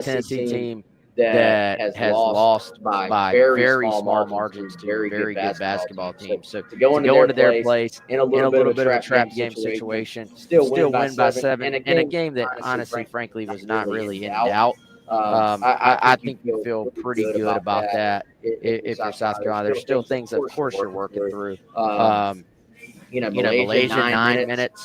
Tennessee team that has lost by very small margins to very good basketball teams. So to go into their place in a little bit of a trap game situation, still win by 7, in a game that honestly, frankly, was not really in doubt. I think you feel pretty good about that if you're South Carolina. There's still things, of course, you're working through. Malaysia 9 minutes,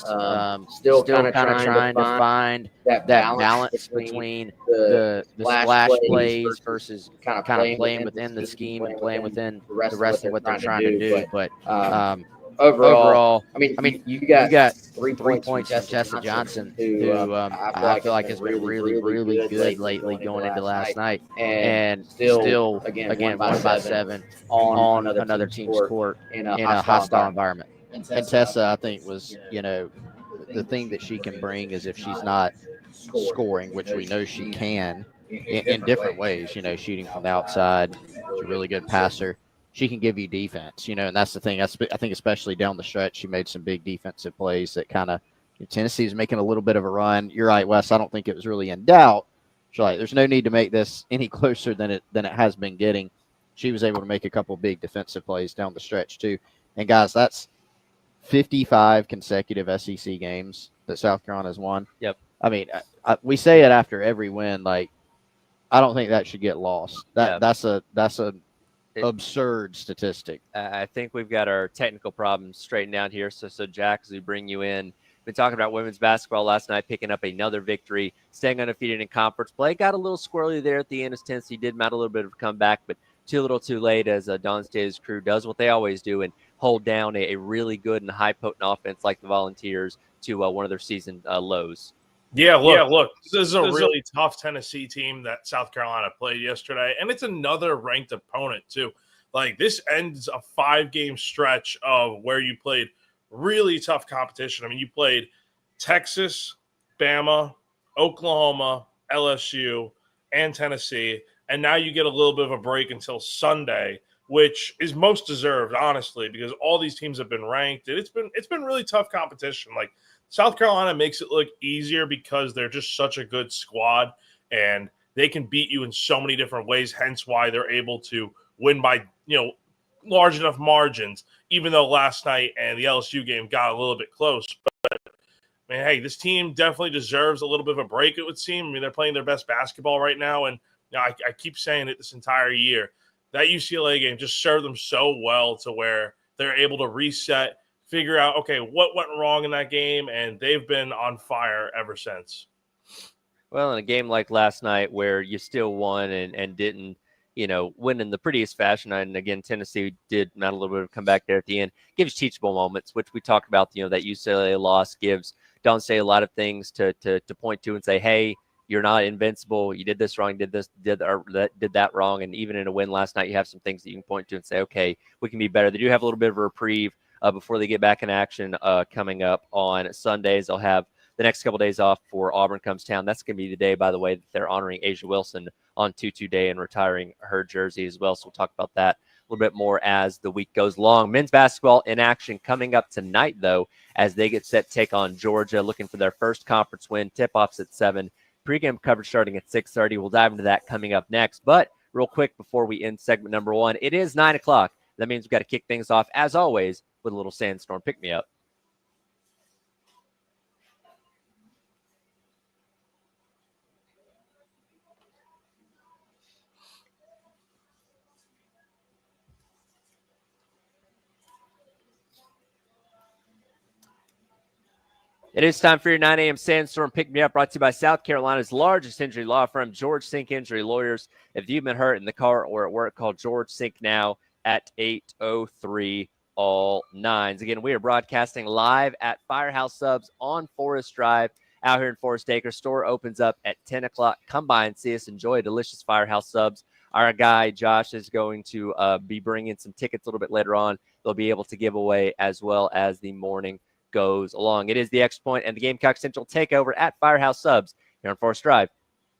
still kind of trying to find that balance between the splash plays versus kind of playing within the scheme and playing within the rest of what they're trying to do. But overall, I mean, you got 3 points from Tessa Johnson, who I feel like has been really, really good lately going into last night, and still, again, won by 7 on another team's court in a hostile environment. And Tessa, I think, was, the thing that she can bring is if she's not scoring, which we know she can in different ways, shooting from the outside. She's a really good passer. She can give you defense, and that's the thing. I think especially down the stretch, she made some big defensive plays that kind of Tennessee's making a little bit of a run. You're right, Wes. I don't think it was really in doubt. She's like, there's no need to make this any closer than it has been getting. She was able to make a couple big defensive plays down the stretch too. And guys, that's 55 consecutive SEC games that South Carolina's won. Yep. I mean, we say it after every win. Like, I don't think that should get lost. That's a absurd statistic. I think we've got our technical problems straightened out here. So Jack, as we bring you in, been talking about women's basketball last night, picking up another victory, staying undefeated in conference play. Got a little squirrely there at the end as Tennessee did mount a little bit of a comeback, but too little too late as Don State's crew does what they always do and hold down a really good and high potent offense like the Volunteers to one of their season lows. Yeah, look, this is a really tough Tennessee team that South Carolina played yesterday, and it's another ranked opponent too. Like, this ends a 5-game stretch of where you played really tough competition. I mean, you played Texas, Bama, Oklahoma, LSU, and Tennessee, and now you get a little bit of a break until Sunday, which is most deserved, honestly, because all these teams have been ranked, and it's been really tough competition. Like, South Carolina makes it look easier because they're just such a good squad, and they can beat you in so many different ways, hence why they're able to win by, large enough margins, even though last night and the LSU game got a little bit close. But, man, hey, this team definitely deserves a little bit of a break, it would seem. I mean, they're playing their best basketball right now, and I keep saying it this entire year. That UCLA game just served them so well to where they're able to reset, figure out, okay, what went wrong in that game, and they've been on fire ever since. Well, in a game like last night where you still won and didn't, win in the prettiest fashion, and again, Tennessee did not a little bit of comeback there at the end, gives teachable moments, which we talked about, that UCLA loss gives Don State a lot of things to point to and say, hey, you're not invincible. You did this wrong, did that wrong. And even in a win last night, you have some things that you can point to and say, okay, we can be better. They do have a little bit of a reprieve before they get back in action coming up on Sundays. They'll have the next couple of days off before Auburn comes to town. That's going to be the day, by the way, that they're honoring Asia Wilson on Tutu Day and retiring her jersey as well. So we'll talk about that a little bit more as the week goes along. Men's basketball in action coming up tonight, though, as they get set to take on Georgia, looking for their first conference win. Tip-offs at 7. Pre-game coverage starting at 6:30. We'll dive into that coming up next. But real quick before we end segment number 1, it is 9 o'clock. That means we've got to kick things off, as always, with a little Sandstorm pick-me-up. It is time for your 9 a.m. Sandstorm Pick-Me-Up, brought to you by South Carolina's largest injury law firm, George Sink Injury Lawyers. If you've been hurt in the car or at work, call George Sink now at 803 all 9s. Again, we are broadcasting live at Firehouse Subs on Forest Drive out here in Forest Acres. Store opens up at 10 o'clock. Come by and see us. Enjoy a delicious Firehouse Subs. Our guy, Josh, is going to be bringing some tickets a little bit later on. They'll be able to give away as well as the morning goes along. It is the Extra Point and the Gamecock Central takeover at Firehouse Subs here on Forest Drive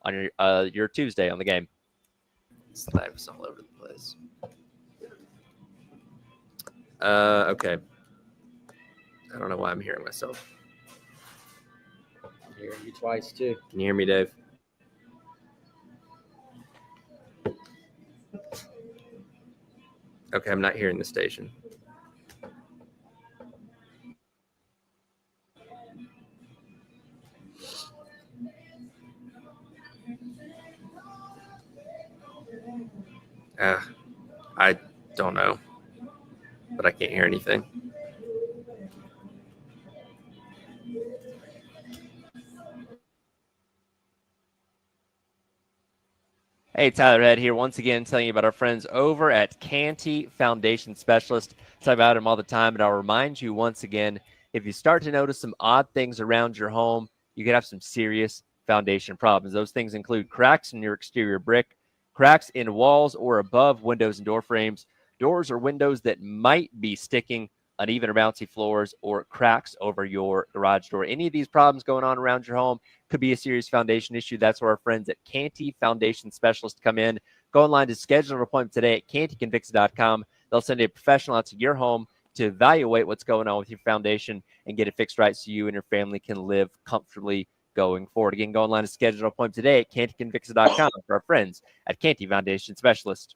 on your Tuesday on the game. Snipes all over the place. Okay. I don't know why I'm hearing myself. I'm hearing you twice too. Can you hear me, Dave? Okay, I'm not hearing the station. I don't know, but I can't hear anything. Hey, Tyler Head here once again telling you about our friends over at Canty Foundation Specialist. Talk about them all the time, but I'll remind you once again, if you start to notice some odd things around your home, you could have some serious foundation problems. Those things include cracks in your exterior brick, cracks in walls or above windows and door frames, doors or windows that might be sticking, uneven or bouncy floors, or cracks over your garage door. Any of these problems going on around your home could be a serious foundation issue. That's where our friends at Canty Foundation Specialist come in. Go online to schedule an appointment today at cantycanfix.com. They'll send a professional out to your home to evaluate what's going on with your foundation and get it fixed right so you and your family can live comfortably going forward. Again, go online to schedule an appointment today at cantycanfix.com for our friends at Canty Foundation Specialist.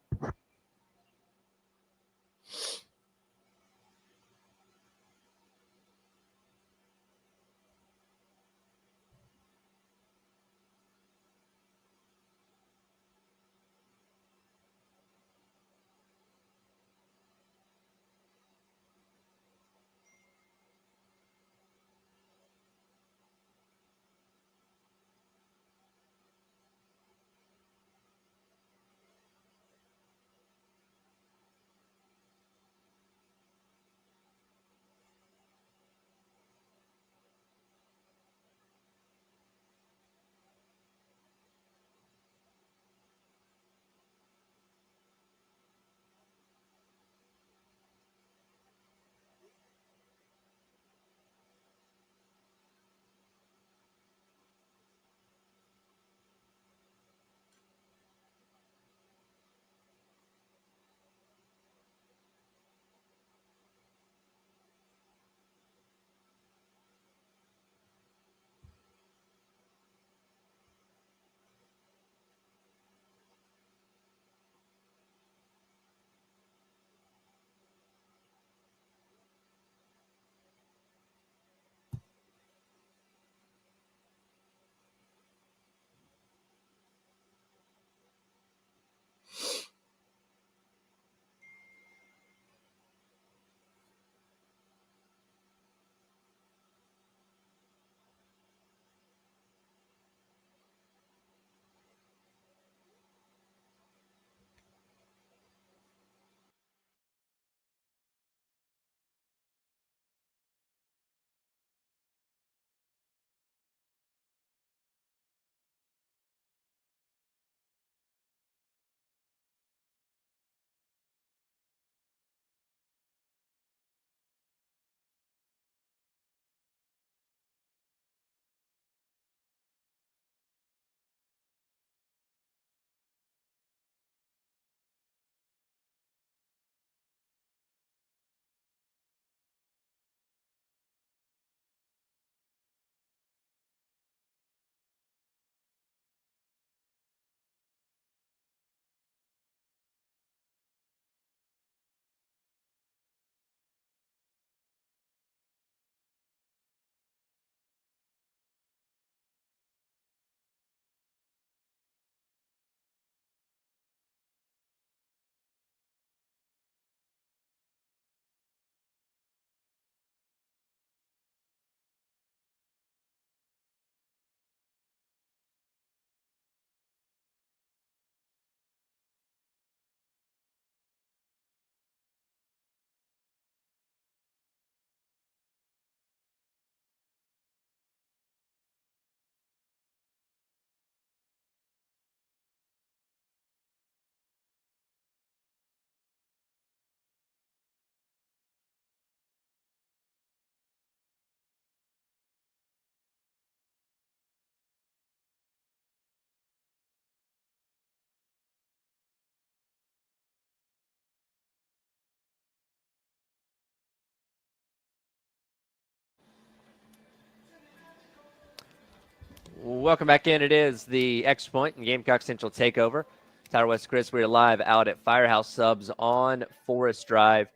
Welcome back in. It is the Extra Point and Gamecock Central Takeover. Tyler West, Chris, we're live out at Firehouse Subs on Forest Drive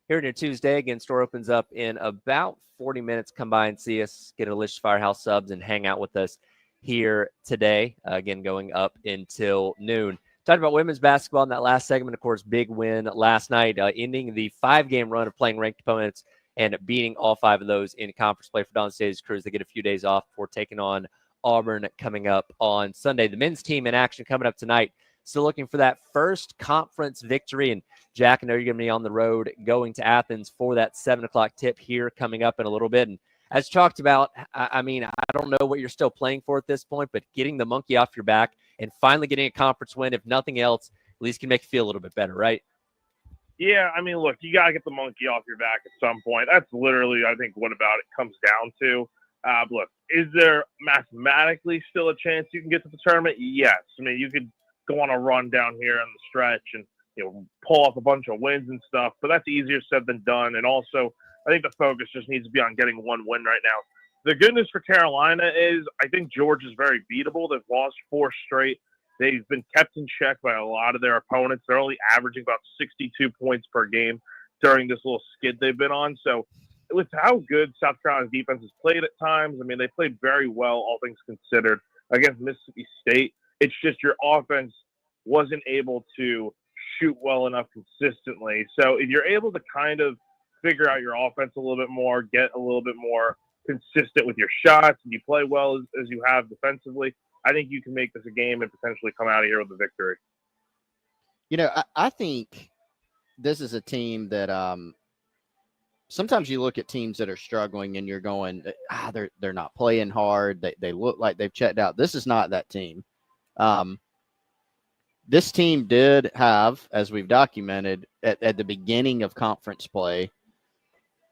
here on your Tuesday. Again, store opens up in about 40 minutes. Come by and see us, get a delicious Firehouse Subs, and hang out with us here today. Again, going up until noon. Talking about women's basketball in that last segment, of course, big win last night, ending the 5-game run of playing ranked opponents and beating all 5 of those in conference play for Don State's Crews. They get a few days off before taking on Auburn coming up on Sunday. The men's team in action coming up tonight. Still looking for that first conference victory. And Jack, I know you're going to be on the road going to Athens for that 7 o'clock tip here coming up in a little bit. And as talked about, I mean, I don't know what you're still playing for at this point, but getting the monkey off your back and finally getting a conference win, if nothing else, at least can make you feel a little bit better, right? Yeah, I mean, look, you got to get the monkey off your back at some point. That's literally, I think, what about it comes down to. Look, is there mathematically still a chance you can get to the tournament? Yes. I mean, you could go on a run down here on the stretch and, you know, pull off a bunch of wins and stuff, but that's easier said than done. And also, I think the focus just needs to be on getting one win right now. The good news for Carolina is I think Georgia's very beatable. They've lost 4 straight. They've been kept in check by a lot of their opponents. They're only averaging about 62 points per game during this little skid they've been on. So with how good South Carolina's defense has played at times, I mean, they played very well, all things considered, against Mississippi State. It's just your offense wasn't able to shoot well enough consistently. So if you're able to kind of figure out your offense a little bit more, get a little bit more consistent with your shots, and you play well as you have defensively, I think you can make this a game and potentially come out of here with a victory. You know, I think this is a team that sometimes you look at teams that are struggling and you're going, they're not playing hard. They look like they've checked out. This is not that team. This team did have, as we've documented, at the beginning of conference play,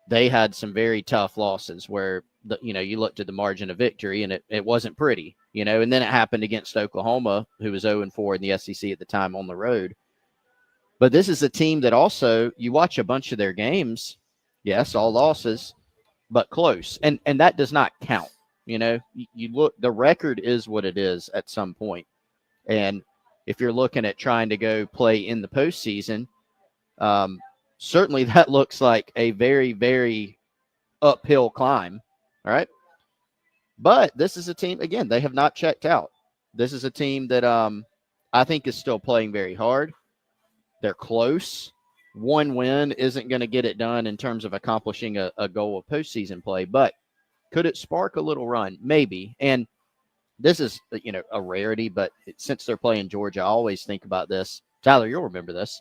they had some very tough losses where, you looked at the margin of victory and it wasn't pretty, and then it happened against Oklahoma, who was 0-4 in the SEC at the time on the road. But this is a team that also, you watch a bunch of their games, yes, all losses, but close. And that does not count. You look, the record is what it is at some point. And if you're looking at trying to go play in the postseason, certainly that looks like a very, very uphill climb. All right. But this is a team, again, they have not checked out. This is a team that I think is still playing very hard. They're close. One win isn't going to get it done in terms of accomplishing a goal of postseason play, but could it spark a little run? Maybe. And this is, a rarity, but since they're playing Georgia, I always think about this. Tyler, you'll remember this.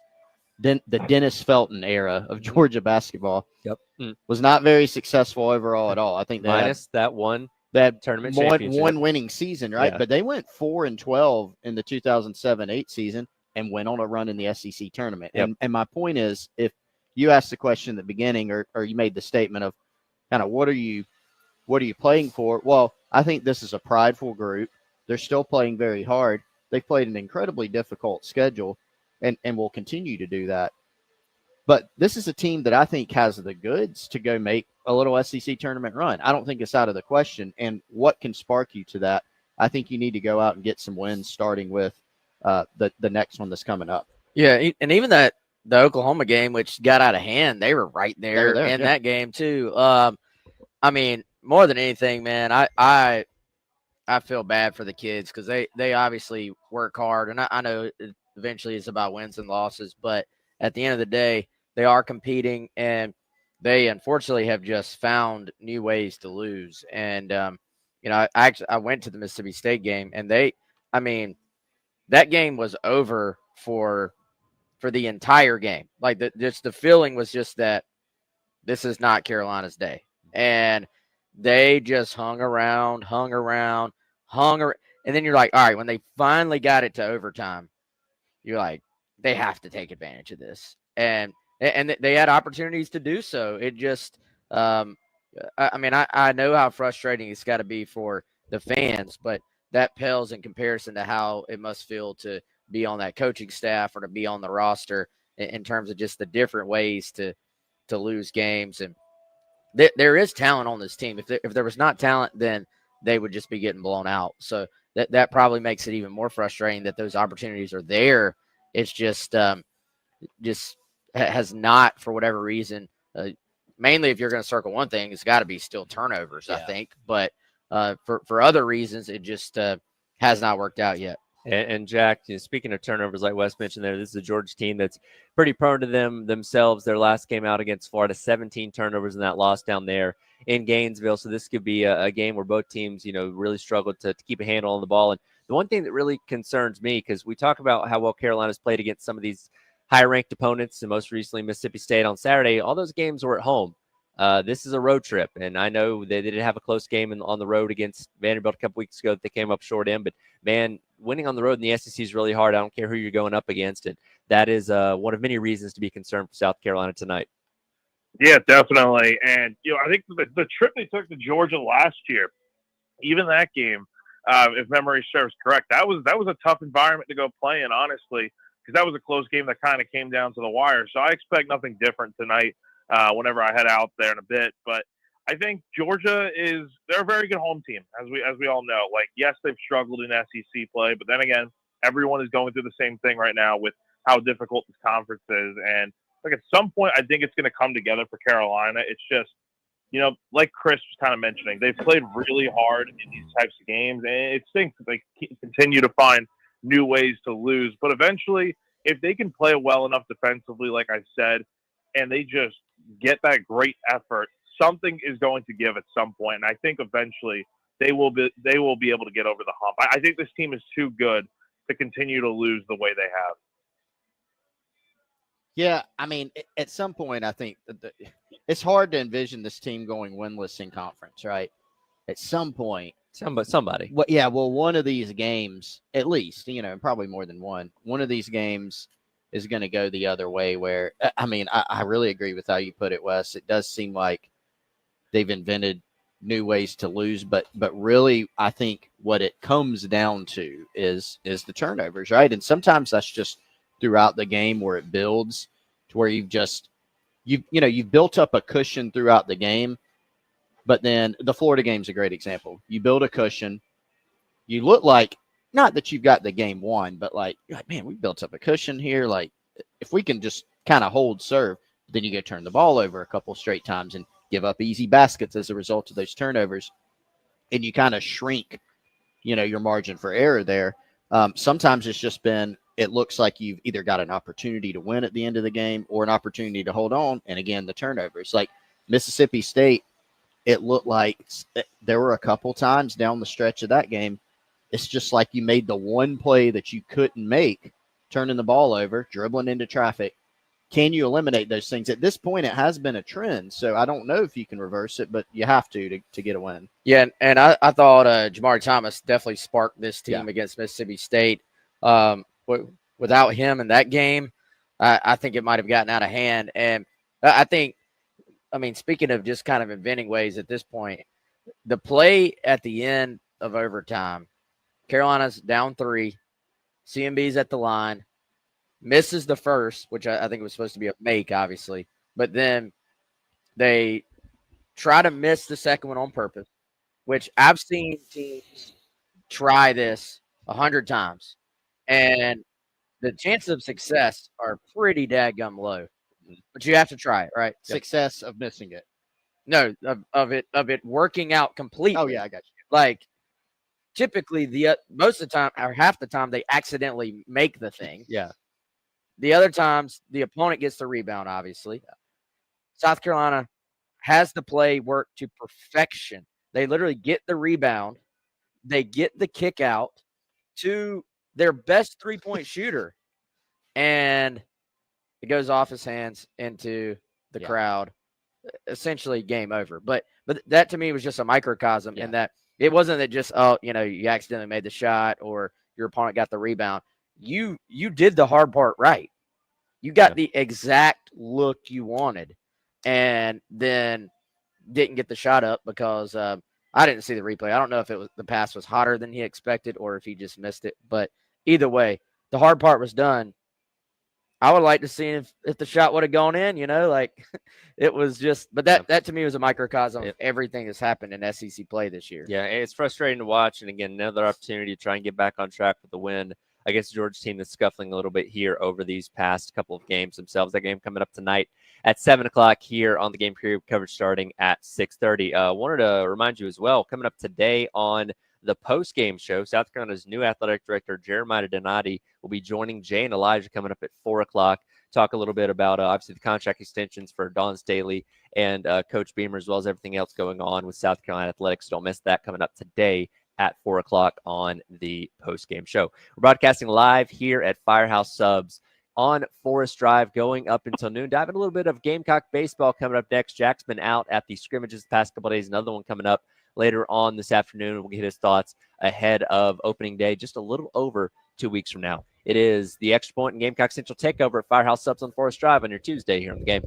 Then the Dennis Felton era of Georgia basketball was not very successful overall at all. I think minus that one tournament one winning season, right? Yeah. But they went 4-12 in the 2007-8 season and went on a run in the SEC tournament. Yep. And my point is, if you asked the question at the beginning, or you made the statement of kind of what are you playing for? Well, I think this is a prideful group. They're still playing very hard. They've played an incredibly difficult schedule and will continue to do that. But this is a team that I think has the goods to go make a little SEC tournament run. I don't think it's out of the question. And what can spark you to that? I think you need to go out and get some wins, starting with the next one that's coming up. Yeah, and even the Oklahoma game, which got out of hand, they were right there in that game too. I mean, more than anything, man, I feel bad for the kids because they obviously work hard, and I know eventually it's about wins and losses, but at the end of the day, they are competing, and they unfortunately have just found new ways to lose. And I went to the Mississippi State game, and that game was over for the entire game. Like the feeling was just that this is not Carolina's day, and they just hung around, and then you're like, all right, when they finally got it to overtime, you're like, they have to take advantage of this, and they had opportunities to do so. It just, I know how frustrating it's got to be for the fans, but that pales in comparison to how it must feel to be on that coaching staff or to be on the roster in terms of just the different ways to lose games. And there is talent on this team. If there was not talent, then they would just be getting blown out. So that probably makes it even more frustrating that those opportunities are there. It's just has not, for whatever reason. Mainly, if you're going to circle one thing, it's got to be still turnovers, I think. But for other reasons, it just has not worked out yet. And Jack, speaking of turnovers, like Wes mentioned there, this is a Georgia team that's pretty prone to themselves. Their last game out against Florida, 17 turnovers in that loss down there in Gainesville. So this could be a game where both teams, really struggled to keep a handle on the ball. And the one thing that really concerns me, because we talk about how well Carolina's played against some of these high-ranked opponents, and most recently Mississippi State on Saturday, all those games were at home. This is a road trip, and I know they did have a close game on the road against Vanderbilt a couple weeks ago that they came up short in, but man, winning on the road in the SEC is really hard. I don't care who you're going up against, and that is one of many reasons to be concerned for South Carolina tonight. Yeah, definitely. And, I think the trip they took to Georgia last year, even that game, if memory serves correct, that was a tough environment to go play in, honestly, because that was a close game that kind of came down to the wire. So I expect nothing different tonight whenever I head out there in a bit. But I think Georgia they're a very good home team, as we all know. Like, yes, they've struggled in SEC play, but then again, everyone is going through the same thing right now with how difficult this conference is. And at some point, I think it's going to come together for Carolina. It's just, like Chris was kind of mentioning, they've played really hard in these types of games, and it stinks that they continue to find new ways to lose. But eventually, if they can play well enough defensively, like I said, and they just get that great effort, something is going to give at some point. And I think eventually they will be able to get over the hump. I think this team is too good to continue to lose the way they have. Yeah, I mean, at some point, I think it's hard to envision this team going winless in conference, right? At some point. Somebody. Well, one of these games, at least, probably more than one of these games is going to go the other way where, I mean, I really agree with how you put it, Wes. It does seem like they've invented new ways to lose, but really, I think what it comes down to is the turnovers, right? And sometimes that's just throughout the game where it builds to where you've built up a cushion throughout the game. But then the Florida game's a great example. You build a cushion. You look like, not that you've got the game won, but you're like, man, we built up a cushion here. Like, if we can just kind of hold serve, then you go turn the ball over a couple straight times and give up easy baskets as a result of those turnovers. And you kind of shrink, your margin for error there. Sometimes it's just been, it looks like you've either got an opportunity to win at the end of the game or an opportunity to hold on. And again, the turnovers. Like Mississippi State, it looked like there were a couple times down the stretch of that game. It's just like you made the one play that you couldn't make, turning the ball over, dribbling into traffic. Can you eliminate those things? At this point, it has been a trend. So I don't know if you can reverse it, but you have to get a win. Yeah, and I thought Jamari Thomas definitely sparked this team against Mississippi State. Without him in that game, I think it might have gotten out of hand. And I think, speaking of just kind of inventing ways at this point, the play at the end of overtime, Carolina's down 3, CMB's at the line, misses the first, which I think was supposed to be a make, obviously, but then they try to miss the second one on purpose, which I've seen teams try this 100 times, and the chances of success are pretty dadgum low. But you have to try it, right? Success of missing it. No, of it working out completely. Oh yeah, I got you. Like typically most of the time or half the time they accidentally make the thing. Yeah. The other times the opponent gets the rebound, obviously. South Carolina has the play work to perfection. They literally get the rebound, they get the kick out to their best 3-point shooter, and it goes off his hands into the crowd. Essentially game over. But that to me was just a microcosm in that it wasn't that just, you accidentally made the shot or your opponent got the rebound. You did the hard part right. You got the exact look you wanted and then didn't get the shot up because I didn't see the replay. I don't know if the pass was hotter than he expected or if he just missed it. But either way, the hard part was done. I would like to see if the shot would have gone in, like it was just, but that to me was a microcosm of everything that's happened in SEC play this year. Yeah, it's frustrating to watch. And again, another opportunity to try and get back on track with the win against Georgia team that's scuffling a little bit here over these past couple of games themselves. That game coming up tonight at 7 o'clock here on the Game Period, coverage starting at 6:30. Wanted to remind you as well, coming up today on the post-game show, South Carolina's new athletic director, Jeremiah Donati, will be joining Jay and Elijah coming up at 4 o'clock. Talk a little bit about, obviously, the contract extensions for Dawn Staley and Coach Beamer, as well as everything else going on with South Carolina athletics. Don't miss that coming up today at 4 o'clock on the post-game show. We're broadcasting live here at Firehouse Subs on Forest Drive going up until noon. Diving a little bit of Gamecock baseball coming up next. Jack's been out at the scrimmages the past couple of days. Another one coming up later on this afternoon. We'll get his thoughts ahead of opening day just a little over 2 weeks from now. It is the Extra Point and Gamecock Central takeover at Firehouse Subs on Forest Drive on your Tuesday here on the game.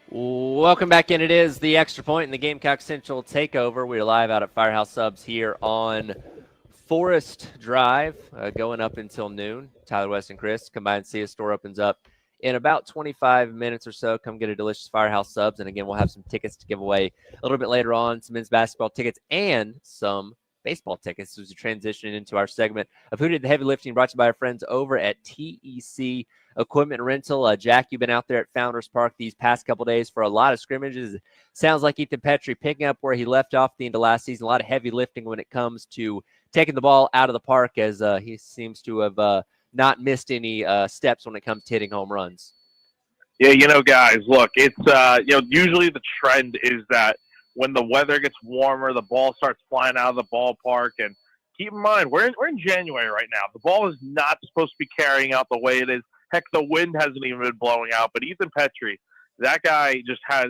Welcome back in. It is the Extra Point in the Gamecock Central Takeover. We're live out at Firehouse Subs here on Forest Drive, going up until noon. Tyler West and Chris. Combined CS store opens up in about 25 minutes or so. Come get a delicious Firehouse Subs. And again, we'll have some tickets to give away a little bit later on, some men's basketball tickets and some baseball tickets as we transition into our segment of Who Did the Heavy Lifting, brought to you by our friends over at TEC Equipment Rental. Jack, you've been out there at Founders Park these past couple days for a lot of scrimmages. Sounds like Ethan Petrie picking up where he left off the end of last season. A lot of heavy lifting when it comes to taking the ball out of the park, as he seems to have not missed any steps when it comes to hitting home runs. Yeah, guys, look, it's usually the trend is that when the weather gets warmer, the ball starts flying out of the ballpark. And keep in mind, we're in January right now. The ball is not supposed to be carrying out the way it is. Heck, the wind hasn't even been blowing out. But Ethan Petrie, that guy just has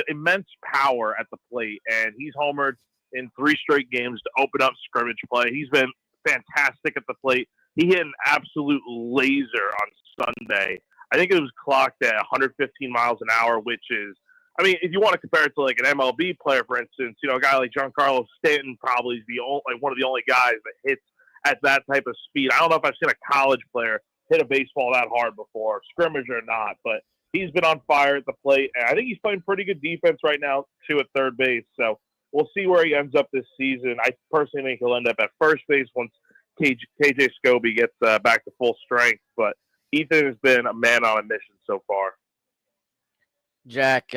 immense power at the plate, and he's homered in 3 straight games to open up scrimmage play. He's been fantastic at the plate. He hit an absolute laser on Sunday. I think it was clocked at 115 miles an hour, which is, I mean, if you want to compare it to like an MLB player, for instance, a guy like Giancarlo Stanton probably is one of the only guys that hits at that type of speed. I don't know if I've seen a college player hit a baseball that hard before, scrimmage or not, but he's been on fire at the plate, and I think he's playing pretty good defense right now, too, at third base. So we'll see where he ends up this season. I personally think he'll end up at first base once KJ Scobie gets back to full strength, but Ethan has been a man on a mission so far. Jack,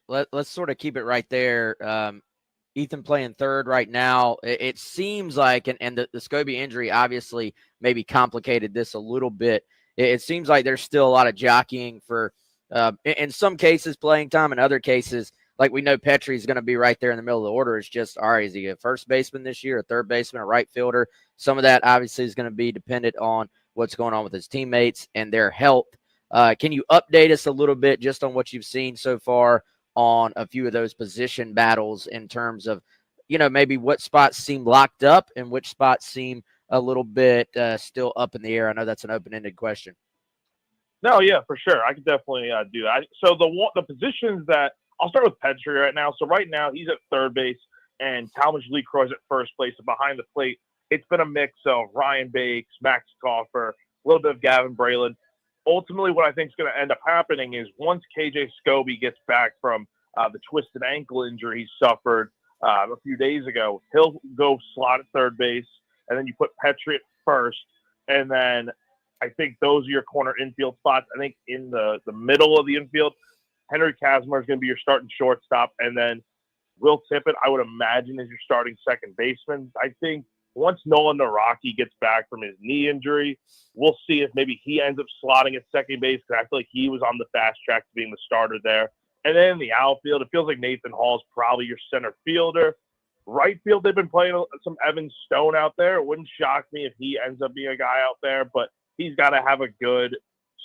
let's sort of keep it right there. Ethan playing third right now. It seems like, and the Scobie injury obviously maybe complicated this a little bit. It seems like there's still a lot of jockeying for, in some cases, playing time. In other cases, like we know Petrie's going to be right there in the middle of the order. It's just, all right, is he a first baseman this year, a third baseman, a right fielder? Some of that obviously is going to be dependent on what's going on with his teammates and their health. Can you update us a little bit just on what you've seen so far on a few of those position battles in terms of, maybe what spots seem locked up and which spots seem a little bit still up in the air? I know that's an open-ended question. No, yeah, for sure. I could definitely do that. So the positions that I'll start with Petrie right now. So right now he's at third base and Talmadge Lee Croy's at first place. And behind the plate, it's been a mix of Ryan Bakes, Max Coffer, a little bit of Gavin Braylon. Ultimately, what I think is going to end up happening is once KJ Scobie gets back from the twisted ankle injury he suffered a few days ago, he'll go slot at third base, and then you put Petrie at first, and then I think those are your corner infield spots. I think in the middle of the infield, Henry Kazmar is going to be your starting shortstop, and then Will Tippett, I would imagine, is your starting second baseman. I think once Nolan Naraki gets back from his knee injury, we'll see if maybe he ends up slotting at second base, because I feel like he was on the fast track to being the starter there. And then in the outfield, it feels like Nathan Hall is probably your center fielder. Right field, they've been playing some Evan Stone out there. It wouldn't shock me if he ends up being a guy out there, but he's got to have a good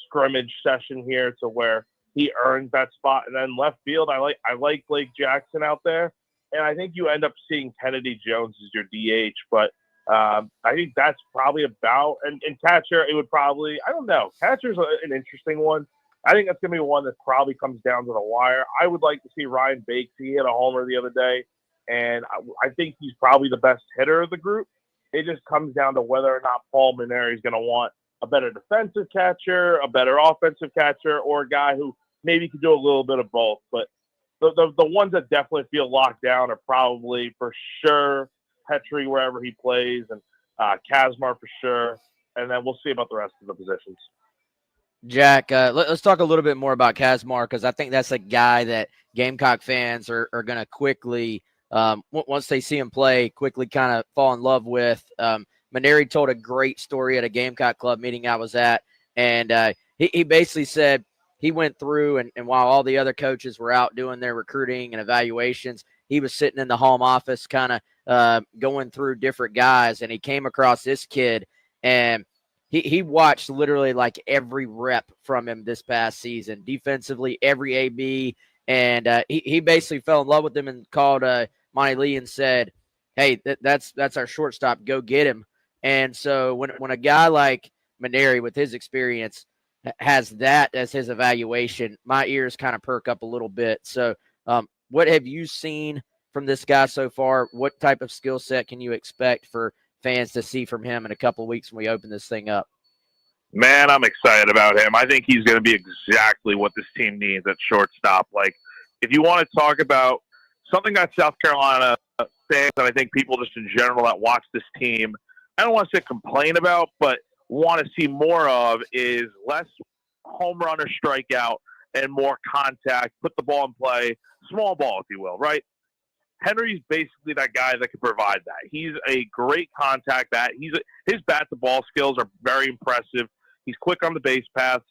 scrimmage session here to where he earns that spot. And then left field, I like Blake Jackson out there. And I think you end up seeing Kennedy Jones as your DH, but I think that's probably about, and catcher, it would probably, I don't know. Catcher's an interesting one. I think that's going to be one that probably comes down to the wire. I would like to see Ryan Bakes. He hit a homer the other day, and I think he's probably the best hitter of the group. It just comes down to whether or not Paul Maneri is going to want a better defensive catcher, a better offensive catcher, or a guy who maybe could do a little bit of both. But the ones that definitely feel locked down are probably for sure Petrie wherever he plays, and Kazmar for sure. And then we'll see about the rest of the positions. Jack, let's talk a little bit more about Kazmar, because I think that's a guy that Gamecock fans are going to quickly, once they see him play, quickly kind of fall in love with. Maneri told a great story at a Gamecock club meeting I was at, and he basically said he went through, and while all the other coaches were out doing their recruiting and evaluations, he was sitting in the home office kind of going through different guys, and he came across this kid, and he watched literally like every rep from him this past season, defensively, every AB, and he basically fell in love with him and called Monty Lee and said, hey, that's our shortstop, go get him. And so when a guy like Maneri with his experience has that as his evaluation, my ears kind of perk up a little bit. So, what have you seen from this guy so far? What type of skill set can you expect for fans to see from him in a couple of weeks when we open this thing up? Man, I'm excited about him. I think he's going to be exactly what this team needs at shortstop. Like, if you want to talk about something that South Carolina fans and I think people just in general that watch this team, I don't want to say complain about, but want to see more of is less home run or strikeout and more contact, put the ball in play, small ball, if you will, right? Henry's basically that guy that can provide that. He's a great contact bat. His bat to ball skills are very impressive. He's quick on the base paths.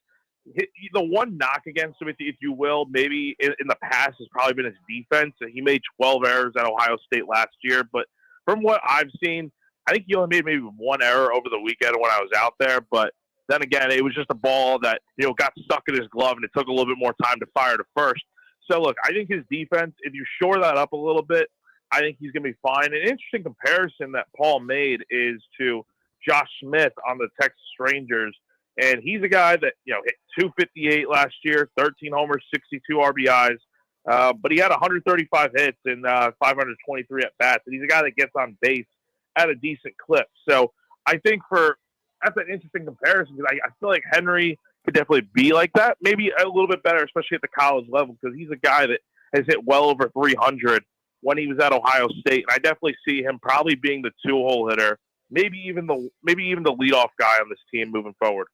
The one knock against him, if you will, maybe in the past has probably been his defense. He made 12 errors at Ohio State last year, but from what I've seen, I think he only made maybe one error over the weekend when I was out there. But then again, it was just a ball that got stuck in his glove, and it took a little bit more time to fire to first. So look, I think his defense, if you shore that up a little bit, I think he's going to be fine. An interesting comparison that Paul made is to Josh Smith on the Texas Rangers. And he's a guy that, hit 258 last year, 13 homers, 62 RBIs. But he had 135 hits and 523 at bats. And he's a guy that gets on base at a decent clip. So I think that's an interesting comparison because I feel like Henry could definitely be like that. Maybe a little bit better, especially at the college level, because he's a guy that has hit well over 300 when he was at Ohio State. And I definitely see him probably being the two-hole hitter, maybe even the leadoff guy on this team moving forward.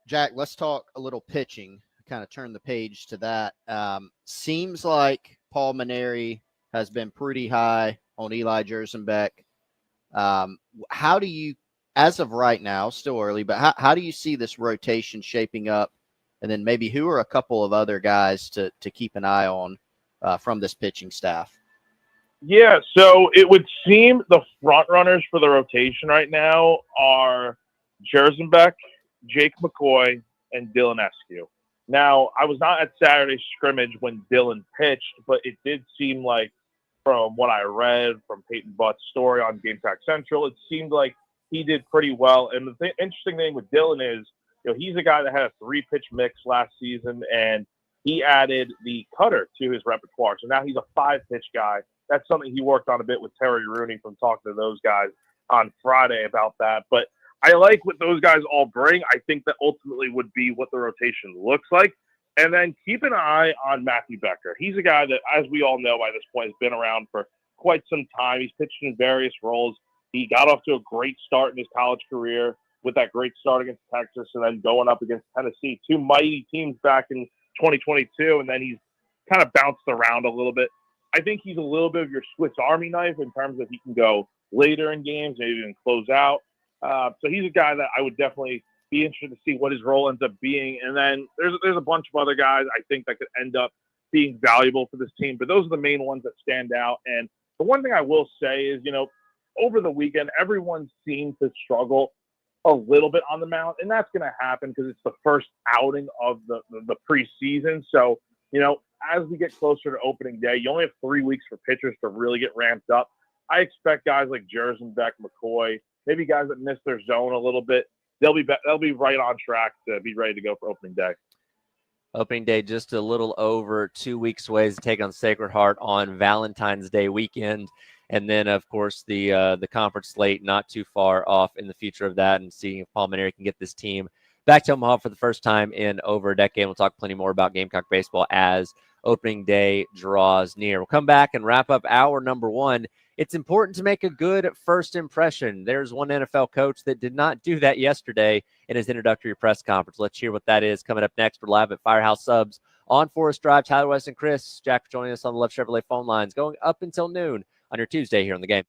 Jack, let's talk a little pitching, kind of turn the page to that. Seems like Paul Mainieri has been pretty high on Eli Jersenbeck. How do you, as of right now, still early, but how do you see this rotation shaping up? And then maybe who are a couple of other guys to keep an eye on from this pitching staff? Yeah, so it would seem the front runners for the rotation right now are Jersenbeck, Jake McCoy, and Dylan Eskew. Now, I was not at Saturday's scrimmage when Dylan pitched, but it did seem like, from what I read from Peyton Butt's story on Gamecock Central, it seemed like he did pretty well. And the interesting thing with Dylan is, he's a guy that had a 3-pitch mix last season, and he added the cutter to his repertoire. So now he's a 5-pitch guy. That's something he worked on a bit with Terry Rooney from talking to those guys on Friday about that. But I like what those guys all bring. I think that ultimately would be what the rotation looks like. And then keep an eye on Matthew Becker. He's a guy that, as we all know by this point, has been around for quite some time. He's pitched in various roles. He got off to a great start in his college career with that great start against Texas and then going up against Tennessee, two mighty teams back in 2022. And then he's kind of bounced around a little bit. I think he's a little bit of your Swiss Army knife in terms of he can go later in games, maybe even close out. So he's a guy that I would definitely be interested to see what his role ends up being. And then there's a bunch of other guys I think that could end up being valuable for this team. But those are the main ones that stand out. And the one thing I will say is, over the weekend, everyone seemed to struggle a little bit on the mound. And that's going to happen because it's the first outing of the preseason. So, as we get closer to opening day, you only have 3 weeks for pitchers to really get ramped up. I expect guys like Jersenbeck, McCoy, maybe guys that missed their zone a little bit, they'll be right on track to be ready to go for opening day. Opening day just a little over 2 weeks away to take on Sacred Heart on Valentine's Day weekend. And then, of course, the conference slate not too far off in the future of that, and seeing if Paul Mainieri can get this team back to Omaha for the first time in over a decade. We'll talk plenty more about Gamecock baseball as opening day draws near. We'll come back and wrap up hour number one. It's important to make a good first impression. There's one NFL coach that did not do that yesterday in his introductory press conference. Let's hear what that is coming up next. We're live at Firehouse Subs on Forest Drive. Tyler West and Chris, Jack, for joining us on the Love Chevrolet phone lines going up until noon on your Tuesday here on The Game.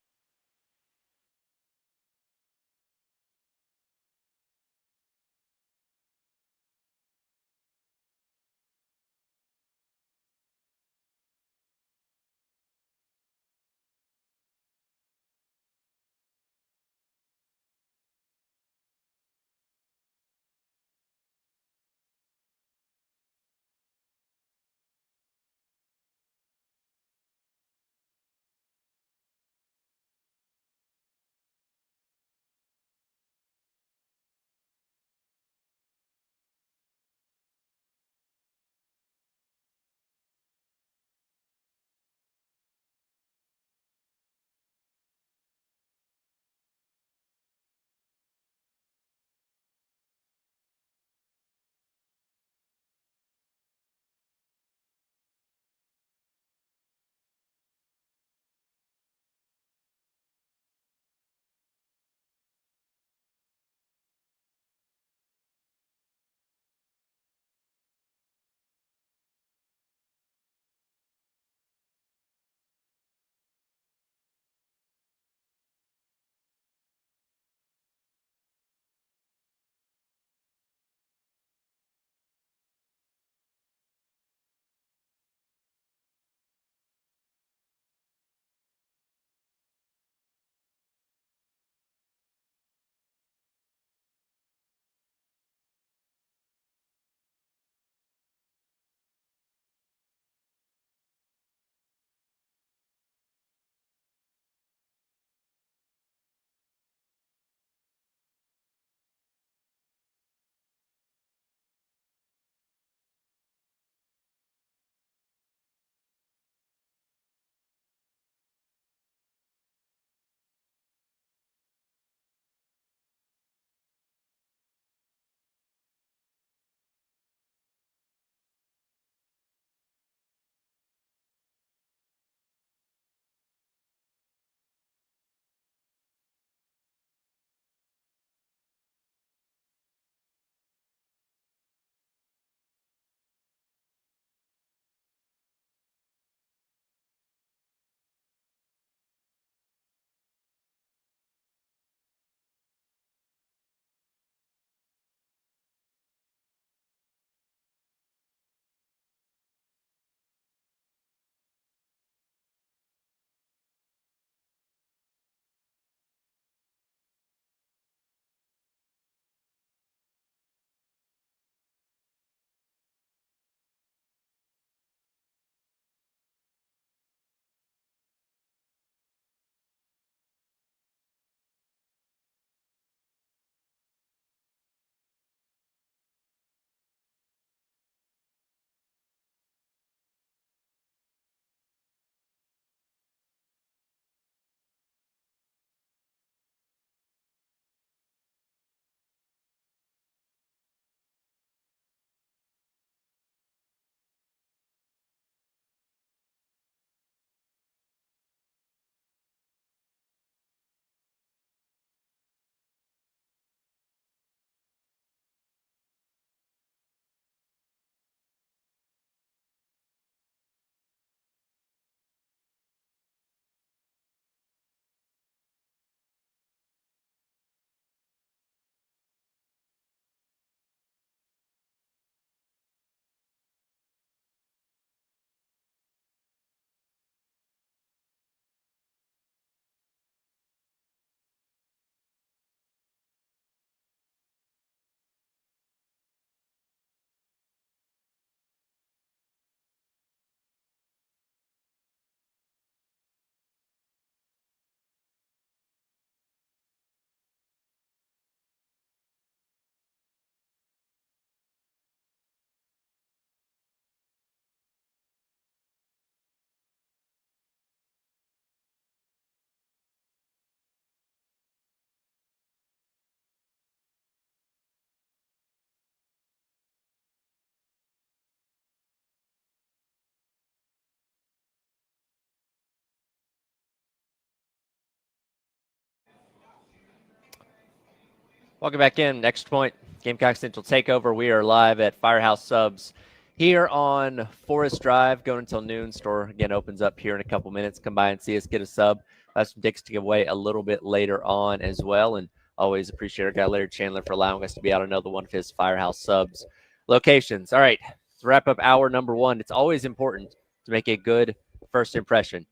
Welcome back in. Next point, Gamecock Central Takeover. We are live at Firehouse Subs here on Forest Drive, going until noon. Store, again, opens up here in a couple minutes. Come by and see us, get a sub. Some dicks to give away a little bit later on as well. And always appreciate our guy, Larry Chandler, for allowing us to be out another one of his Firehouse Subs locations. All right, let's wrap up hour number one. It's always important to make a good first impression.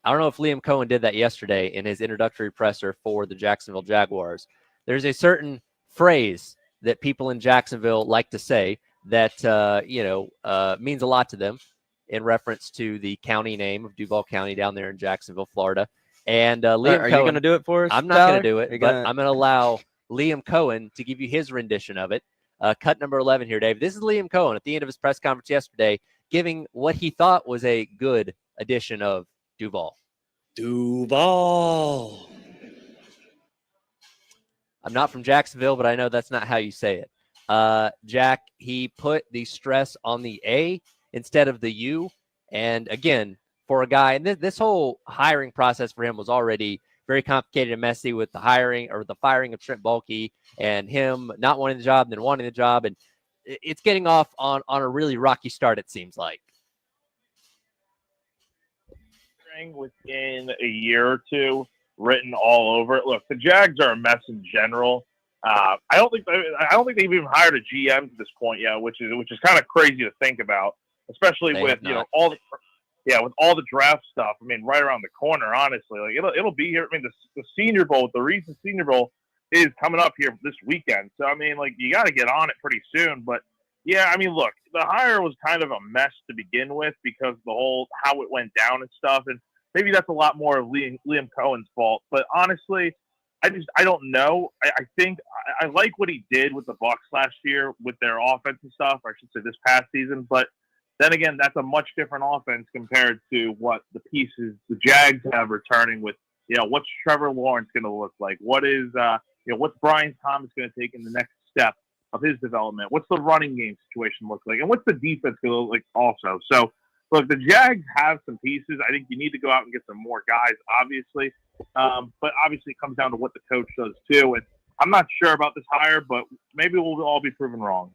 I don't know if Liam Cohen did that yesterday in his introductory presser for the Jacksonville Jaguars. There's a certain phrase that people in Jacksonville like to say that, means a lot to them in reference to the county name of Duval County down there in Jacksonville, Florida. And Liam Are Cohen, you going to do it for us? I'm not going to do it, but I'm going to allow Liam Cohen to give you his rendition of it. Cut number 11 here, Dave. This is Liam Cohen at the end of his press conference yesterday, giving what he thought was a good edition of Duval. Duval. I'm not from Jacksonville, but I know that's not how you say it. Jack, he put the stress on the A instead of the U. And again, for a guy, and this whole hiring process for him was already very complicated and messy with the hiring or the firing of Trent Baalke and him not wanting the job and then wanting the job. And it's getting off on a really rocky start, it seems like. Within a year or two, written all over it. Look, the Jags are a mess in general. I don't think they've even hired a GM to this point yet, which is kind of crazy to think about, especially with all the draft stuff. I mean, right around the corner. Honestly, like it'll be here. I mean, the Senior Bowl, the recent Senior Bowl, is coming up here this weekend. So I mean, like you got to get on it pretty soon. But yeah, I mean, look, the hire was kind of a mess to begin with because the whole how it went down and stuff, and maybe that's a lot more of Liam Cohen's fault. But honestly, I don't know. I think I like what he did with the Bucs last year with their offense and stuff. Or I should say this past season. But then again, that's a much different offense compared to what the pieces the Jags have returning with. What's Trevor Lawrence going to look like? What is what's Brian Thomas going to take in the next step of his development? What's the running game situation look like? And what's the defense going to look like also? So, look, the Jags have some pieces. I think you need to go out and get some more guys, obviously. But obviously it comes down to what the coach does too. And I'm not sure about this hire, but maybe we'll all be proven wrong.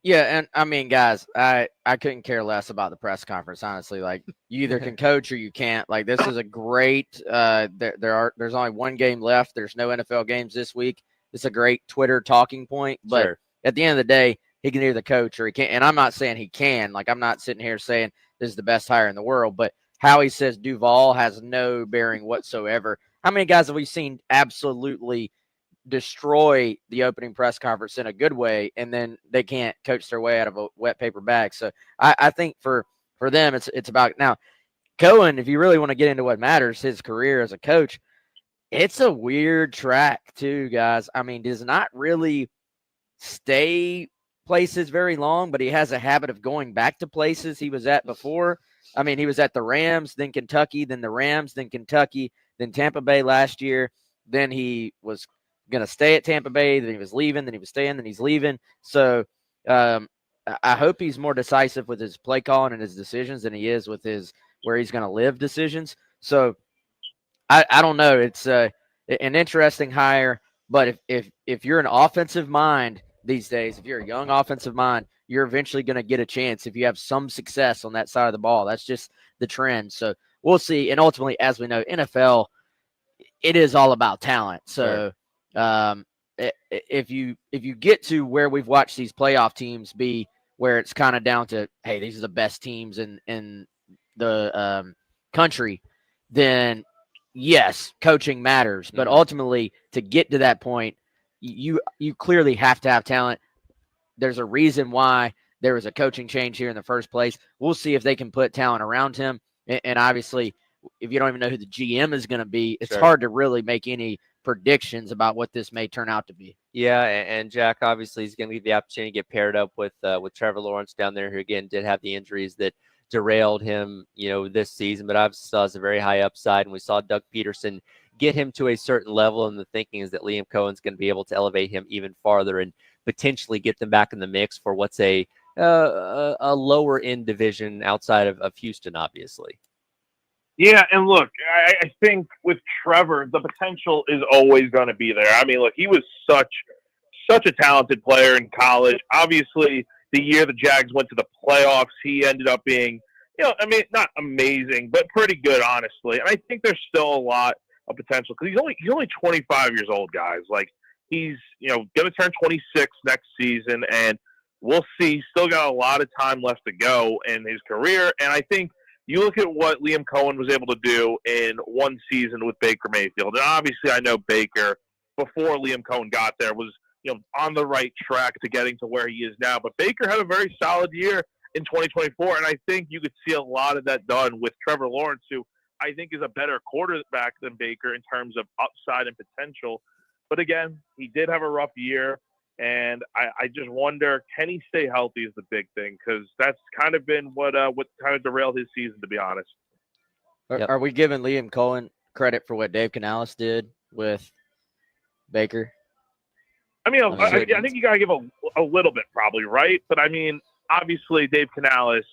Yeah, and I mean, guys, I couldn't care less about the press conference, honestly. Like, you either can coach or you can't. Like, this is a great there's only one game left. There's no NFL games this week. It's a great Twitter talking point. But Sure. At the end of the day, he can either coach or he can't. And I'm not saying he can. Like, I'm not sitting here saying this is the best hire in the world. But how he says Duval has no bearing whatsoever. How many guys have we seen absolutely destroy the opening press conference in a good way, and then they can't coach their way out of a wet paper bag? So I think for them, it's about now. Cohen, if you really want to get into what matters, his career as a coach, it's a weird track too, guys. I mean, does not really stay places very long, but he has a habit of going back to places he was at before. I mean, he was at the Rams, then Kentucky, then the Rams, then Kentucky, then Tampa Bay last year. Then he was going to stay at Tampa Bay, then he was leaving, then he was staying, then he's leaving. So I hope he's more decisive with his play calling and his decisions than he is with his where he's going to live decisions. So I don't know. It's an interesting hire, but if you're an offensive mind these days, if you're a young offensive mind, you're eventually going to get a chance if you have some success on that side of the ball. That's just the trend. So we'll see. And ultimately, as we know, NFL, it is all about talent. So if you get to where we've watched these playoff teams be, where it's kind of down to, hey, these are the best teams in the country, then yes, coaching matters. But ultimately, to get to that point, you clearly have to have talent. There's a reason why there was a coaching change here in the first place. We'll see if they can put talent around him. And obviously, if you don't even know who the GM is going to be, it's hard to really make any predictions about what this may turn out to be. Yeah, and Jack obviously is going to get the opportunity to get paired up with Trevor Lawrence down there, who again did have the injuries that derailed him, this season, but obviously still has a very high upside. And we saw Doug Peterson get him to a certain level, and the thinking is that Liam Cohen's going to be able to elevate him even farther and potentially get them back in the mix for what's a lower end division outside of Houston, obviously. Yeah, and look, I think with Trevor, the potential is always going to be there. I mean, look, he was such a talented player in college. Obviously, the year the Jags went to the playoffs, he ended up being, I mean, not amazing, but pretty good, honestly. And I think there's still a lot of potential because he's only 25 years old, guys. Like, he's, going to turn 26 next season, and we'll see. He's still got a lot of time left to go in his career. And I think you look at what Liam Cohen was able to do in one season with Baker Mayfield. And obviously, I know Baker, before Liam Cohen got there, was on the right track to getting to where he is now. But Baker had a very solid year in 2024, and I think you could see a lot of that done with Trevor Lawrence, who I think is a better quarterback than Baker in terms of upside and potential. But again, he did have a rough year. And I just wonder, can he stay healthy is the big thing, because that's kind of been what kind of derailed his season, to be honest. Are we giving Liam Cohen credit for what Dave Canales did with Baker? I mean, I think you got to give a little bit probably, right? But I mean, obviously Dave Canales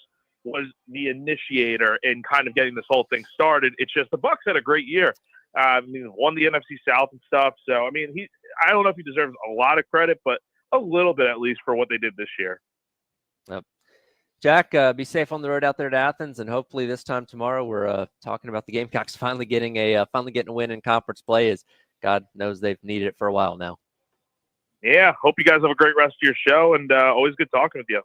was the initiator in kind of getting this whole thing started. It's just the Bucs had a great year. I mean, won the NFC South and stuff. So, I mean, I don't know if he deserves a lot of credit, but a little bit at least for what they did this year. Yep. Jack, be safe on the road out there to Athens, and hopefully this time tomorrow we're talking about the Gamecocks finally getting a win in conference play, as God knows they've needed it for a while now. Yeah, hope you guys have a great rest of your show, and always good talking with you.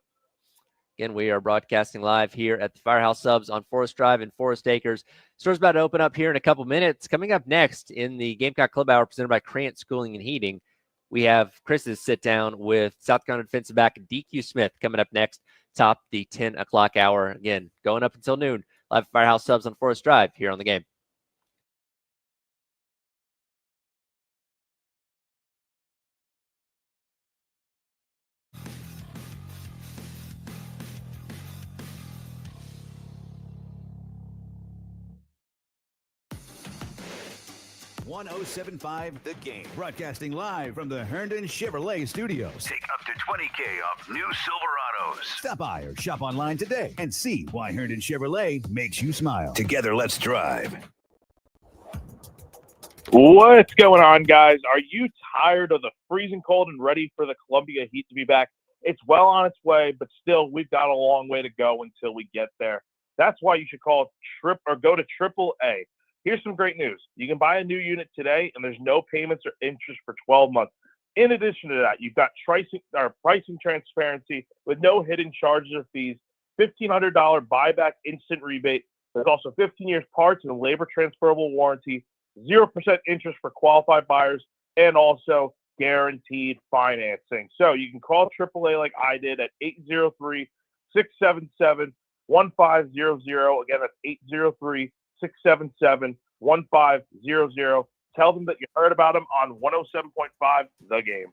Again, we are broadcasting live here at the Firehouse Subs on Forest Drive in Forest Acres. Store's about to open up here in a couple minutes. Coming up next in the Gamecock Club Hour presented by Krantz Schooling and Heating, we have Chris's sit down with South Carolina defensive back DQ Smith coming up next, top the 10 o'clock hour. Again, going up until noon. Live at Firehouse Subs on Forest Drive here on The Game. .1075 The Game, broadcasting live from the Herndon Chevrolet Studios. Take up to $20K off new Silverados. Stop by or shop online today and see why Herndon Chevrolet makes you smile. Together, let's drive. What's going on, guys? Are you tired of the freezing cold and ready for the Columbia heat to be back? It's well on its way, but still, we've got a long way to go until we get there. That's why you should go to AAA. Here's some great news. You can buy a new unit today, and there's no payments or interest for 12 months. In addition to that, you've got pricing transparency with no hidden charges or fees, $1,500 buyback instant rebate. There's also 15 years parts and labor transferable warranty, 0% interest for qualified buyers, and also guaranteed financing. So you can call AAA like I did at 803-677-1500. Again, that's 803-677-1500. Tell them that you heard about them on 107.5 The Game.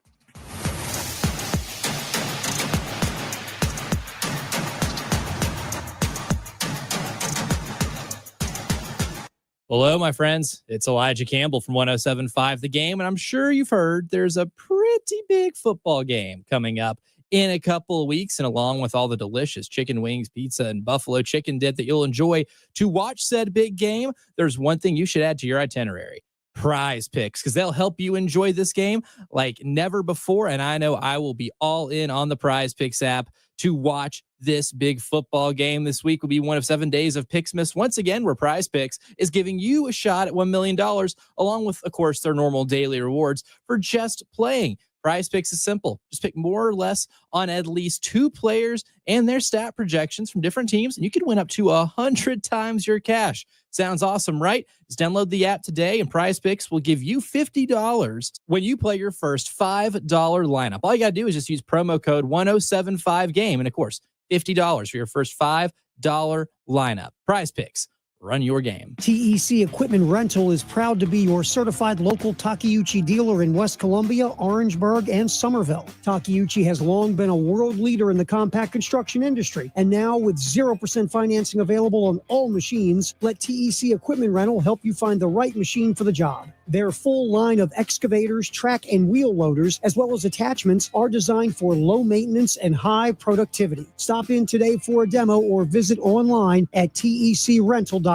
Hello, my friends. It's Elijah Campbell from 107.5 The Game, and I'm sure you've heard there's a pretty big football game coming up in a couple of weeks, and along with all the delicious chicken wings, pizza, and buffalo chicken dip that you'll enjoy to watch said big game, there's one thing you should add to your itinerary: Prize Picks, because they'll help you enjoy this game like never before. And I know I will be all in on the Prize Picks app to watch this big football game. This week will be one of 7 days of Picksmas once again, where Prize Picks is giving you a shot at $1 million, along with, of course, their normal daily rewards for just playing. Prize Picks is simple. Just pick more or less on at least two players and their stat projections from different teams, and you can win up to 100 times your cash. Sounds awesome, right? Just download the app today, and Prize Picks will give you $50 when you play your first $5 lineup. All you got to do is just use promo code 1075GAME, and of course, $50 for your first $5 lineup. Prize Picks. Run your game. TEC Equipment Rental is proud to be your certified local Takeuchi dealer in West Columbia, Orangeburg, and Somerville. Takeuchi has long been a world leader in the compact construction industry, and now with 0% financing available on all machines, let TEC Equipment Rental help you find the right machine for the job. Their full line of excavators, track and wheel loaders, as well as attachments, are designed for low maintenance and high productivity. Stop in today for a demo or visit online at tecrental.com.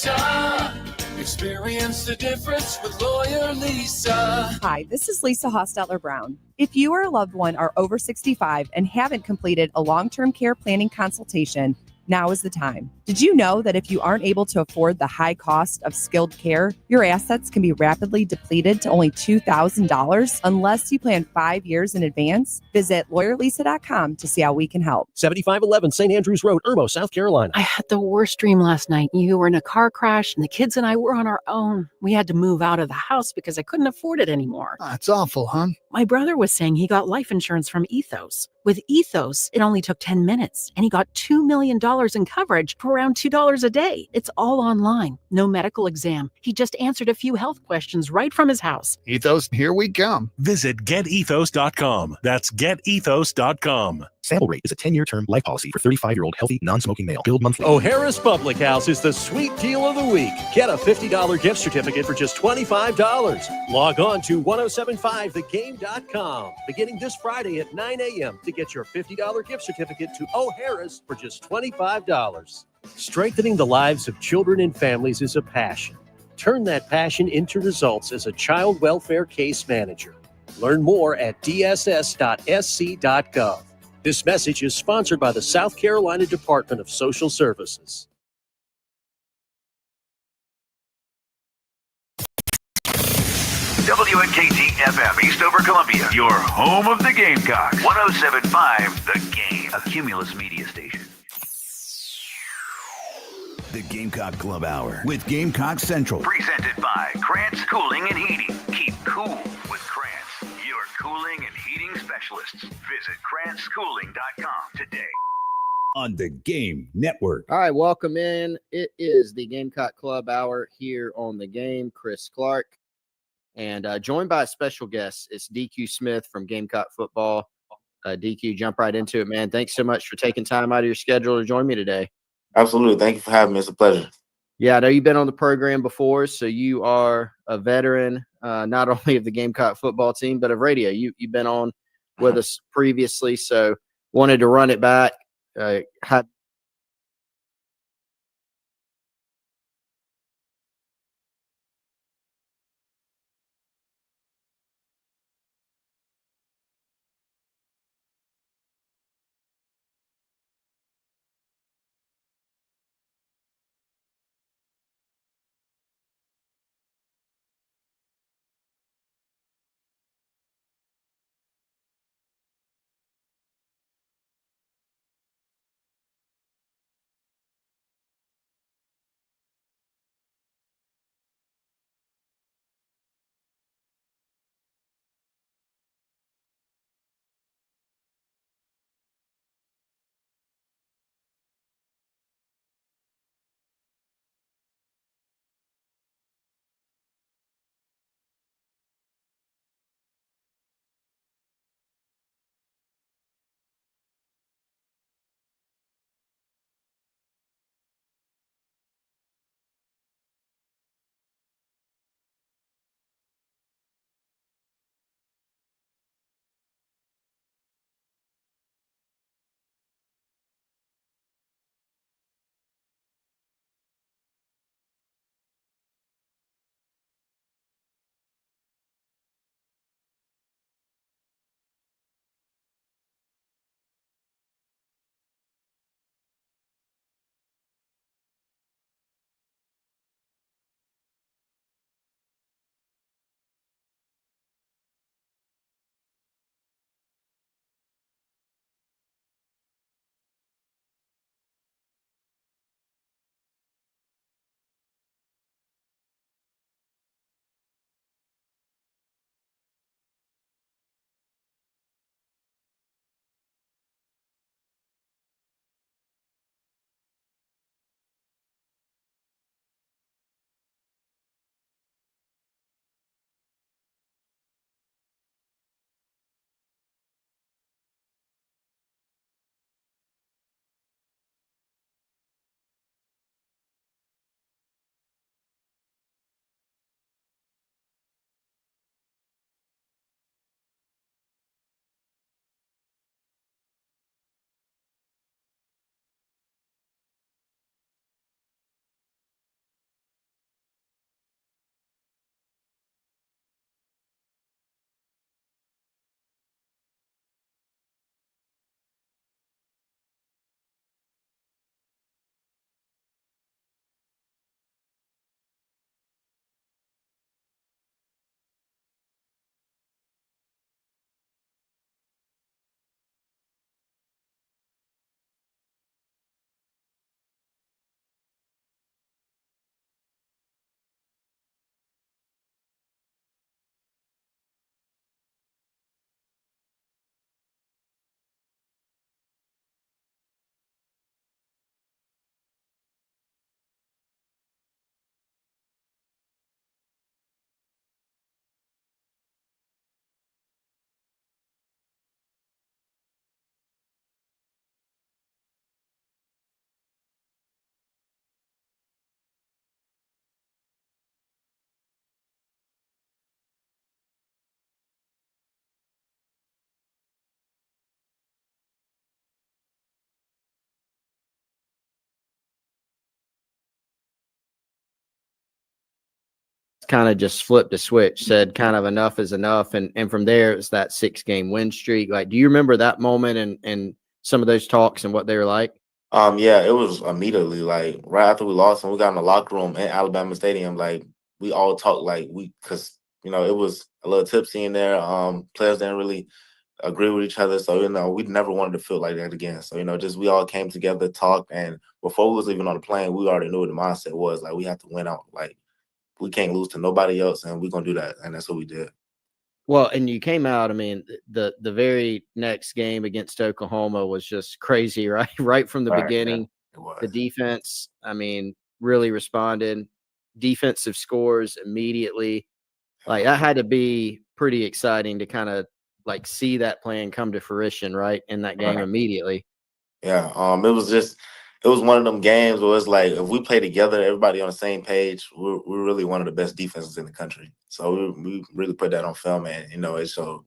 Lisa. Experience the difference with Lawyer Lisa. Hi, this is Lisa Hostetler Brown. If you or a loved one are over 65 and haven't completed a long-term care planning consultation, now is the time. Did you know that if you aren't able to afford the high cost of skilled care, your assets can be rapidly depleted to only $2,000 unless you plan 5 years in advance? Visit lawyerlisa.com to see how we can help. 7511 St. Andrews Road, Irmo, South Carolina. I had the worst dream last night. You were in a car crash and the kids and I were on our own. We had to move out of the house because I couldn't afford it anymore. That's awful, hon. My brother was saying he got life insurance from Ethos. With Ethos, it only took 10 minutes, and he got $2 million in coverage for around $2 a day. It's all online, no medical exam. He just answered a few health questions right from his house. Ethos, here we come. Visit getethos.com. That's getethos.com. Sample rate is a 10-year term life policy for 35-year-old healthy, non-smoking male. Billed monthly. O'Hara's Public House is the sweet deal of the week. Get a $50 gift certificate for just $25. Log on to 1075thegame.com beginning this Friday at 9 a.m. to get your $50 gift certificate to O'Hara's for just $25. Strengthening the lives of children and families is a passion. Turn that passion into results as a child welfare case manager. Learn more at dss.sc.gov. This message is sponsored by the South Carolina Department of Social Services. WNKT-FM, Eastover, Columbia, your home of the Gamecocks. 107.5 The Game, a Cumulus media station. The Gamecock Club Hour with Gamecock Central. Presented by Krantz Cooling and Heating. Keep cool with Krantz, your cooling and heating specialists. Visit KrantzCooling.com today. On the Game Network. All right, welcome in. It is the Gamecock Club Hour here on the Game. Chris Clark. And joined by a special guest, it's DQ Smith from Gamecock Football. DQ, jump right into it, man. Thanks so much for taking time out of your schedule to join me today. Absolutely. Thank you for having me. It's a pleasure. Yeah, I know you've been on the program before, so you are a veteran, not only of the Gamecock football team, but of radio. You've been on with us previously, so wanted to run it back. kind of just flipped a switch, said kind of enough is enough. And from there, it was that 6-game win streak. Like, do you remember that moment and some of those talks and what they were like? Yeah, it was immediately like right after we lost and we got in the locker room in Alabama Stadium. Like we all talked like because it was a little tipsy in there. Players didn't really agree with each other, so we never wanted to feel like that again. So just we all came together, talked, and before we was even on the plane, we already knew what the mindset was. Like we have to win out. Like we can't lose to nobody else, and we're gonna do that, and that's what we did. Well, and you came out. I mean, the very next game against Oklahoma was just crazy, right? Right from the beginning, the defense, I mean, really responded. Defensive scores immediately. Like that had to be pretty exciting to kind of like see that plan come to fruition, right, in that game immediately. Yeah, it was one of them games where it's like if we play together, everybody on the same page, we're really one of the best defenses in the country. So we really put that on film, and it showed.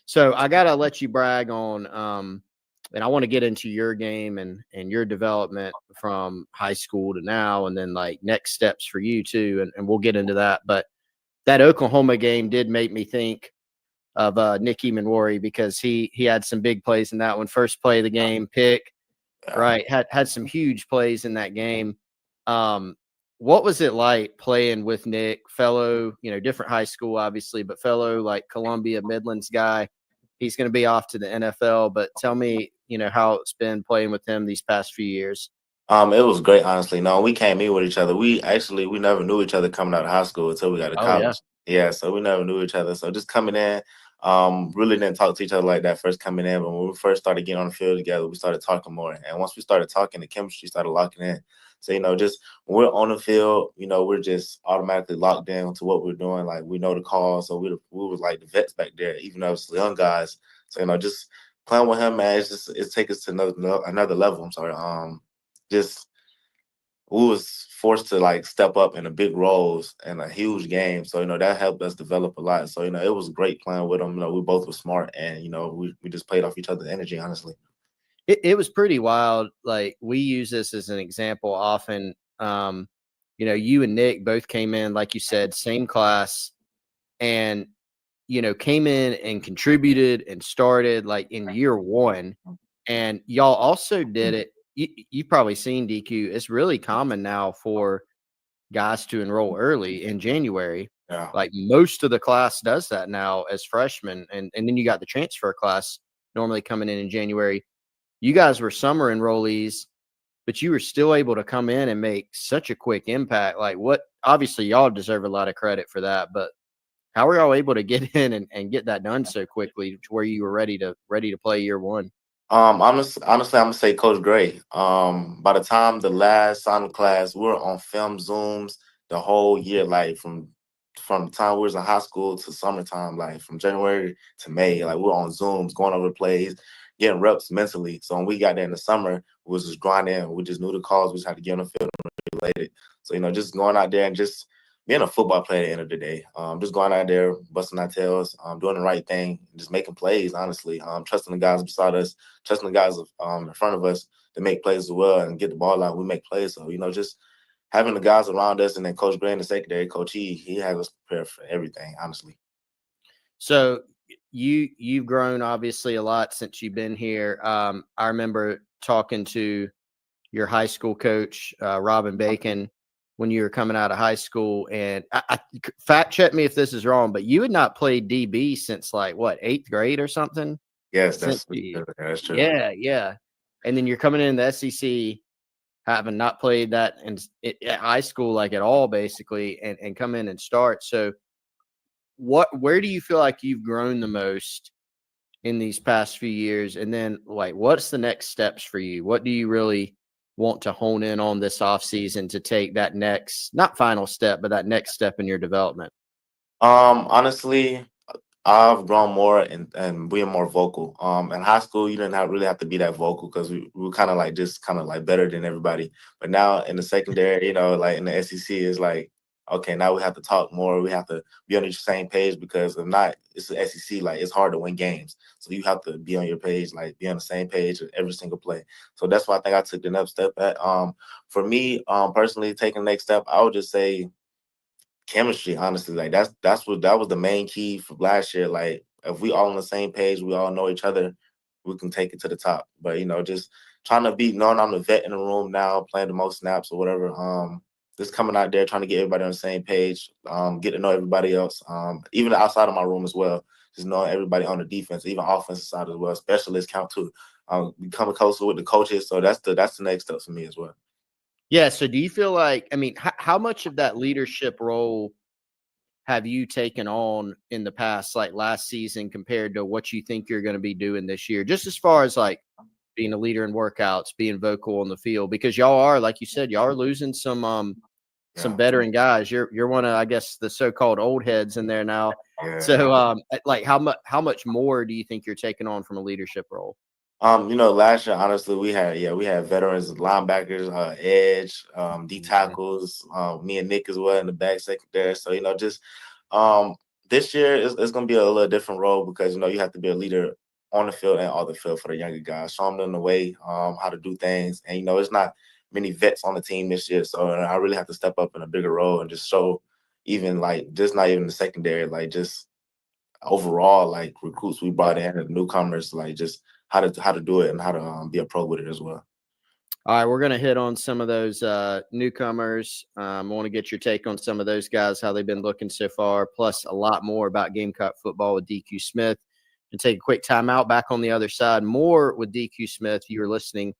So I gotta let you brag on, and I want to get into your game and your development from high school to now, and then like next steps for you too, and we'll get into that. But that Oklahoma game did make me think of Nick Emanwari because he had some big plays in that one. First play of the game, pick, right? Had some huge plays in that game. What was it like playing with Nick, fellow, different high school, obviously, but fellow like Columbia Midlands guy? He's going to be off to the NFL, but tell me, how it's been playing with him these past few years. It was great, honestly. No, we came in with each other. We never knew each other coming out of high school until we got to college. Yeah, so we never knew each other. So just coming in, really didn't talk to each other like that first coming in. But when we first started getting on the field together, we started talking more. And once we started talking, the chemistry started locking in. So, just when we're on the field, we're just automatically locked in to what we're doing. Like we know the calls. So we was like the vets back there, even though it's the young guys. So, just playing with him, man, it's take us to another level. I'm sorry. Just we was forced to like step up in a big roles and a huge game. So, that helped us develop a lot. So, it was great playing with them. We both were smart and, we just played off each other's energy, honestly. It was pretty wild. Like we use this as an example often. You and Nick both came in, like you said, same class and, came in and contributed and started like in year one. And y'all also did it. You've probably seen DQ. It's really common now for guys to enroll early in January. Yeah. Like most of the class does that now as freshmen. And then you got the transfer class normally coming in January. You guys were summer enrollees, but you were still able to come in and make such a quick impact. Like obviously y'all deserve a lot of credit for that, but how were y'all able to get in and get that done so quickly to where you were ready to play year one? Honestly, I'm gonna say Coach Gray. By the time the last signing class, we were on film Zooms the whole year, like from the time we was in high school to summertime, like from January to May, like we were on Zooms, going over plays, getting reps mentally. So when we got there in the summer, we was just grinding. We just knew the calls. We just had to get on the field and relate it. So just going out there and just being a football player at the end of the day, just going out there, busting our tails, doing the right thing, just making plays, honestly, trusting the guys beside us, trusting the guys in front of us to make plays as well and get the ball out. We make plays. So, just having the guys around us and then Coach Gray in the secondary, Coach he has us prepared for everything, honestly. So you've grown obviously a lot since you've been here. I remember talking to your high school coach, Robin Bacon, when you were coming out of high school, and I fact check me if this is wrong, but you had not played DB since like what, 8th grade or something? Yes, that's true. Yeah. And then you're coming in the SEC, having not played that at high school like at all, basically, and come in and start. So where do you feel like you've grown the most in these past few years? And then like, what's the next steps for you? What do you really want to hone in on this offseason to take that next, not final step, but that next step in your development? Honestly, I've grown more and being more vocal. In high school, you didn't really have to be that vocal because we were kind of like better than everybody. But now in the secondary, like in the SEC, it's like, okay, now we have to talk more. We have to be on the same page because if not, it's the SEC. Like it's hard to win games, so you have to be on your page, like be on the same page every single play. So that's why I think I took the next step. For me, personally, taking the next step, I would just say chemistry, honestly. Like that was the main key for last year. Like if we all on the same page, we all know each other, we can take it to the top. But just trying to knowing I'm the vet in the room now, playing the most snaps or whatever. Just coming out there trying to get everybody on the same page, get to know everybody else, even outside of my room as well. Just knowing everybody on the defense, even offensive side as well. Specialists count too. Becoming closer with the coaches, so that's the next step for me as well. Yeah. So do you feel like, I mean, how much of that leadership role have you taken on in the past, like last season, compared to what you think you're going to be doing this year? Just as far as like being a leader in workouts, being vocal on the field, because y'all are, like you said, y'all are losing some veteran guys. You're one of, I guess, the so-called old heads in there now. Yeah. So like how much more do you think you're taking on from a leadership role? Last year, honestly, we had veterans, linebackers, edge, D tackles, me and Nick as well in the back secondary. So, this year it's going to be a little different role because, you have to be a leader on the field and off the field for the younger guys. Show them the way, how to do things. And, it's not many vets on the team this year. So I really have to step up in a bigger role and just show even like, just not even the secondary, like just overall, like recruits we brought in and newcomers, like just how to do it and how to be a pro with it as well. All right, we're going to hit on some of those newcomers. I want to get your take on some of those guys, how they've been looking so far, plus a lot more about Gamecock football with DQ Smith. And take a quick timeout. Back on the other side, more with DQ Smith. You are listening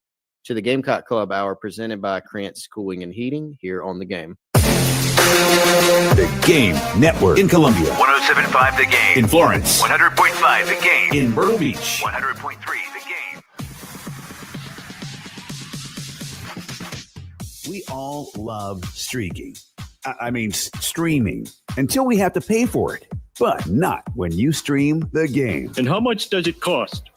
to the Gamecock Club Hour presented by Krantz Cooling and Heating here on The Game. The Game Network in Columbia. 107.5 The Game. In Florence. 100.5 The Game. In Myrtle Beach. 100.3 The Game. We all love streaking. I mean, streaming. Until we have to pay for it. But not when you stream The Game. And how much does it cost?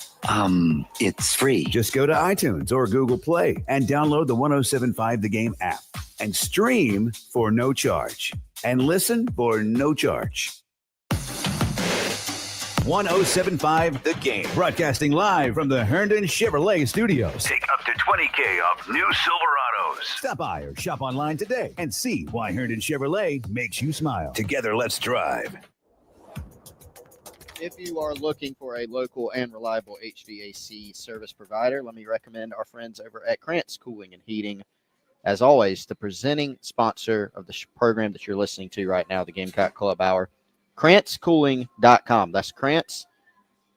It's free. Just go to iTunes or Google Play and download the 107.5 The Game app and stream for no charge and listen for no charge. 107.5 The Game, broadcasting live from the Herndon Chevrolet Studios. Take up to $20K off new Silverados. Stop by or shop online today and see why Herndon Chevrolet makes you smile. Together, let's drive. If you are looking for a local and reliable HVAC service provider, let me recommend our friends over at Krantz Cooling and Heating. As always, the presenting sponsor of the program that you're listening to right now, the Gamecock Club Hour, KrantzCooling.com. That's Krantz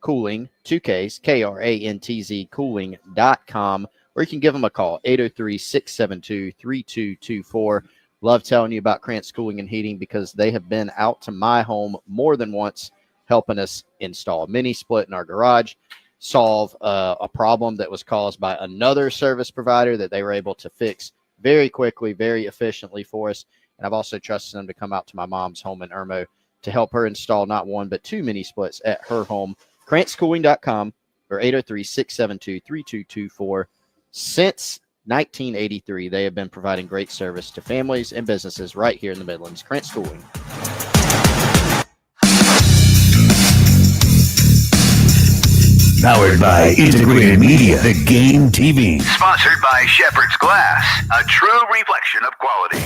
Cooling, 2Ks, KRANTZ Cooling.com, or you can give them a call, 803-672-3224. Love telling you about Krantz Cooling and Heating because they have been out to my home more than once, helping us install a mini split in our garage, solve a problem that was caused by another service provider that they were able to fix very quickly, very efficiently for us. And I've also trusted them to come out to my mom's home in Irmo to help her install not one, but two mini splits at her home. KrantzCooling.com or 803-672-3224. Since 1983, they have been providing great service to families and businesses right here in the Midlands. Krantz Cooling. Powered by Integrated Media, The Game TV. Sponsored by Shepherd's Glass, a true reflection of quality.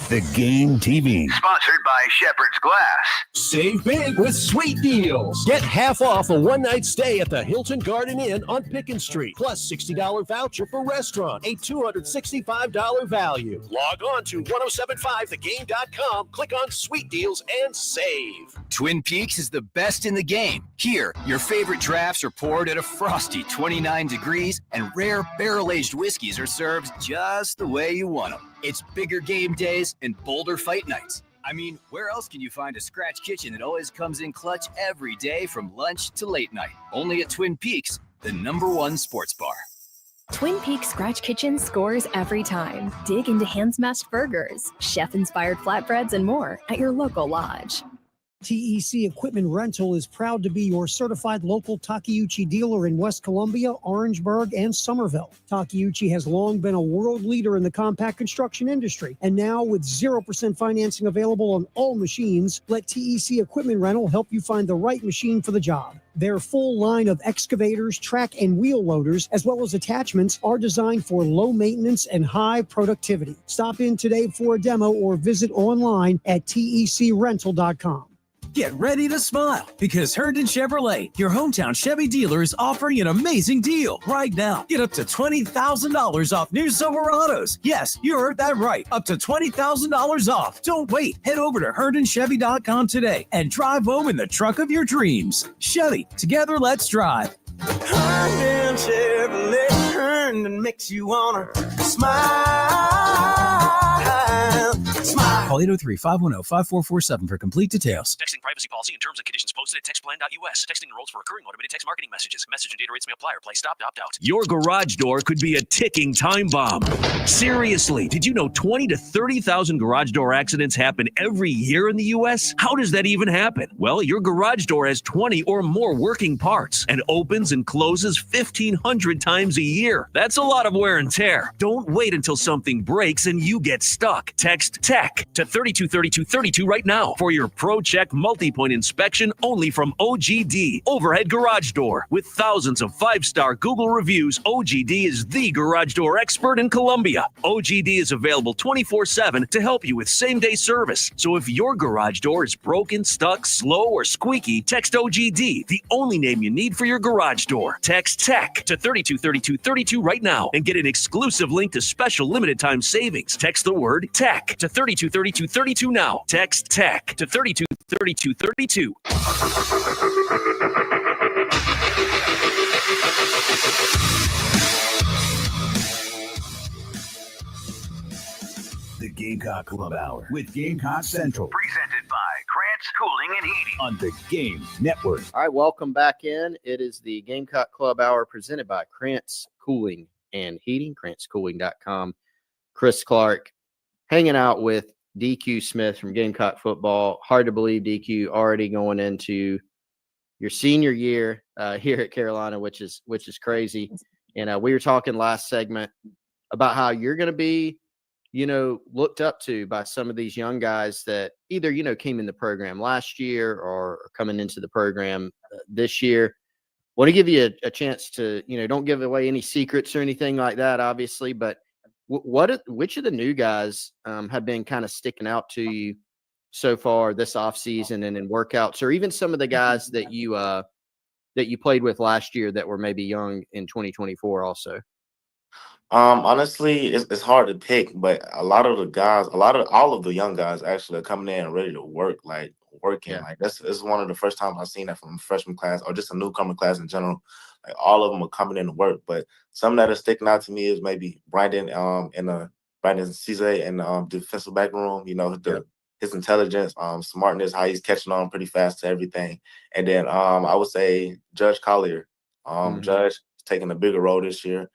The Game TV. Sponsored by Shepherd's Glass. Save big with sweet deals. Get half off a one-night stay at the Hilton Garden Inn on Pickens Street, plus $60 voucher for restaurant, a $265 value. Log on to 1075thegame.com, click on sweet deals, and save. Twin Peaks is the best in the game. Here, your favorite drafts are poured at a frosty 29 degrees, and rare barrel-aged whiskeys are served just the way you want them. It's bigger game days and bolder fight nights. I mean, where else can you find a scratch kitchen that always comes in clutch every day from lunch to late night? Only at Twin Peaks, the #1 sports bar. Twin Peaks Scratch Kitchen scores every time. Dig into hand-smashed burgers, chef-inspired flatbreads, and more at your local lodge. TEC Equipment Rental is proud to be your certified local Takeuchi dealer in West Columbia, Orangeburg, and Somerville. Takeuchi has long been a world leader in the compact construction industry, and now with 0% financing available on all machines, let TEC Equipment Rental help you find the right machine for the job. Their full line of excavators, track and wheel loaders, as well as attachments, are designed for low maintenance and high productivity. Stop in today for a demo or visit online at tecrental.com. Get ready to smile because Herndon Chevrolet, your hometown Chevy dealer, is offering an amazing deal right now. Get up to $20,000 off new Silverados. Yes, you heard that right. Up to $20,000 off. Don't wait. Head over to HerndonChevy.com today and drive home in the truck of your dreams. Chevy, together let's drive. Herndon Chevrolet, Herndon makes you wanna smile. Call 803-510-5447 for complete details. Texting privacy policy and terms and conditions posted at textplan.us. Texting enrolls for recurring automated text marketing messages. Message and data rates may apply or play stop to opt out. Your garage door could be a ticking time bomb. Seriously, did you know 20 to 30,000 garage door accidents happen every year in the U.S.? How does that even happen? Well, your garage door has 20 or more working parts and opens and closes 1,500 times a year. That's a lot of wear and tear. Don't wait until something breaks and you get stuck. Text TECH to 323232 right now for your ProCheck multi-point inspection only from OGD Overhead Garage Door. With thousands of 5-star Google reviews, OGD is the garage door expert in Columbia. OGD is available 24/7 to help you with same-day service. So if your garage door is broken, stuck, slow, or squeaky, text OGD, the only name you need for your garage door. Text TECH to 323232 right now and get an exclusive link to special limited time savings. Text the word TECH to 323232 now. Text TECH to 323232. The Gamecock Club Hour with Gamecock Central. Presented by Grant's Cooling and Heating. On the Game Network. All right, welcome back in. It is the Gamecock Club Hour presented by Krantz Cooling and Heating, KrantzCooling.com. Chris Clark hanging out with DQ Smith from Gamecock Football. Hard to believe, DQ, already going into your senior year here at Carolina, which is crazy. And we were talking last segment about how you're going to be, looked up to by some of these young guys that either, came in the program last year or coming into the program this year. Want to give you a chance to, don't give away any secrets or anything like that, obviously, but which of the new guys have been kind of sticking out to you so far this offseason and in workouts, or even some of the guys that you played with last year that were maybe young in 2024 also? Honestly, it's hard to pick, but all of the young guys actually are coming in and ready to work, working. Like it's one of the first times I've seen that from a freshman class or just a newcomer class in general. Like all of them are coming in to work, but some that are sticking out to me is maybe Brandon Brandon Cisse in the defensive back room. His intelligence, smartness, how he's catching on pretty fast to everything. And then I would say Judge Collier. Judge is taking a bigger role this year.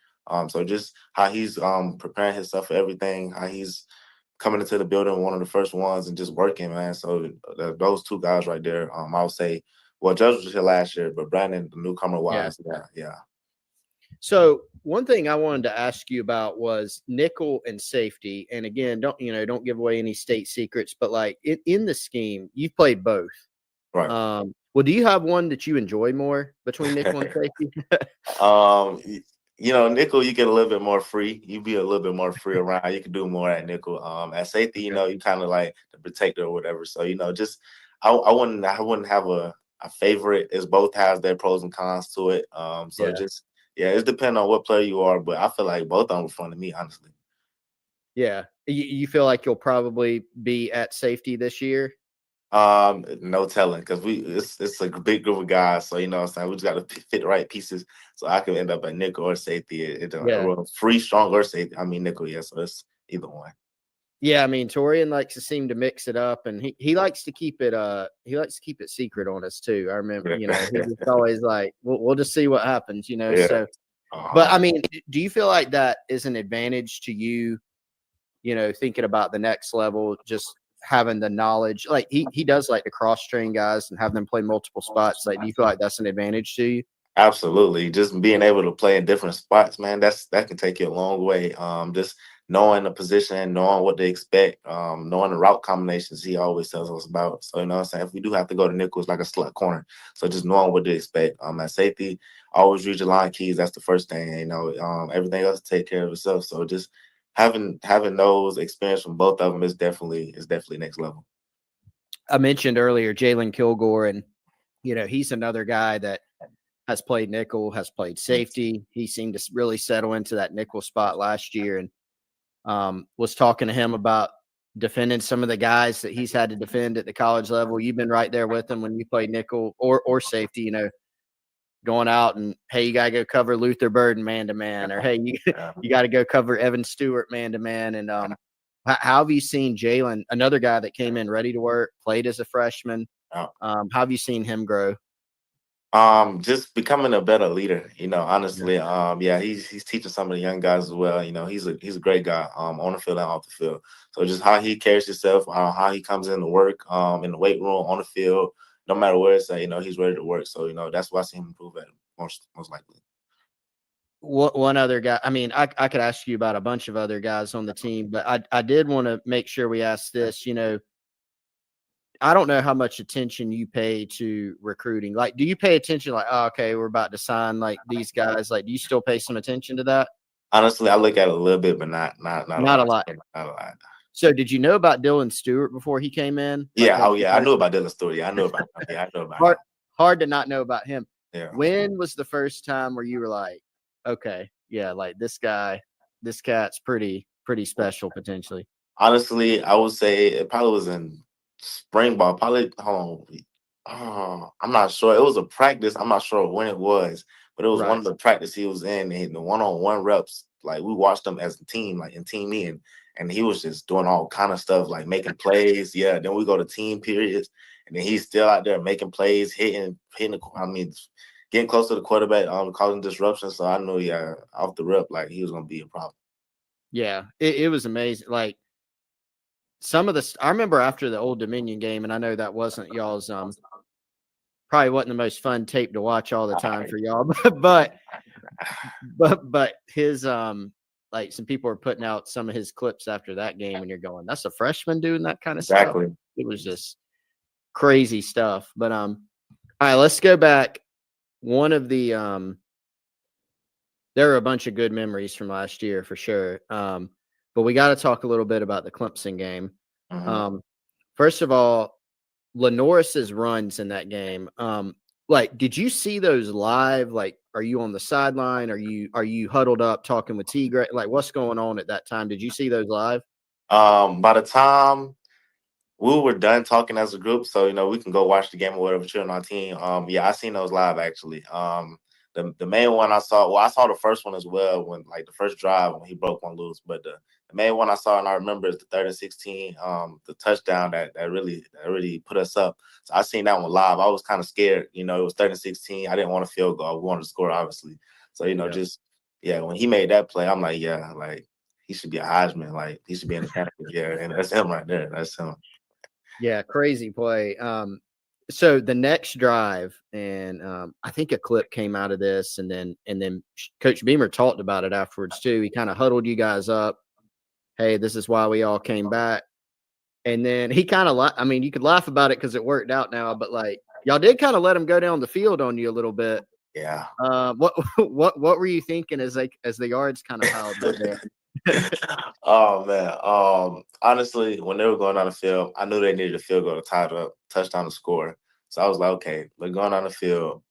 So just how he's preparing himself for everything, how he's coming into the building, one of the first ones, and just working, man. So those two guys right there, I would say, well, Judge was here last year, but Brandon, the newcomer wise, yeah. So one thing I wanted to ask you about was nickel and safety. And again, don't give away any state secrets, but like in the scheme, you've played both. Right. Well, do you have one that you enjoy more between nickel and safety? Nickel, you get a little bit more free. You be a little bit more free around. You can do more at nickel. At safety, you kind of like the protector or whatever. So, I wouldn't have a favorite. It's both has their pros and cons to it. It's depending on what player you are, but I feel like both of them are fun to me, honestly. Yeah. You feel like you'll probably be at safety this year? No telling, because it's a big group of guys, so what I'm saying, we just got to fit the right pieces, so I could end up at nickel or safety. Free, strong, or safety. I mean nickel, so it's either one. Yeah, I mean Torian likes to seem to mix it up, and he likes to keep it secret on us too. I remember, he's always like, we'll just see what happens, So, but I mean, do you feel like that is an advantage to you? Thinking about the next level, just having the knowledge, like he does like to cross train guys and have them play multiple spots. Like, do you feel like that's an advantage to you? Absolutely. Just being able to play in different spots, man, that can take you a long way. Just knowing the position, knowing what to expect, knowing the route combinations he always tells us about. So, you know what I'm saying? If we do have to go to nickels like a slot corner. So just knowing what to expect. At safety, always read your line keys. That's the first thing, you know. Everything else take care of itself. So just having those experience from both of them is definitely next level. I mentioned earlier Jalen Kilgore, and you know, he's another guy that has played nickel, has played safety. He seemed to really settle into that nickel spot last year, and was talking to him about defending some of the guys that he's had to defend at the college level. You've been right there with him when you played nickel or safety, you know, going out and, hey, you got to go cover Luther Burden man-to-man, or, hey, you got to go cover Evan Stewart man-to-man. And how have you seen Jalen, another guy that came in ready to work, played as a freshman? How have you seen him grow? Just becoming a better leader, you know, honestly. Yeah, he's teaching some of the young guys as well. You know, he's a great guy, on the field and off the field. So just how he carries himself, how he comes in to work, in the weight room, on the field, no matter where it's at, you know, he's ready to work. So, you know, that's why I see him improve at most likely. One other guy, I mean, I could ask you about a bunch of other guys on the team, but I did want to make sure we asked this. You know, I don't know how much attention you pay to recruiting. Like, do you pay attention? Like, oh, okay, we're about to sign like these guys. Like, do you still pay some attention to that? Honestly, I look at it a little bit, but not a lot. Not a lot. So, did you know about Dylan Stewart before he came in? Yeah. Oh, yeah. I knew about Dylan Stewart. Yeah, I knew about him. Yeah, I know about him. Hard to not know about him. Yeah. When was the first time where you were like, okay, yeah, like this cat's pretty special potentially? Honestly, I would say it probably was in spring ball. Probably, I'm not sure. It was a practice. I'm not sure when it was, but it was one of the practice he was in, and the one-on-one reps. Like, we watched him as a team, like in team meeting, and he was just doing all kind of stuff, like making plays. Yeah. Then we go to team periods, and then he's still out there making plays, hitting. I mean, getting close to the quarterback, causing disruption. So I knew, yeah, off the rip, like he was gonna be a problem. Yeah, it was amazing. Like, some of the, I remember after the Old Dominion game, and I know that wasn't y'all's, probably wasn't the most fun tape to watch all the time for y'all, but his, like, some people are putting out some of his clips after that game, and you're going, that's a freshman doing that kind of stuff. It was just crazy stuff. But all right, let's go back. One of the there are a bunch of good memories from last year for sure. But we got to talk a little bit about the Clemson game. First of all, Lenoris's runs in that game. Like, did you see those live? Like, are you on the sideline? Are you huddled up talking with T? Like, what's going on at that time? Did you see those live? By the time we were done talking as a group, so, you know, we can go watch the game or whatever, cheering on our team. Yeah, I seen those live actually. The main one I saw, well, I saw the first one as well, when, like, the first drive when he broke one loose, but the main one I saw and I remember is the 3rd and 16, the touchdown that really put us up. So I seen that one live. I was kind of scared, you know. It was 3rd and 16. I didn't want to field goal. We wanted to score, obviously. So, you know, when he made that play, I'm like, yeah, like, he should be a Heisman. Like, he should be in the Panthers. Yeah, and that's him right there. That's him. Yeah, crazy play. So the next drive, and I think a clip came out of this, and then Coach Beamer talked about it afterwards too. He kind of huddled you guys up. Hey, this is why we all came back. And then he kind of, I mean, you could laugh about it because it worked out now, but like, y'all did kind of let him go down the field on you a little bit. Yeah. What were you thinking as the yards kind of piled up there? Oh man. Honestly, when they were going down the field, I knew they needed a field goal to tie it up, touchdown to score. So I was like, okay, they're going down the field.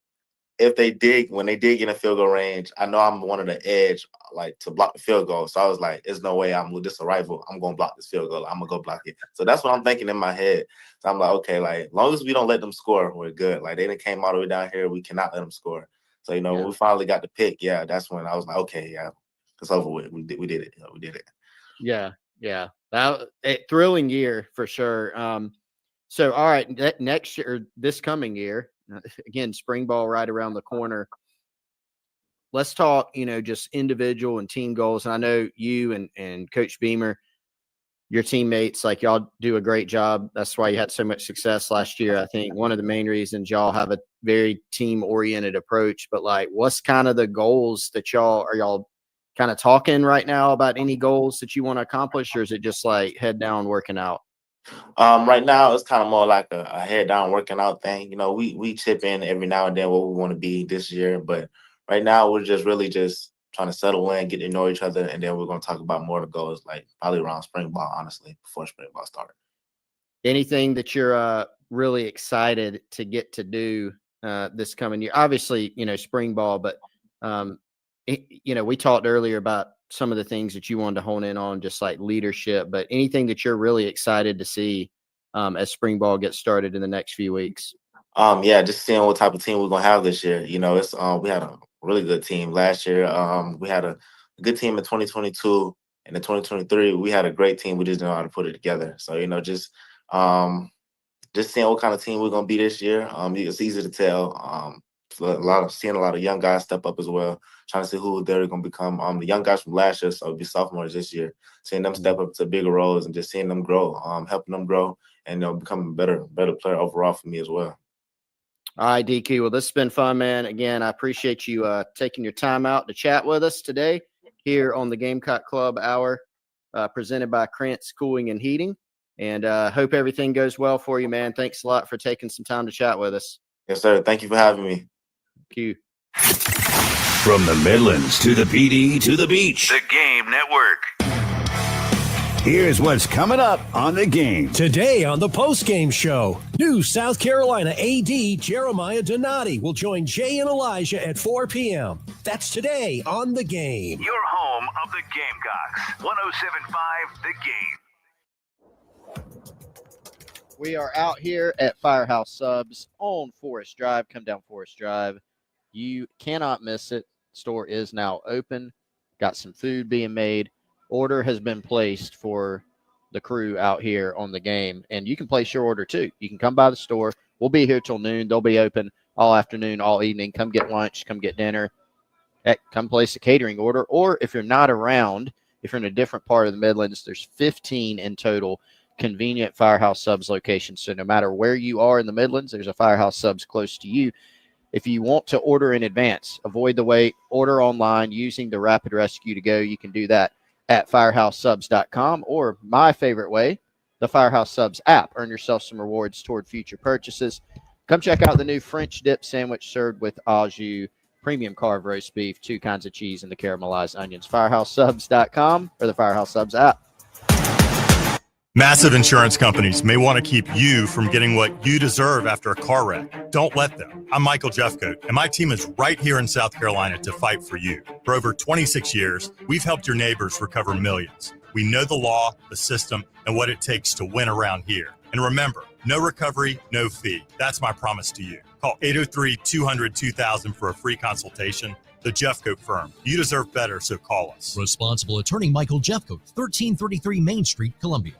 When they did get in field goal range, I know I'm one of the edge, like, to block the field goal. So I was like, there's no way I'm with this arrival. I'm gonna block this field goal. I'm gonna go block it. So that's what I'm thinking in my head. So I'm like, okay, like, as long as we don't let them score, we're good. Like, they didn't came all the way down here. We cannot let them score. So, you know, when we finally got the pick, yeah, that's when I was like, okay, yeah, it's over with. We did it. You know, we did it. Yeah. That a thrilling year for sure. So all right, next year, this coming year, again, spring ball right around the corner. Let's talk, you know, just individual and team goals. And I know you and Coach Beamer, your teammates, like y'all do a great job. That's why you had so much success last year. I think one of the main reasons y'all have a very team oriented approach, but like, what's kind of the goals that y'all kind of talking right now about any goals that you want to accomplish, or is it just like head down working out? Right now it's kind of more like a head down working out thing. We chip in every now and then what we want to be this year, but right now we're just really just trying to settle in, get to know each other, and then we're going to talk about more of the goals, like probably around spring ball, honestly, before spring ball starts. Anything that you're really excited to get to do this coming year? Obviously, spring ball, but we talked earlier about some of the things that you wanted to hone in on, just like leadership, but anything that you're really excited to see as spring ball gets started in the next few weeks? Yeah, just seeing what type of team we're gonna have this year. It's we had a really good team last year. We had a good team in 2022, and in 2023 we had a great team. We just didn't know how to put it together. So just seeing what kind of team we're gonna be this year. It's easy to tell. Seeing a lot of young guys step up as well, trying to see who they're gonna become. The young guys from last year, so it'll be sophomores this year. Seeing them step up to bigger roles and just seeing them grow, helping them grow, and become a better player overall for me as well. All right, DQ. Well, this has been fun, man. Again, I appreciate you taking your time out to chat with us today here on the Gamecock Club Hour, presented by Krantz Cooling and Heating. And hope everything goes well for you, man. Thanks a lot for taking some time to chat with us. Yes, sir. Thank you for having me. Thank you. From the Midlands to the PD to the beach. The Game Network. Here's what's coming up on the game. Today on the post-game show, new South Carolina AD Jeremiah Donati will join Jay and Elijah at 4 p.m. That's today on The Game. Your home of the Gamecocks. 107.5 The Game. We are out here at Firehouse Subs on Forest Drive. Come down Forest Drive. You cannot miss it. Store is now open. Got some food being made. Order has been placed for the crew out here on the game, and you can place your order too. You can come by the store. We'll be here till noon. They'll be open all afternoon, all evening. Come get lunch, come get dinner. Heck, come place a catering order. Or if you're not around, if you're in a different part of the Midlands, there's 15 in total convenient Firehouse Subs locations. So no matter where you are in the Midlands, there's a Firehouse Subs close to you. If you want to order in advance, avoid the wait, order online using the Rapid Rescue to Go. You can do that at firehousesubs.com, or my favorite way, the Firehouse Subs app. Earn yourself some rewards toward future purchases. Come check out the new French dip sandwich served with au jus, premium carved roast beef, 2 kinds of cheese, and the caramelized onions. Firehousesubs.com or the Firehouse Subs app. Massive insurance companies may want to keep you from getting what you deserve after a car wreck. Don't let them. I'm Michael Jeffcoat, and my team is right here in South Carolina to fight for you. For over 26 years, we've helped your neighbors recover millions. We know the law, the system, and what it takes to win around here. And remember, no recovery, no fee. That's my promise to you. Call 803-200-2000 for a free consultation. The Jeffcoat Firm. You deserve better, so call us. Responsible attorney Michael Jeffcoat, 1333 Main Street, Columbia.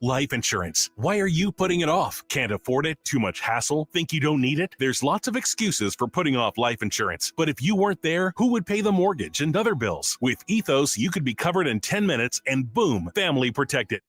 Life insurance. Why are you putting it off? Can't afford it? Too much hassle? Think you don't need it? There's lots of excuses for putting off life insurance. But if you weren't there, who would pay the mortgage and other bills? With Ethos, you could be covered in 10 minutes and boom, family protected.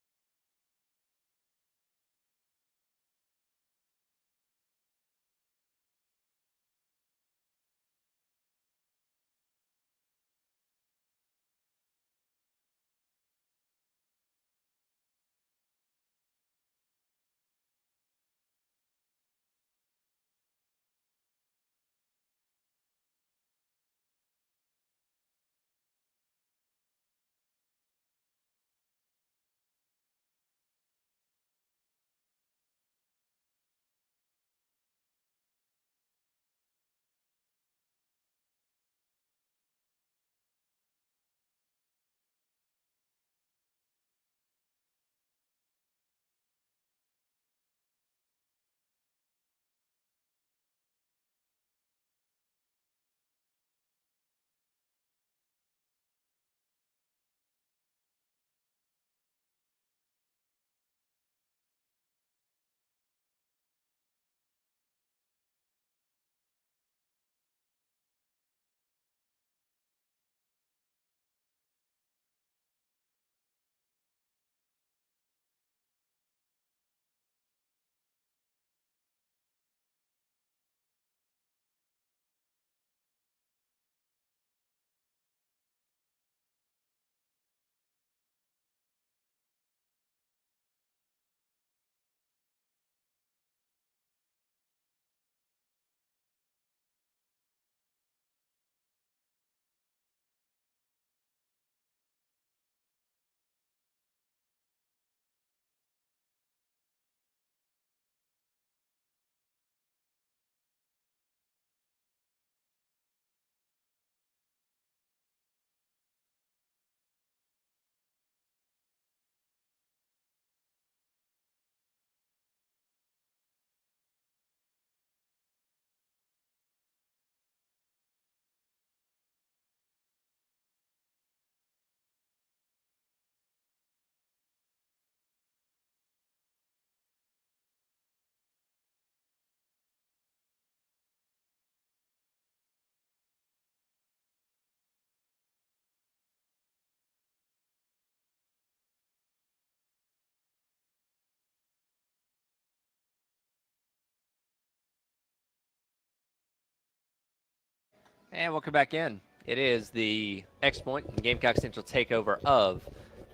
And welcome back in. It is the X Point and Gamecock Central takeover of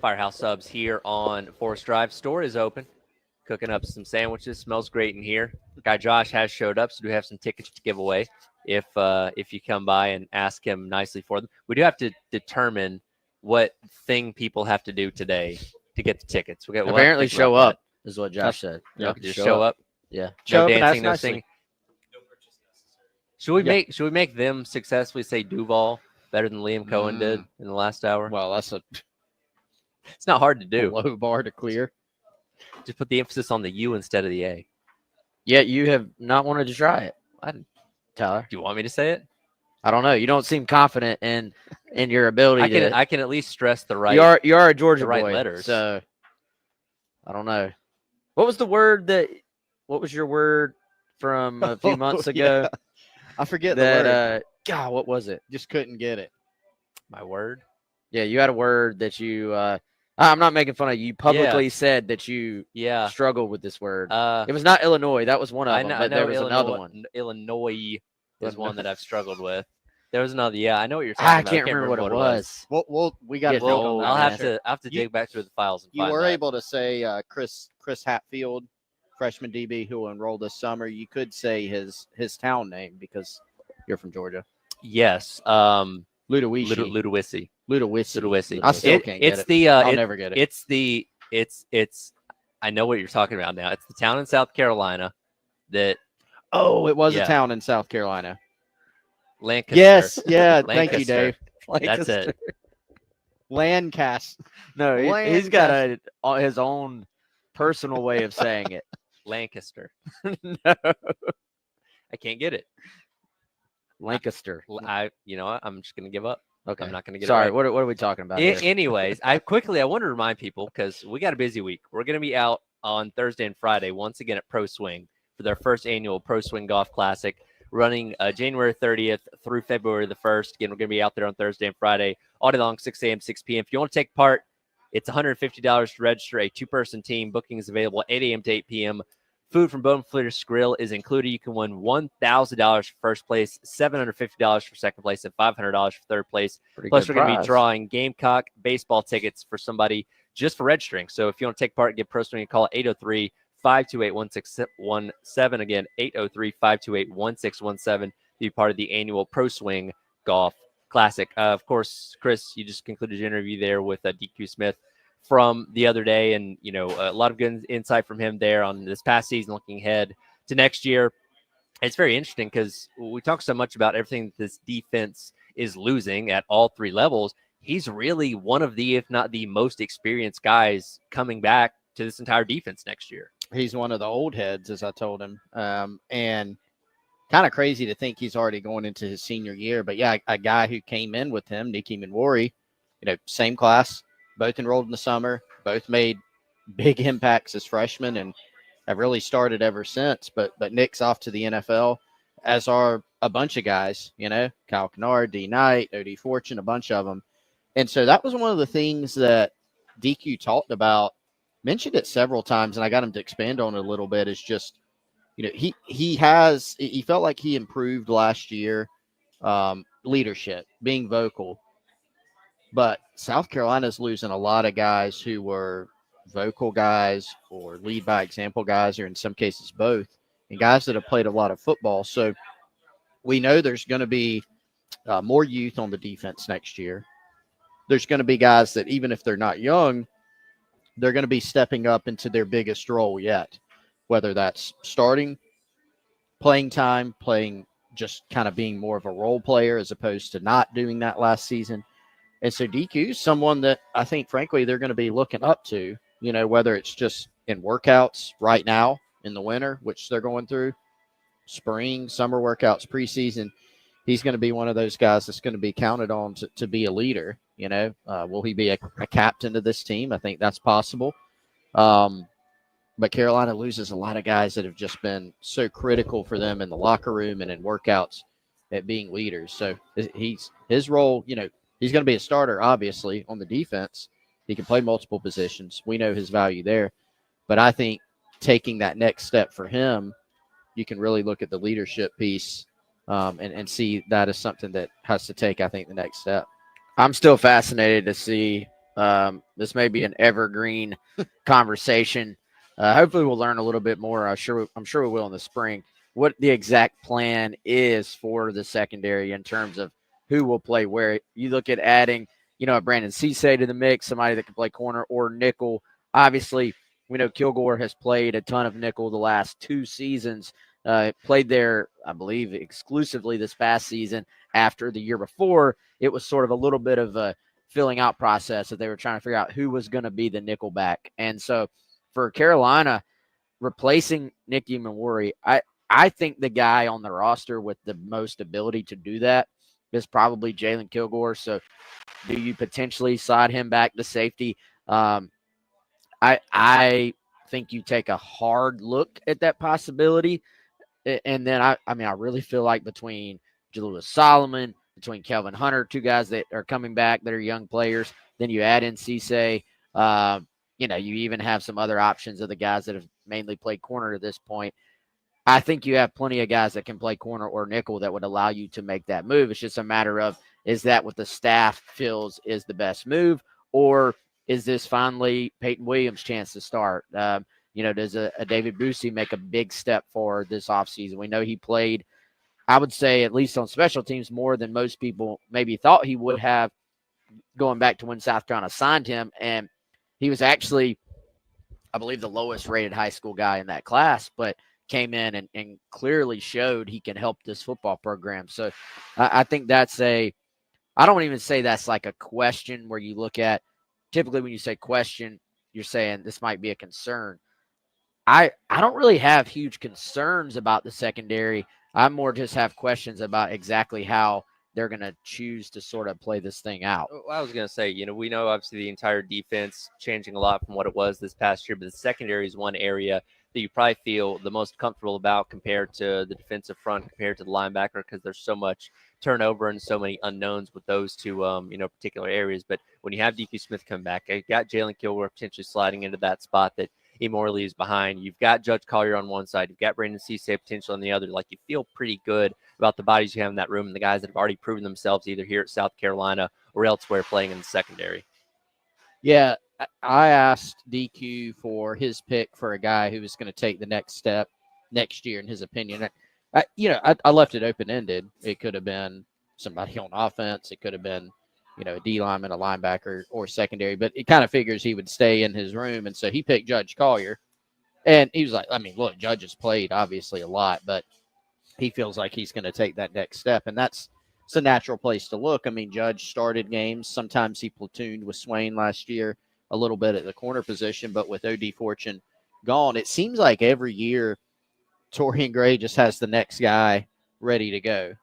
Firehouse Subs here on Forest Drive. Store is open. Cooking up some sandwiches. Smells great in here. Guy Josh has showed up, so we have some tickets to give away if you come by and ask him nicely for them. We do have to determine what thing people have to do today to get the tickets. We'll Apparently show up is what Josh said. Yeah, just show up. Yeah. No Show up and ask dancing, no nicely. singing. Should we make them successfully say Duval better than Liam Cohen did in the last hour? Well, it's not hard to do. Low bar to clear. Just put the emphasis on the U instead of the A. Yet you have not wanted to try it, Tyler. Do you want me to say it? I don't know. You don't seem confident in your ability. I can at least stress the right. You are a Georgia the right boy, letters. so I don't know. What was the word what was your word from a few months ago? Yeah. I forget that, the word. God, what was it? Just couldn't get it. My word? Yeah, you had a word that you I'm not making fun of you. You publicly said that you struggled with this word. It was not Illinois. That was one of them, but there was another one. Illinois is one that I've struggled with. There was another. Yeah, I know what you're talking about. I can't remember what it was. We got to. I'll have to dig back through the files and find You were that. able to say Chris Hatfield, freshman DB who will enroll this summer. You could say his town name because you're from Georgia. Yes. Ludowici. Ludowici. I still can't get it. I'll never get it. It's I know what you're talking about now. It's the town in South Carolina that. Oh, it was a town in South Carolina. Lancaster. Yes. Yeah. Lancaster. Thank you, Dave. That's it. Lancaster. No, he's got his own personal way of saying it. Lancaster. No. I can't get it. Lancaster. I'm just gonna give up. Okay. I'm not gonna get Sorry. it. Right. What are we talking about? Here? Anyways, I want to remind people because we got a busy week. We're gonna be out on Thursday and Friday once again at Pro Swing for their first annual Pro Swing Golf Classic, running January 30th through February the 1st. Again, we're gonna be out there on Thursday and Friday all day long, 6 a.m., 6 p.m. If you want to take part, it's $150 to register a two-person team. Booking is available 8 a.m. to 8 p.m. Food from Boneflitters Grill is included. You can win $1,000 for first place, $750 for second place, and $500 for third place. Plus, we're going to be drawing Gamecock baseball tickets for somebody just for registering. So if you want to take part and get Pro Swing, call 803-528-1617. Again, 803-528-1617. Be part of the annual Pro Swing Golf Classic. Of course, Chris, you just concluded your interview there with DQ Smith from the other day, and a lot of good insight from him there on this past season, looking ahead to next year. It's very interesting because we talk so much about everything that this defense is losing at all three levels. He's really one of the, if not the most experienced guys coming back to this entire defense next year. He's one of the old heads, as I told him, and kind of crazy to think he's already going into his senior year. But yeah, a guy who came in with him, Niki Minwori, same class. Both enrolled in the summer, both made big impacts as freshmen and have really started ever since. But Nick's off to the NFL, as are a bunch of guys, Kyle Kennard, D. Knight, O.D. Fortune, a bunch of them. And so that was one of the things that DQ talked about, mentioned it several times, and I got him to expand on it a little bit, is just, he felt like he improved last year, leadership, being vocal. But South Carolina's losing a lot of guys who were vocal guys or lead by example guys, or in some cases both, and guys that have played a lot of football. So we know there's going to be more youth on the defense next year. There's going to be guys that, even if they're not young, they're going to be stepping up into their biggest role yet, whether that's starting, playing time, just kind of being more of a role player as opposed to not doing that last season. And so DQ is someone that I think, frankly, they're going to be looking up to, whether it's just in workouts right now in the winter, which they're going through, spring, summer workouts, preseason. He's going to be one of those guys that's going to be counted on to be a leader. Will he be a captain to this team? I think that's possible. But Carolina loses a lot of guys that have just been so critical for them in the locker room and in workouts at being leaders. So his role, he's going to be a starter, obviously, on the defense. He can play multiple positions. We know his value there. But I think taking that next step for him, you can really look at the leadership piece and see that as something that has to take, I think, the next step. I'm still fascinated to see. This may be an evergreen conversation. Hopefully, we'll learn a little bit more. I'm sure we will in the spring. What the exact plan is for the secondary in terms of who will play where. You look at adding, a Brandon Cisse to the mix, somebody that can play corner or nickel. Obviously, we know Kilgore has played a ton of nickel the last 2 seasons. Played there, I believe, exclusively this past season. After the year before, it was sort of a little bit of a filling out process that they were trying to figure out who was going to be the nickel back. And so for Carolina, replacing Nicky Mawori, I think the guy on the roster with the most ability to do that is probably Jalen Kilgore. So do you potentially slide him back to safety? I think you take a hard look at that possibility. And then I really feel like between Jalewis Solomon, between Kelvin Hunter, 2 guys that are coming back that are young players, then you add in Cisse. You even have some other options of the guys that have mainly played corner at this point. I think you have plenty of guys that can play corner or nickel that would allow you to make that move. It's just a matter of, is that what the staff feels is the best move, or is this finally Peyton Williams' chance to start? Does a David Busey make a big step forward this offseason? We know he played, I would say, at least on special teams, more than most people maybe thought he would have going back to when South Carolina signed him. And he was actually, I believe, the lowest rated high school guy in that class, but came in and clearly showed he can help this football program. So I think that's I don't even say that's like a question where you look at, typically when you say question, you're saying this might be a concern. I don't really have huge concerns about the secondary. I more just have questions about exactly how they're going to choose to sort of play this thing out. Well, I was going to say, we know obviously the entire defense changing a lot from what it was this past year, but the secondary is one area that you probably feel the most comfortable about compared to the defensive front, compared to the linebacker, because there's so much turnover and so many unknowns with those two, particular areas. But when you have DQ Smith come back, you got Jalen Kilgore potentially sliding into that spot that Morley is behind. You've got Judge Collier on one side. You've got Brandon Cisse potential on the other. Like, you feel pretty good about the bodies you have in that room and the guys that have already proven themselves either here at South Carolina or elsewhere playing in the secondary. Yeah, I asked DQ for his pick for a guy who was going to take the next step next year, in his opinion. I left it open-ended. It could have been somebody on offense. It could have been, a D lineman, a linebacker, or secondary. But it kind of figures he would stay in his room. And so he picked Judge Collier. And he was like, look, Judge has played obviously a lot, but he feels like he's going to take that next step. And it's a natural place to look. Judge started games. Sometimes he platooned with Swain last year a little bit at the corner position, but with O.D. Fortune gone, it seems like every year Torian Gray just has the next guy ready to go,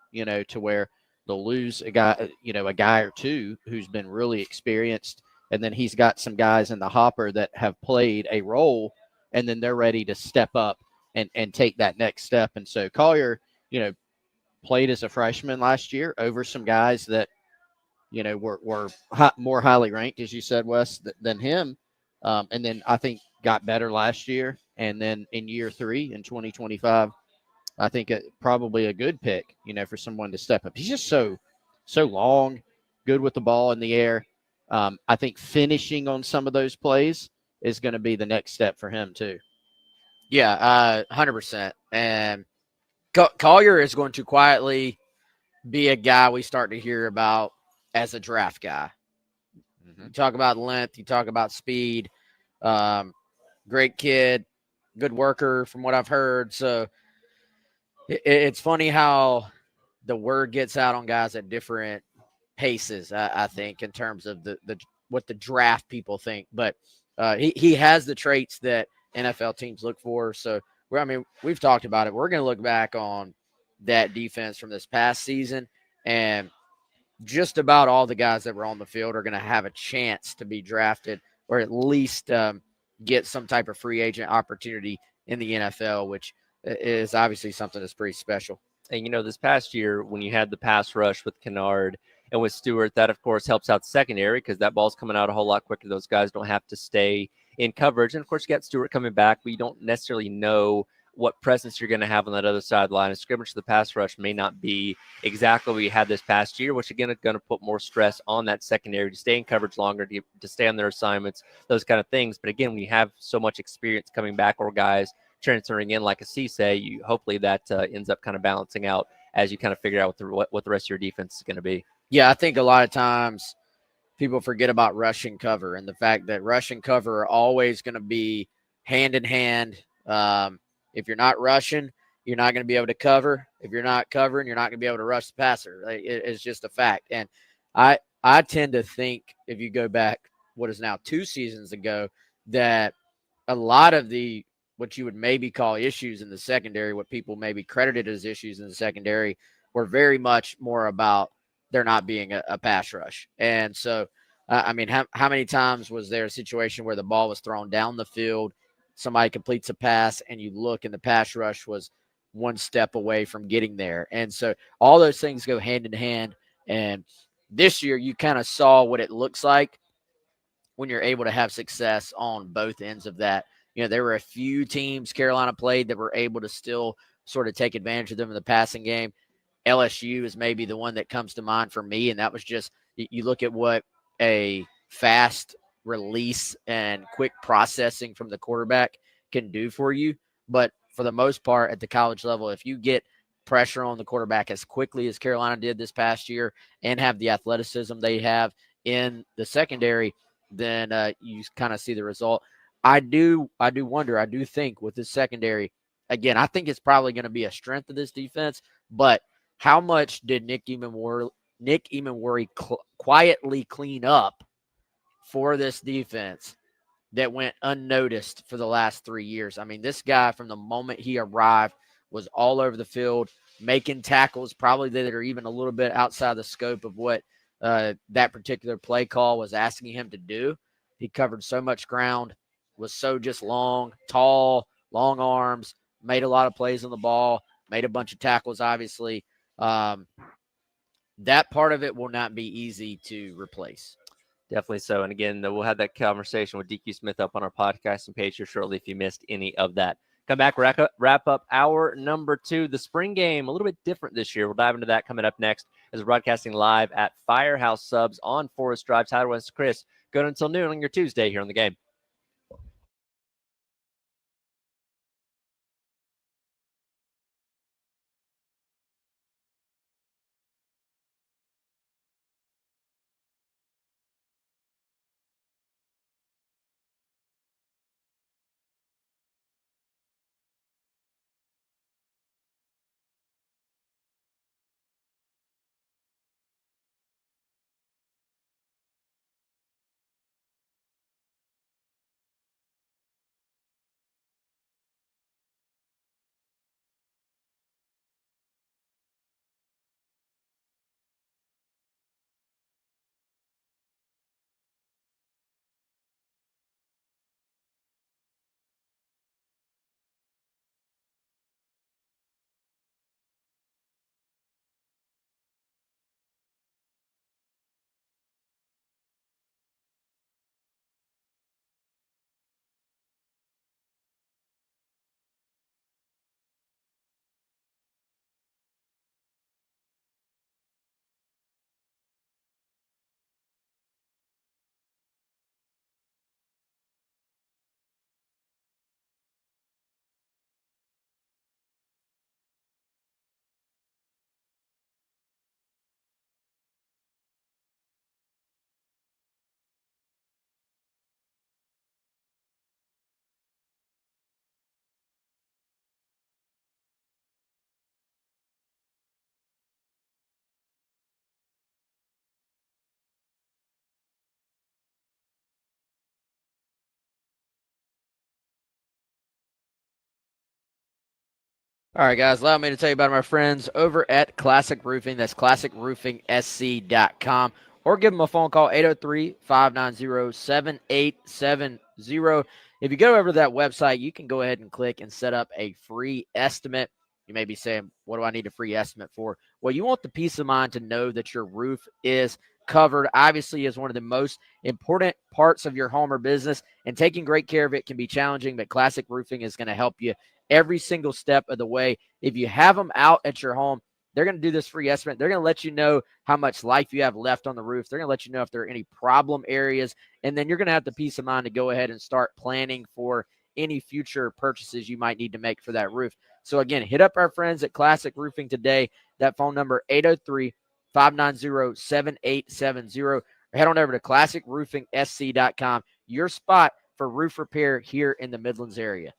to where they'll lose a guy or two who's been really experienced, and then he's got some guys in the hopper that have played a role, and then they're ready to step up and take that next step. And so Collier, played as a freshman last year over some guys that, were more highly ranked, as you said, Wes, than him. And then I think got better last year. And then in year 3 in 2025, I think probably a good pick, for someone to step up. He's just so long, good with the ball in the air. I think finishing on some of those plays is going to be the next step for him too. Yeah, 100%. And Collier is going to quietly be a guy we start to hear about as a draft guy. You talk about length, you talk about speed. Great kid, good worker from what I've heard. So it's funny how the word gets out on guys at different paces, I think, in terms of the what the draft people think. But he has the traits that NFL teams look for. So, we've talked about it. We're going to look back on that defense from this past season, and just about all the guys that were on the field are going to have a chance to be drafted or at least get some type of free agent opportunity in the NFL, which is obviously something that's pretty special. And, this past year when you had the pass rush with Kennard and with Stewart, that, of course, helps out secondary because that ball's coming out a whole lot quicker. Those guys don't have to stay in coverage. And, of course, you got Stewart coming back, but you don't necessarily know what presence you're going to have on that other side of the line of scrimmage. The pass rush may not be exactly what we had this past year, which again is going to put more stress on that secondary to stay in coverage longer, to stay on their assignments, those kind of things. But again, when you have so much experience coming back or guys transferring in like a Cisse, hopefully that ends up kind of balancing out as you kind of figure out what the rest of your defense is going to be. Yeah, I think a lot of times people forget about rush and cover and the fact that rush and cover are always going to be hand in hand. If you're not rushing, you're not going to be able to cover. If you're not covering, you're not going to be able to rush the passer. It's just a fact. And I tend to think, if you go back, what is now 2 seasons ago, that a lot of what you would maybe call issues in the secondary, what people maybe credited as issues in the secondary, were very much more about there not being a pass rush. And so, I mean, how many times was there a situation where the ball was thrown down the field, somebody completes a pass, and you look and the pass rush was one step away from getting there? And so all those things go hand in hand. And this year you kind of saw what it looks like when you're able to have success on both ends of that. There were a few teams Carolina played that were able to still sort of take advantage of them in the passing game. LSU is maybe the one that comes to mind for me, and that was just, you look at what a fast release and quick processing from the quarterback can do for you. But for the most part, at the college level, if you get pressure on the quarterback as quickly as Carolina did this past year and have the athleticism they have in the secondary, then you kind of see the result. I do think with this secondary, again, I think it's probably going to be a strength of this defense, but how much did Nick Emenworry quietly clean up for this defense that went unnoticed for the last 3 years? I mean, this guy, from the moment he arrived, was all over the field, making tackles probably that are even a little bit outside the scope of what that particular play call was asking him to do. He covered so much ground, was so just tall, long arms, made a lot of plays on the ball, made a bunch of tackles, obviously. That part of it will not be easy to replace. Definitely so. And again, we'll have that conversation with DQ Smith up on our podcasting page here shortly if you missed any of that. Come back, wrap up hour number 2. The spring game, a little bit different this year. We'll dive into that coming up next as we're broadcasting live at Firehouse Subs on Forest Drive. Tyler West, Chris, going until noon on your Tuesday here on the game. All right, guys, allow me to tell you about my friends over at Classic Roofing. That's classicroofingsc.com. Or give them a phone call, 803-590-7870. If you go over to that website, you can go ahead and click and set up a free estimate. You may be saying, what do I need a free estimate for? Well, you want the peace of mind to know that your roof is covered, obviously, is one of the most important parts of your home or business, and taking great care of it can be challenging, but Classic Roofing is going to help you every single step of the way. If you have them out at your home, they're going to do this free estimate. They're going to let you know how much life you have left on the roof. They're going to let you know if there are any problem areas, and then you're going to have the peace of mind to go ahead and start planning for any future purchases you might need to make for that roof. So again, hit up our friends at Classic Roofing today. That phone number, 803-590-7870. Or head on over to classicroofingsc.com, your spot for roof repair here in the Midlands area.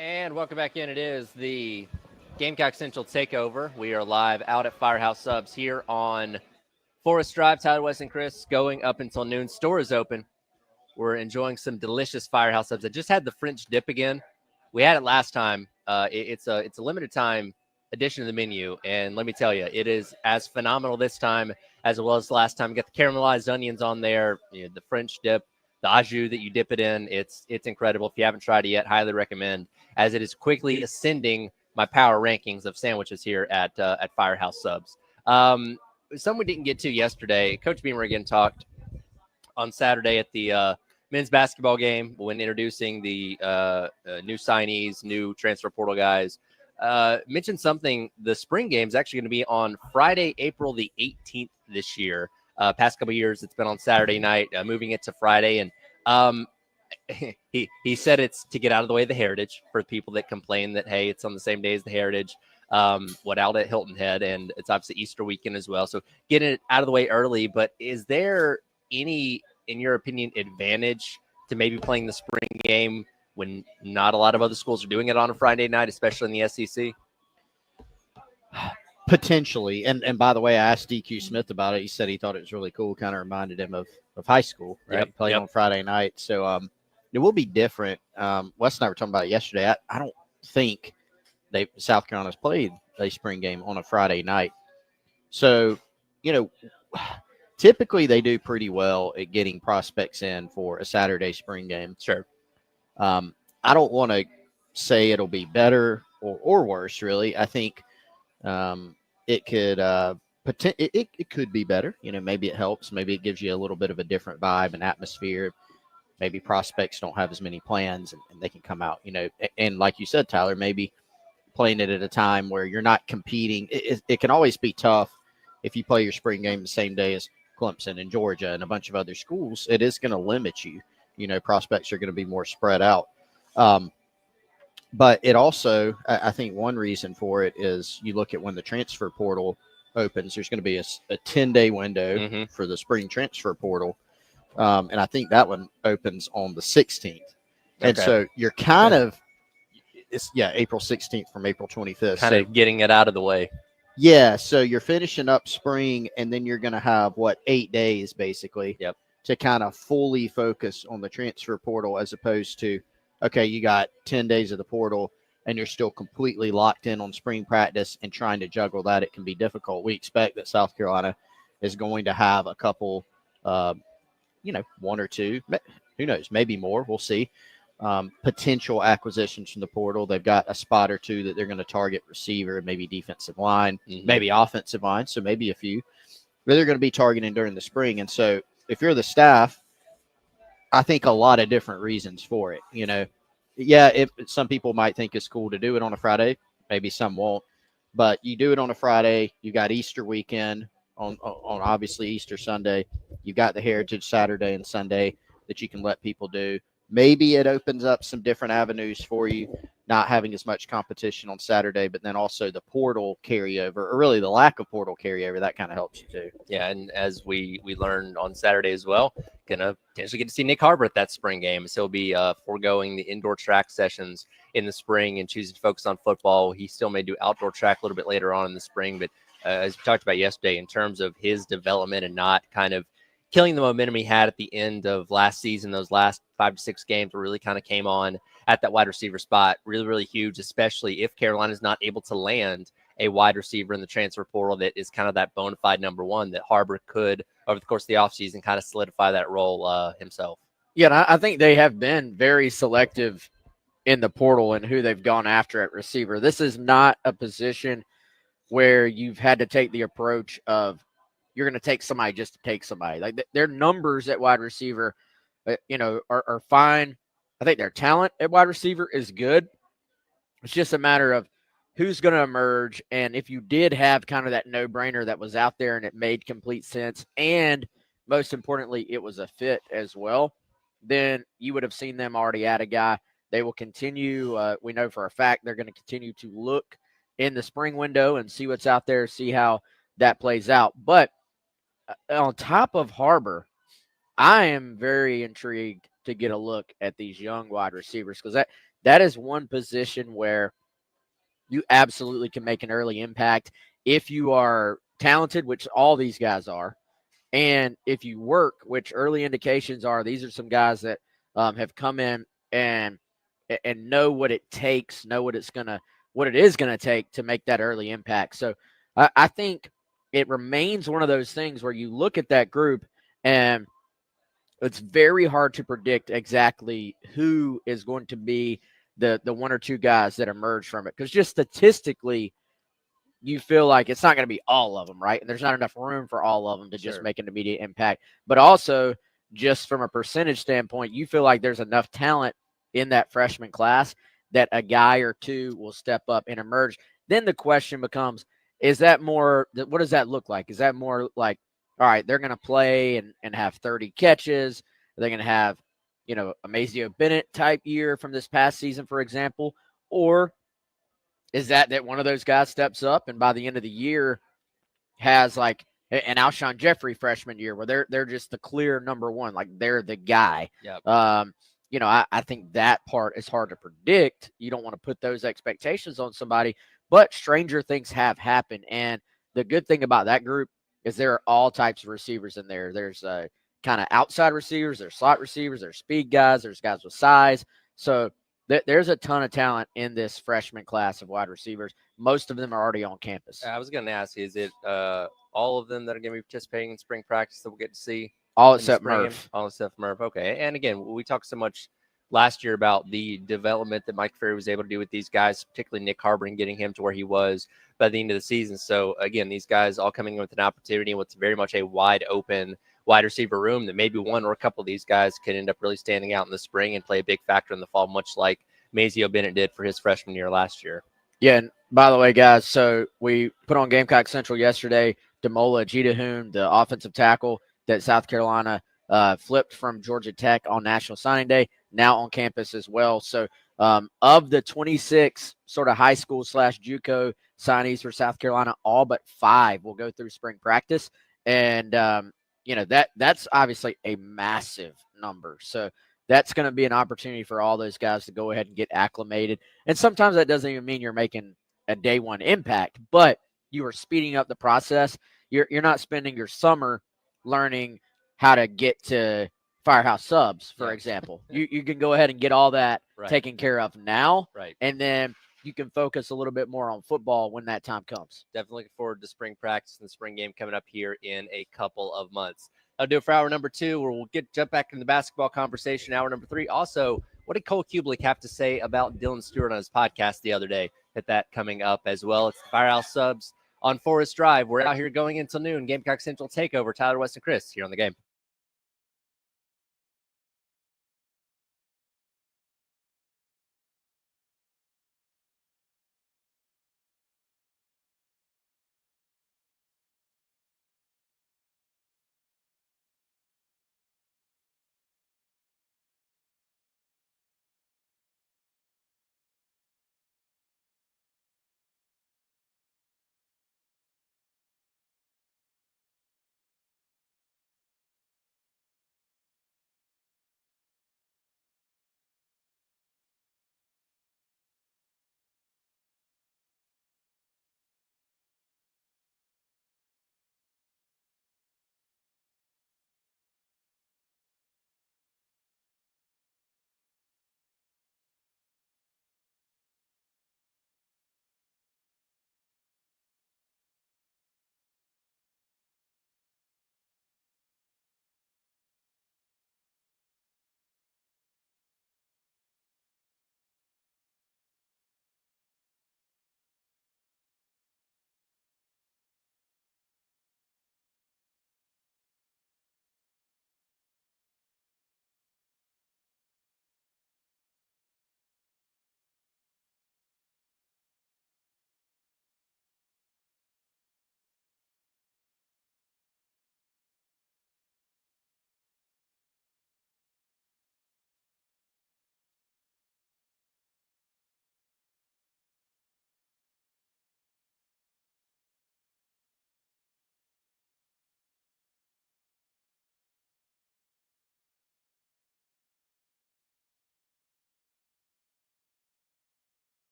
And welcome back in. It is the Gamecock Central Takeover. We are live out at Firehouse Subs here on Forest Drive. Tyler, West, and Chris going up until noon. Store is open. We're enjoying some delicious Firehouse Subs. I just had the French dip again. We had it last time. It's a limited time addition to the menu, and let me tell you, it is as phenomenal this time as it was last time. You got the caramelized onions on there, the French dip, the au jus that you dip it in. It's incredible. If you haven't tried it yet, highly recommend, as it is quickly ascending my power rankings of sandwiches here at Firehouse Subs. Some we didn't get to yesterday. Coach Beamer again talked on Saturday at the men's basketball game when introducing the new signees, new transfer portal guys. Mentioned something. The spring game is actually going to be on Friday, April the 18th this year. Past couple of years, it's been on Saturday night, moving it to Friday. And he said it's to get out of the way of the Heritage, for people that complain that, hey, it's on the same day as the Heritage, out at Hilton Head, and it's obviously Easter weekend as well. So getting it out of the way early. But is there any, in your opinion, advantage to maybe playing the spring game when not a lot of other schools are doing it on a Friday night, especially in the SEC? Potentially. And by the way, I asked DQ Smith about it. He said he thought it was really cool. Kind of reminded him of high school, right? Yep, Playing on Friday night. So it will be different. Wes and I were talking about it yesterday. I don't think South Carolina's played a spring game on a Friday night. So, typically they do pretty well at getting prospects in for a Saturday spring game. Sure. I don't want to say it'll be better or worse, really. I think it could it could be better. Maybe it helps. Maybe it gives you a little bit of a different vibe and atmosphere. Maybe prospects don't have as many plans and they can come out, and like you said, Tyler, maybe playing it at a time where you're not competing. It can always be tough if you play your spring game the same day as Clemson and Georgia and a bunch of other schools. It is going to limit you. Prospects are going to be more spread out. But it also, I think one reason for it is you look at when the transfer portal opens, there's going to be a 10-day window for the spring transfer portal. And I think that one opens on the 16th. And so you're kind of, April 16th from April 25th. Kind of getting it out of the way. Yeah. So you're finishing up spring, and then you're going to have 8 days basically to kind of fully focus on the transfer portal, as opposed to, okay, you got 10 days of the portal and you're still completely locked in on spring practice and trying to juggle that. It can be difficult. We expect that South Carolina is going to have a couple, one or two, who knows, maybe more. We'll see. potential acquisitions from the portal. They've got a spot or two that they're going to target receiver, maybe defensive line, maybe offensive line, so maybe a few. But they're going to be targeting during the spring. And so if you're the staff, I think a lot of different reasons for it. If some people might think it's cool to do it on a Friday, maybe some won't. But you do it on a Friday. You got Easter weekend on obviously Easter Sunday. You got the Heritage Saturday and Sunday that you can let people do. Maybe it opens up some different avenues for you, not having as much competition on Saturday, but then also the portal carryover, or really the lack of portal carryover, that kind of helps you too. Yeah, and as we learned on Saturday as well, gonna potentially get to see Nick Harbor at that spring game. So he'll be foregoing the indoor track sessions in the spring and choosing to focus on football. He still may do outdoor track a little bit later on in the spring, but as we talked about yesterday, in terms of his development and not kind of killing the momentum he had at the end of last season, those last 5 to 6 games where really kind of came on at that wide receiver spot, really, really huge, especially if Carolina's not able to land a wide receiver in the transfer portal that is kind of that bona fide number one, that Harbor could, over the course of the offseason, kind of solidify that role himself. Yeah, and I think they have been very selective in the portal and who they've gone after at receiver. This is not a position where you've had to take the approach of you're going to take somebody just to take somebody. Like their numbers at wide receiver, are fine. I think their talent at wide receiver is good. It's just a matter of who's going to emerge. And if you did have kind of that no-brainer that was out there and it made complete sense, and most importantly, it was a fit as well, then you would have seen them already add a guy. They will continue. We know for a fact they're going to continue to look in the spring window and see what's out there, see how that plays out. But on top of Harbor, I am very intrigued to get a look at these young wide receivers, because that is one position where you absolutely can make an early impact if you are talented, which all these guys are, and if you work, which early indications are these are some guys that have come in and know what it takes, know what it is gonna take to make that early impact. So I think it remains one of those things where you look at that group and it's very hard to predict exactly who is going to be the one or two guys that emerge from it, because just statistically, you feel like it's not going to be all of them, right? And there's not enough room for all of them to just make an immediate impact. But also, just from a percentage standpoint, you feel like there's enough talent in that freshman class that a guy or two will step up and emerge. Then the question becomes, is that more, what does that look like? Is that more like, all right, they're going to play and have 30 catches? Are they going to have, a Mazio Bennett type year from this past season, for example? Or is that one of those guys steps up and by the end of the year has like an Alshon Jeffrey freshman year where they're just the clear number one, like they're the guy. Yep. I think that part is hard to predict. You don't want to put those expectations on somebody, but stranger things have happened. And the good thing about that group is there are all types of receivers in there. There's kind of outside receivers, there's slot receivers, there's speed guys, there's guys with size. So there's a ton of talent in this freshman class of wide receivers. Most of them are already on campus. I was going to ask, is it all of them that are going to be participating in spring practice that we'll get to see? All except Murph. All except Murph. Okay. And again, we talked so much last year about the development that Mike Ferry was able to do with these guys, particularly Nick Harbor, and getting him to where he was by the end of the season. So again, these guys all coming in with an opportunity and what's very much a wide open wide receiver room that maybe one or a couple of these guys could end up really standing out in the spring and play a big factor in the fall, much like Mazio Bennett did for his freshman year last year. Yeah, and by the way, guys, so we put on Gamecock Central yesterday, Demola Jitahoon, the offensive tackle that South Carolina flipped from Georgia Tech on National Signing Day, now on campus as well. So of the 26 sort of high school / JUCO signees for South Carolina, all but 5 will go through spring practice. And, that's obviously a massive number. So that's going to be an opportunity for all those guys to go ahead and get acclimated. And sometimes that doesn't even mean you're making a day one impact, but you are speeding up the process. You're not spending your summer learning how to get to Firehouse subs, for example. You can go ahead and get all that taken care of now. Right. And then you can focus a little bit more on football when that time comes. Definitely looking forward to spring practice and the spring game coming up here in a couple of months. I'll do it for hour number 2, where we'll jump back in the basketball conversation. Hour number 3. Also, What did Cole Kublik have to say about Dylan Stewart on his podcast the other day? Hit that coming up as well. It's the Firehouse Subs on Forest Drive. We're out here going until noon. Gamecock Central Takeover. Tyler West and Chris here on the game.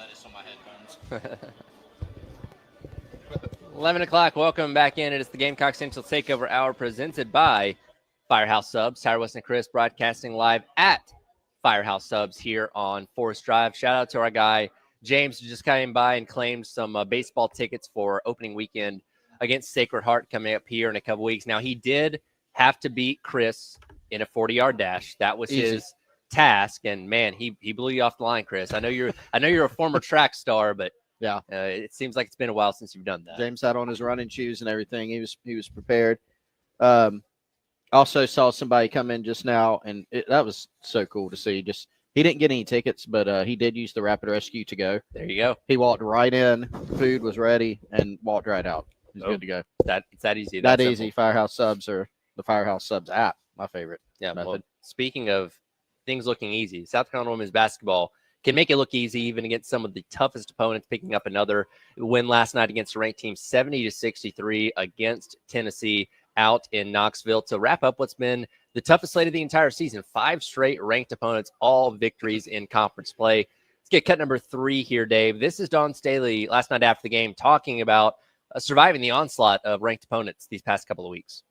just on my headphones. 11 o'clock. Welcome back in. It is the Gamecock Central Takeover Hour presented by Firehouse Subs. Tyler West and Chris broadcasting live at Firehouse Subs here on Forest Drive. Shout out to our guy James, who just came by and claimed some baseball tickets for opening weekend against Sacred Heart coming up here in a couple weeks. Now, he did have to beat Chris in a 40-yard dash. That was his task, and man, he blew you off the line, Chris. I know you're a former track star, but yeah, it seems like it's been a while since you've done that. James had on his running shoes and everything. He was prepared. Also saw somebody come in just now, and that was so cool to see. Just he didn't get any tickets, but he did use the Rapid Rescue to go. There you go. He walked right in, food was ready, and walked right out. He's good to go. It's that easy. That easy. Firehouse Subs or the Firehouse Subs app, my favorite. Yeah. method. Well, speaking of things looking easy, South Carolina women's basketball can make it look easy even against some of the toughest opponents, picking up another win last night against a ranked team 70-63 against Tennessee out in Knoxville to wrap up what's been the toughest slate of the entire season. 5 straight ranked opponents, all victories in conference play. Let's get cut number 3 here, Dave. This is Dawn Staley last night after the game talking about surviving the onslaught of ranked opponents these past couple of weeks.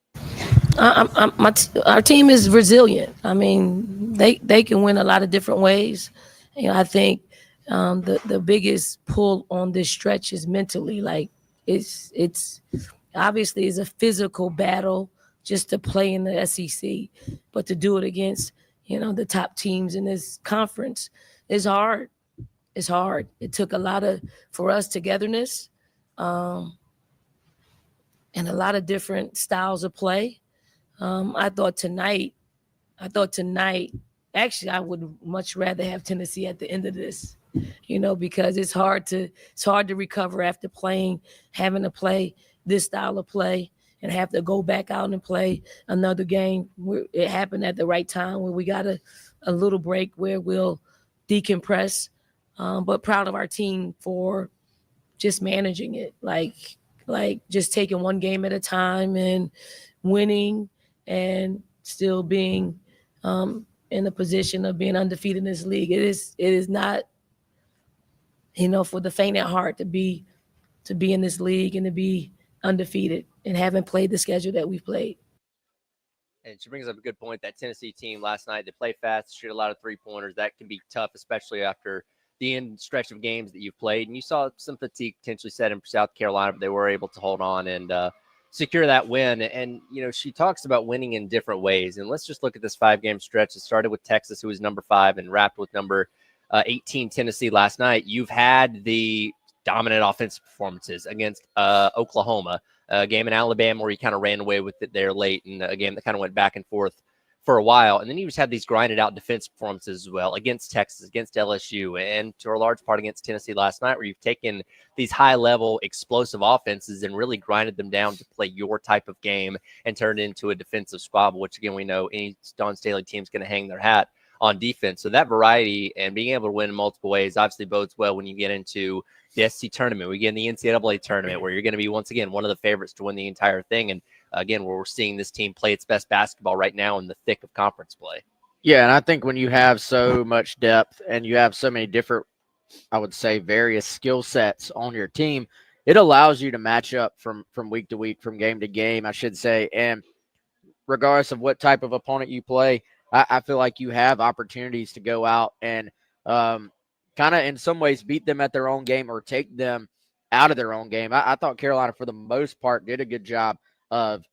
Our team is resilient. I mean, they can win a lot of different ways. You know, I think the biggest pull on this stretch is mentally. Like it's obviously is a physical battle just to play in the SEC, but to do it against the top teams in this conference is hard. It's hard. It took a lot for us togetherness, and a lot of different styles of play. I thought tonight, actually, I would much rather have Tennessee at the end of this, because it's hard to recover after having to play this style of play and have to go back out and play another game. It happened at the right time where we got a little break where we'll decompress, but proud of our team for just managing it, like just taking one game at a time and winning and still being in a position of being undefeated in this league. It is not, for the faint at heart to be in this league and to be undefeated and haven't played the schedule that we've played. And she brings up a good point. That Tennessee team last night, they play fast, shoot a lot of 3-pointers. That can be tough, especially after the end stretch of games that you've played. And you saw some fatigue potentially set in for South Carolina, but they were able to hold on and secure that win. And, she talks about winning in different ways. And let's just look at this 5-game stretch. It started with Texas, who was number 5, and wrapped with number 18 Tennessee last night. You've had the dominant offensive performances against Oklahoma, a game in Alabama where you kind of ran away with it there late, and a game that kind of went back and forth for a while. And then you just had these grinded out defense performances as well against Texas, against LSU, and to a large part against Tennessee last night, where you've taken these high level explosive offenses and really grinded them down to play your type of game and turned it into a defensive squabble, which again, we know any Dawn Staley team is going to hang their hat on defense. So that variety and being able to win in multiple ways obviously bodes well when you get into the SEC tournament. We get in the NCAA tournament where you're going to be, once again, one of the favorites to win the entire thing. And again, where we're seeing this team play its best basketball right now in the thick of conference play. Yeah, and I think when you have so much depth and you have so many different, I would say, various skill sets on your team, it allows you to match up from week to week, from game to game, I should say. And regardless of what type of opponent you play, I feel like you have opportunities to go out and kind of in some ways beat them at their own game or take them out of their own game. I thought Carolina, for the most part, did a good job of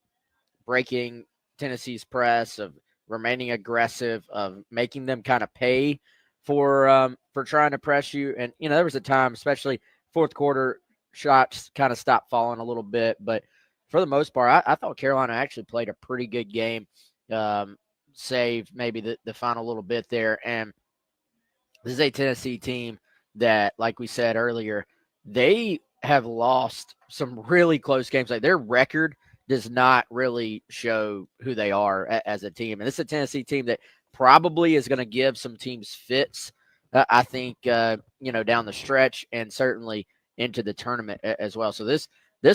breaking Tennessee's press, of remaining aggressive, of making them kind of pay for trying to press you. And, there was a time, especially fourth quarter, shots kind of stopped falling a little bit. But for the most part, I thought Carolina actually played a pretty good game, save maybe the final little bit there. And this is a Tennessee team that, like we said earlier, they have lost some really close games. Like, their record does not really show who they are as a team. And this is a Tennessee team that probably is going to give some teams fits, I think, down the stretch and certainly into the tournament as well. So this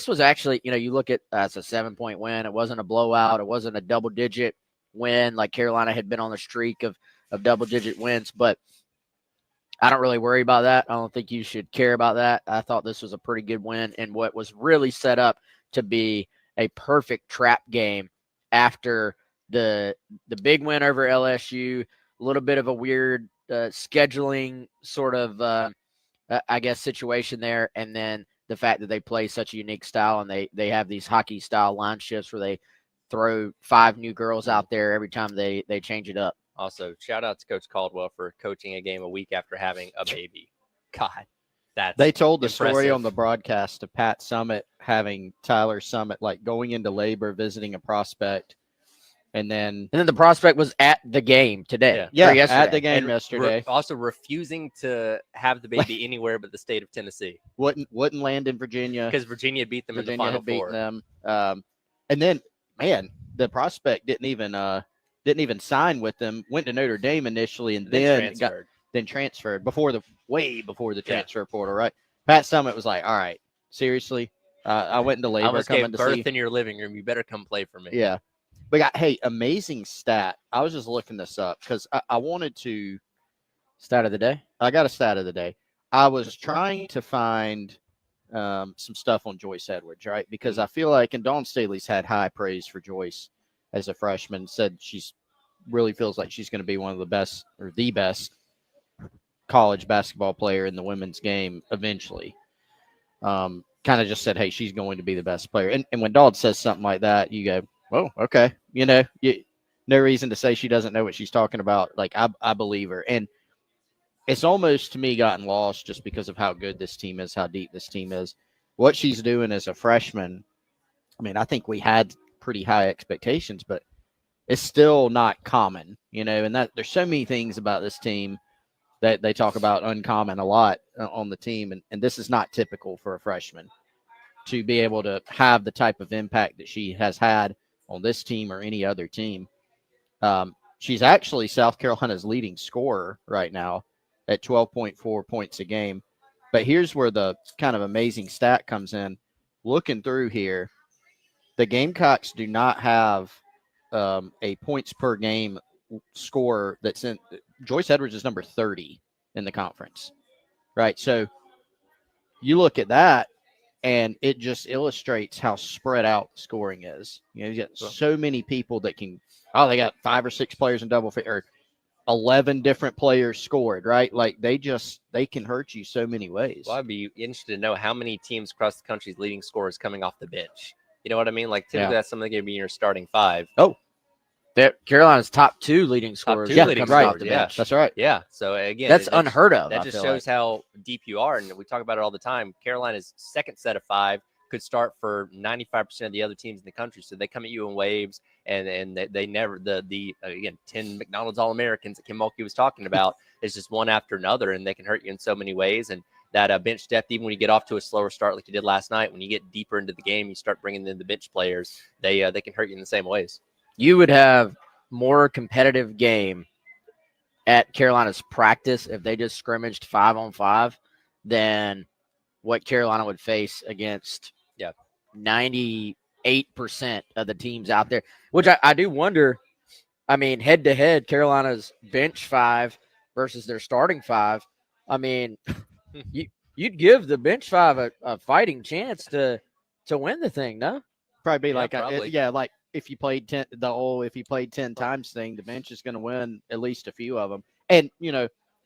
was actually, you look at it's a 7-point win. It wasn't a blowout. It wasn't a double-digit win like Carolina had been on the streak of double-digit wins. But I don't really worry about that. I don't think you should care about that. I thought this was a pretty good win and what was really set up to be a perfect trap game after the big win over LSU, a little bit of a weird scheduling sort of, I guess, situation there. And then the fact that they play such a unique style and they have these hockey style line shifts where they throw 5 new girls out there every time they change it up. Also, shout out to Coach Caldwell for coaching a game a week after having a baby. God, that's they told the impressive. story on the broadcast of Pat Summitt having Tyler Summitt like going into labor, visiting a prospect, and then the prospect was at the game today. Yeah, yesterday. at the game And yesterday. also refusing to have the baby anywhere but the state of Tennessee. Wouldn't land in Virginia because Virginia beat them Virginia in the Final had beaten Four. them. And then, man, the prospect didn't even sign with them. Went to Notre Dame initially, and then transferred way before the transfer portal. Right? Pat Summitt was like, "All right, seriously, I went into labor. I almost gave to birth see." in your living room. You better come play for me. Yeah, but hey, amazing stat. I was just looking this up because I wanted to. Stat of the day. I got a stat of the day. I was trying to find some stuff on Joyce Edwards, right? Because I feel like, and Dawn Staley's had high praise for Joyce as a freshman, said she's really feels like she's going to be one of the best or the best college basketball player in the women's game eventually. Kind of just said, hey, she's going to be the best player. And when Dawn says something like that, you go, oh, okay. No reason to say she doesn't know what she's talking about. Like, I believe her. And it's almost, to me, gotten lost just because of how good this team is, how deep this team is. What she's doing as a freshman, I mean, I think we had pretty high expectations, but it's still not common, and that there's so many things about this team that they talk about uncommon a lot on the team. And this is not typical for a freshman to be able to have the type of impact that she has had on this team or any other team. She's actually South Carolina's leading scorer right now at 12.4 points a game. But here's where the kind of amazing stat comes in. Looking through here, the Gamecocks do not have a points per game scorer that's in. Joyce Edwards is number 30 in the conference, right? So you look at that, and it just illustrates how spread out scoring is. You got so many people that can. Oh, they got 5 or 6 players in double figure. 11 different players scored, right? Like they can hurt you so many ways. Well, I'd be interested to know how many teams across the country's leading scorers coming off the bench. You know what I mean? Like typically that's something going to be in your starting 5. Oh, Carolina's top 2 leading scorers. Off the bench. That's right. Yeah. So again, that's unheard of. That just shows how deep you are, and we talk about it all the time. Carolina's second set of 5 could start for 95% of the other teams in the country. So they come at you in waves, and they never again 10 McDonald's All-Americans that Kim Mulkey was talking about is just one after another, and they can hurt you in so many ways. And that bench depth, even when you get off to a slower start like you did last night, when you get deeper into the game, you start bringing in the bench players. They can hurt you in the same ways. You would have more competitive game at Carolina's practice if they just scrimmaged 5-on-5 than what Carolina would face against 98% of the teams out there, which I do wonder. I mean, head to head, Carolina's bench 5 versus their starting 5. I mean, you'd give the bench 5 a fighting chance to win the thing, no? Probably be like probably. if you played 10 if you played 10 times thing, the bench is going to win at least a few of them. And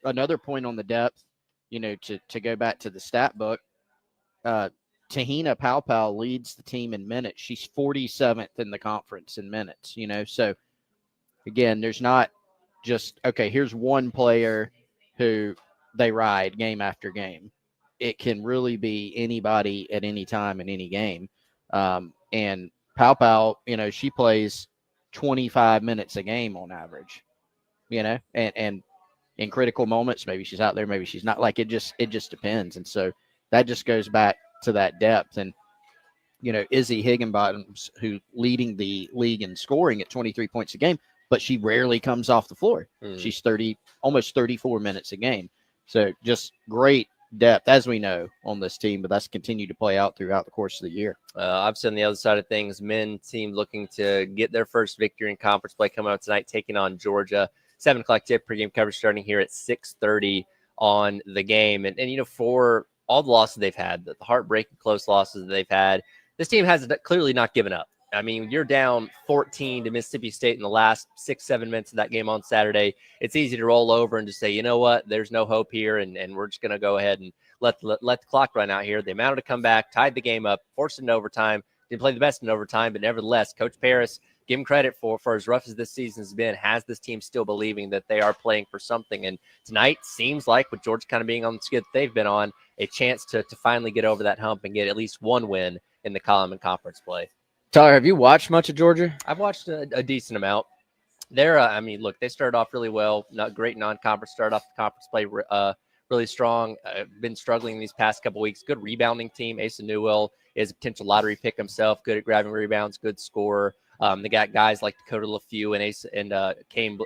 another point on the depth, to go back to the stat book, Tahina Paopao leads the team in minutes. She's 47th in the conference in minutes, So, again, there's not just, okay, here's one player who they ride game after game. It can really be anybody at any time in any game. And Paopao, she plays 25 minutes a game on average, and in critical moments, maybe she's out there, maybe she's not. Like it just depends. And so that just goes back to that depth. And, Izzy Higginbottom's who leading the league in scoring at 23 points a game, but she rarely comes off the floor. She's almost 34 minutes a game. So just great depth, as we know, on this team, but that's continued to play out throughout the course of the year. Obviously, on the other side of things, men team looking to get their first victory in conference play coming up tonight, taking on Georgia. 7 o'clock tip pregame coverage starting here at 6:30 on the game. And for all the losses they've had, the heartbreaking close losses that they've had, this team has clearly not given up. I mean, you're down 14 to Mississippi State in the last 6-7 minutes of that game on Saturday. It's easy to roll over and just say, you know what, there's no hope here, and we're just going to go ahead and let the clock run out here. They managed to come back, tied the game up, forced it in overtime. Didn't play the best in overtime, but nevertheless, Coach Paris, give him credit for as rough as this season's been, has this team still believing that they are playing for something. And tonight seems like, with Georgia kind of being on the skid that they've been on, a chance to finally get over that hump and get at least one win in the column and conference play. Tyler, have you watched much of Georgia? I've watched a decent amount. Look, they started off really well. Not great non-conference. Started off the conference play really strong. Been struggling these past couple weeks. Good rebounding team. Asa Newell is a potential lottery pick himself. Good at grabbing rebounds. Good scorer. They got guys like Dakota LaFew and Kane,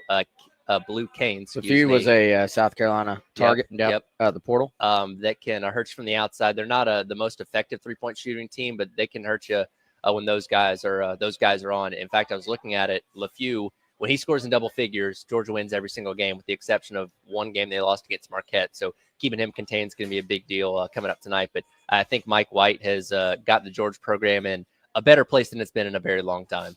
Blue Kane. LaFew was a South Carolina target. Yep. The portal. That can hurt you from the outside. They're not the most effective 3-point shooting team, but they can hurt you when those guys are on. In fact, I was looking at it. LaFew, when he scores in double figures, Georgia wins every single game, with the exception of one game they lost against Marquette. So keeping him contained is going to be a big deal coming up tonight. But I think Mike White has got the Georgia program in a better place than it's been in a very long time.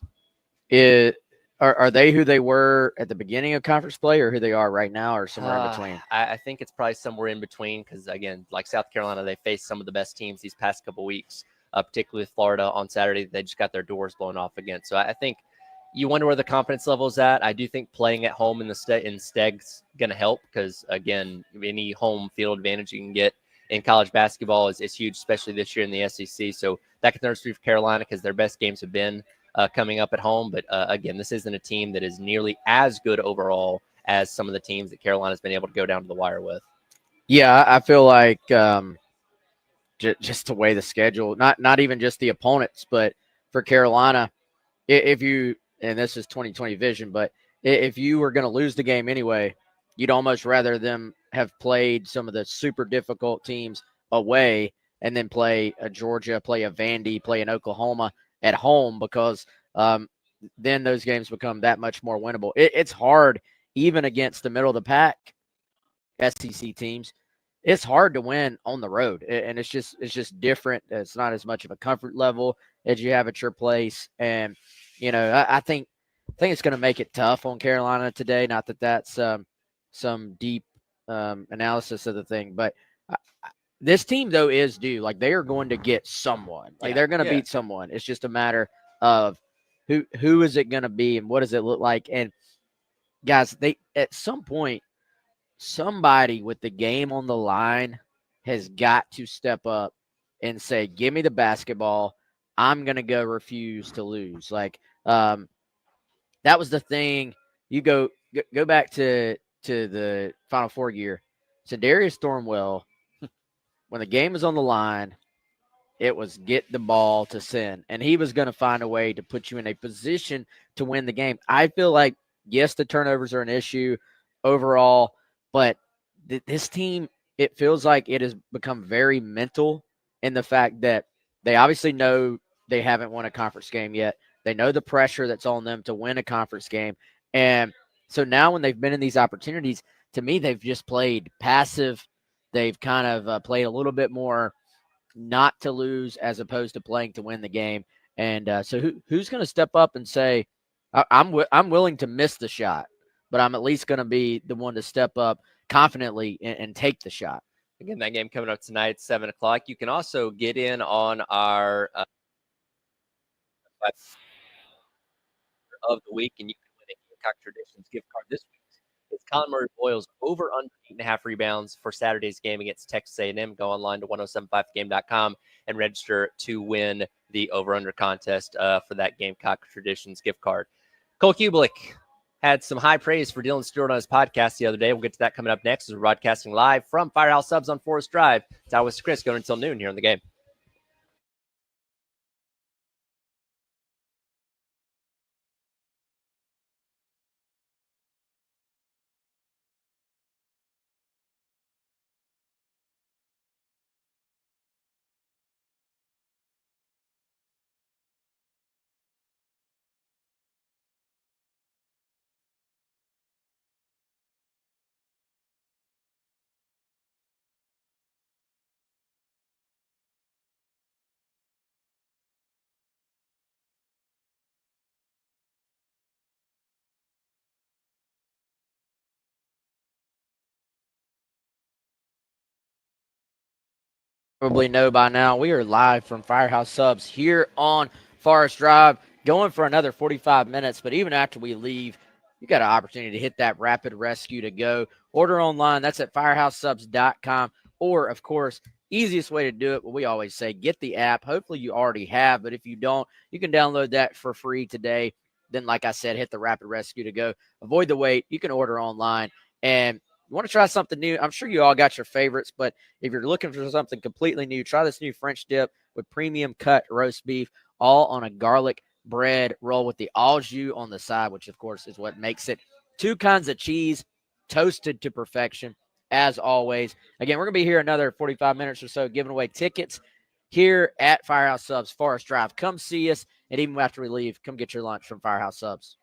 Are they who they were at the beginning of conference play, or who they are right now, or somewhere in between? I think it's probably somewhere in between, because, again, like South Carolina, they faced some of the best teams these past couple weeks, particularly with Florida on Saturday. They just got their doors blown off again. So I think you wonder where the confidence level is at. I do think playing at home in Steg's going to help, because, again, any home field advantage you can get in college basketball is huge, especially this year in the SEC. So that can nurse through for Carolina, because their best games have been coming up at home. But again, this isn't a team that is nearly as good overall as some of the teams that Carolina's been able to go down to the wire with. Yeah, I feel like just the way the schedule, not even just the opponents, but for Carolina, if you, and this is 2020 vision, but if you were going to lose the game anyway, you'd almost rather them have played some of the super difficult teams away and then play a Georgia, play a Vandy, play an Oklahoma at home, because then those games become that much more winnable. It's hard, even against the middle of the pack SEC teams. It's hard to win on the road, and it's just different. It's not as much of a comfort level as you have at your place. And I think it's going to make it tough on Carolina today. Not that that's some deep analysis of the thing, but this team, though, is due. Like, they are going to get someone. Like, they're going to beat someone. It's just a matter of who is it going to be and what does it look like. And guys, they at some point, somebody with the game on the line has got to step up and say, "Give me the basketball. I'm going to go refuse to lose." Like, that was the thing. You go back to the Final Four year. So Darius Thornwell, when the game was on the line, it was get the ball to send. And he was going to find a way to put you in a position to win the game. I feel like, yes, the turnovers are an issue overall, but this team, it feels like it has become very mental in the fact that they obviously know they haven't won a conference game yet. They know the pressure that's on them to win a conference game. And so now when they've been in these opportunities, to me, they've just played passive. They've kind of played a little bit more not to lose as opposed to playing to win the game. And so who's going to step up and say, I'm willing to miss the shot, but I'm at least going to be the one to step up confidently and take the shot. Again, that game coming up tonight at 7 o'clock. You can also get in on our of the week, and you can win a Gamecock Traditions gift card this week. It's Colin Murray Boyles over under 8.5 rebounds for Saturday's game against Texas A&M. Go online to 1075thegame.com and register to win the over-under contest for that Gamecock Traditions gift card. Cole Kubelik had some high praise for Dylan Stewart on his podcast the other day. We'll get to that coming up next as we're broadcasting live from Firehouse Subs on Forest Drive. It's Out with Chris going until noon here on the game. Probably know by now, we are live from Firehouse Subs here on Forest Drive, going for another 45 minutes. But even after we leave, you got an opportunity to hit that rapid rescue to go. Order online. That's at firehousesubs.com. Or, of course, easiest way to do it, but we always say get the app. Hopefully you already have, but if you don't, you can download that for free today. Then, like I said, hit the rapid rescue to go. Avoid the wait. You can order online. And you want to try something new? I'm sure you all got your favorites, but if you're looking for something completely new, try this new French dip with premium cut roast beef, all on a garlic bread roll with the au jus on the side, which, of course, is what makes it. 2 kinds of cheese, toasted to perfection, as always. Again, we're going to be here another 45 minutes or so giving away tickets here at Firehouse Subs, Forest Drive. Come see us, and even after we leave, come get your lunch from Firehouse Subs.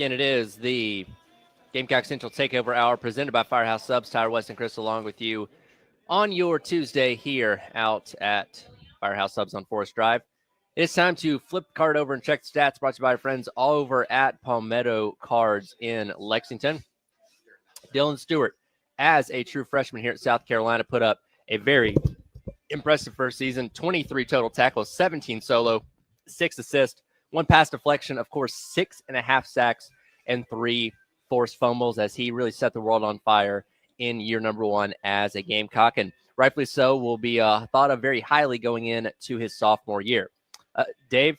Again, it is the Gamecock Central Takeover Hour presented by Firehouse Subs. Tyler West and Chris along with you on your Tuesday here out at Firehouse Subs on Forest Drive. It's time to flip the card over and check the stats, brought to you by our friends all over at Palmetto Cards in Lexington. Dylan Stewart, as a true freshman here at South Carolina, put up a very impressive first season. 23 total tackles, 17 solo, 6 assists, 1 pass deflection, of course, 6.5 sacks, and 3 forced fumbles as he really set the world on fire in year number 1 as a Gamecock, and rightfully so, will be thought of very highly going into his sophomore year. Dave,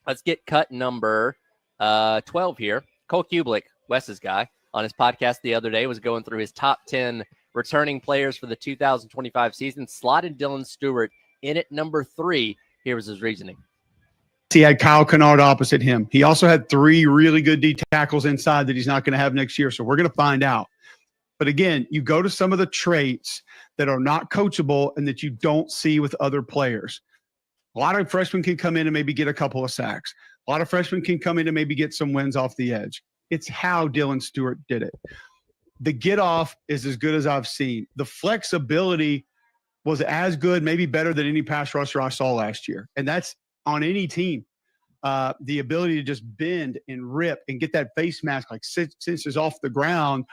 let's get cut number 12 here. Cole Kublik, Wes's guy, on his podcast the other day was going through his top 10 returning players for the 2025 season, slotted Dylan Stewart in at number 3. Here was his reasoning. He had Kyle Kennard opposite him. He also had 3 really good D tackles inside that he's not going to have next year. So we're going to find out. But again, you go to some of the traits that are not coachable and that you don't see with other players. A lot of freshmen can come in and maybe get a couple of sacks. A lot of freshmen can come in and maybe get some wins off the edge. It's how Dylan Stewart did it. The get off is as good as I've seen. The flexibility was as good, maybe better than any pass rusher I saw last year. And that's on any team. The ability to just bend and rip and get that face mask like 6 inches off the ground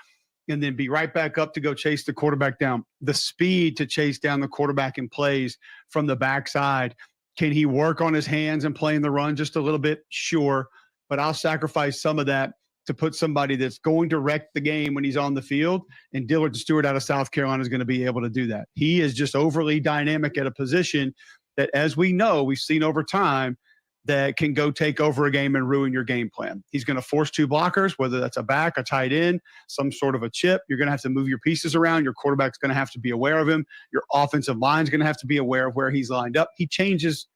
and then be right back up to go chase the quarterback down. The speed to chase down the quarterback in plays from the backside. Can he work on his hands and play in the run just a little bit? Sure. But I'll sacrifice some of that to put somebody that's going to wreck the game when he's on the field. And Dylan Stewart out of South Carolina is going to be able to do that. He is just overly dynamic at a position that, as we know, we've seen over time, that can go take over a game and ruin your game plan. He's going to force 2 blockers, whether that's a back, a tight end, some sort of a chip. You're going to have to move your pieces around. Your quarterback's going to have to be aware of him. Your offensive line's going to have to be aware of where he's lined up. He changes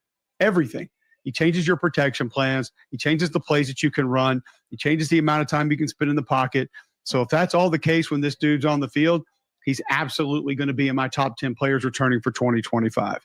everything. He changes your protection plans. He changes the plays that you can run. He changes the amount of time you can spend in the pocket. So if that's all the case when this dude's on the field, he's absolutely going to be in my top 10 players returning for 2025.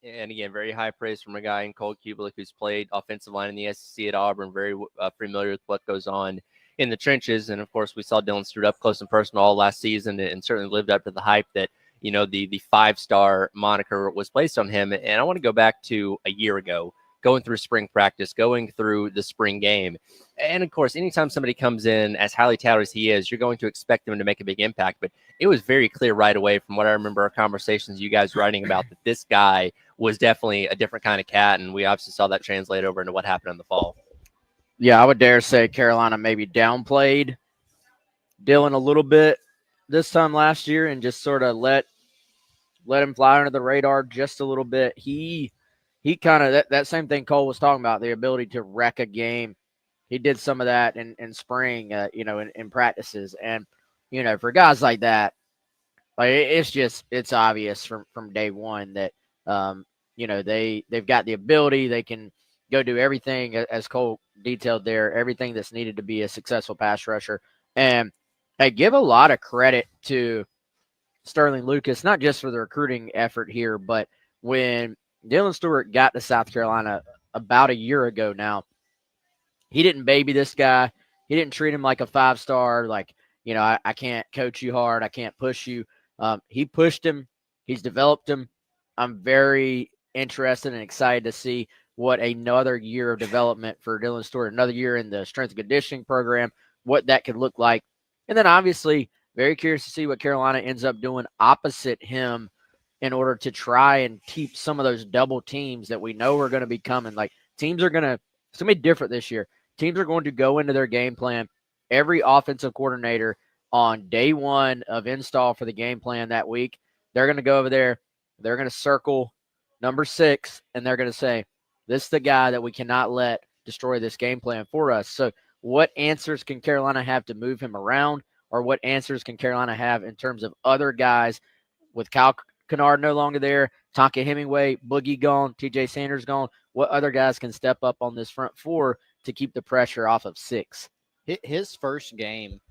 And again, very high praise from a guy in Cole Kublik who's played offensive line in the SEC at Auburn, very familiar with what goes on in the trenches. And of course, we saw Dylan Stewart up close and personal all last season and certainly lived up to the hype that, you know, the 5-star moniker was placed on him. And I want to go back to a year ago, going through spring practice, going through the spring game. And of course, anytime somebody comes in as highly touted as he is, you're going to expect them to make a big impact. But it was very clear right away from what I remember our conversations, you guys writing about, that this guy was definitely a different kind of cat. And we obviously saw that translate over into what happened in the fall. Yeah, I would dare say Carolina maybe downplayed Dylan a little bit this time last year and just sort of let him fly under the radar just a little bit. He kind of, that same thing Cole was talking about, the ability to wreck a game. He did some of that in spring, in practices. And, for guys like that, like it's obvious from day one that, they've got the ability. They can go do everything, as Cole detailed there, everything that's needed to be a successful pass rusher. And I give a lot of credit to Sterling Lucas, not just for the recruiting effort here, but when Dylan Stewart got to South Carolina about a year ago now, he didn't baby this guy. He didn't treat him like a 5-star, like, I can't coach you hard. I can't push you. He pushed him. He's developed him. I'm very interested and excited to see what another year of development for Dylan Stewart, another year in the strength and conditioning program, what that could look like. And then obviously very curious to see what Carolina ends up doing opposite him in order to try and keep some of those double teams that we know are going to be coming. Like, teams are going to, it's going to be different this year. Teams are going to go into their game plan. Every offensive coordinator on day one of install for the game plan that week, they're going to go over there. They're going to circle number 6, and they're going to say, this is the guy that we cannot let destroy this game plan for us. So what answers can Carolina have to move him around, or what answers can Carolina have in terms of other guys with Kyle Kennard no longer there, Tonka Hemingway, Boogie gone, TJ Sanders gone? What other guys can step up on this front 4 to keep the pressure off of 6? His first game,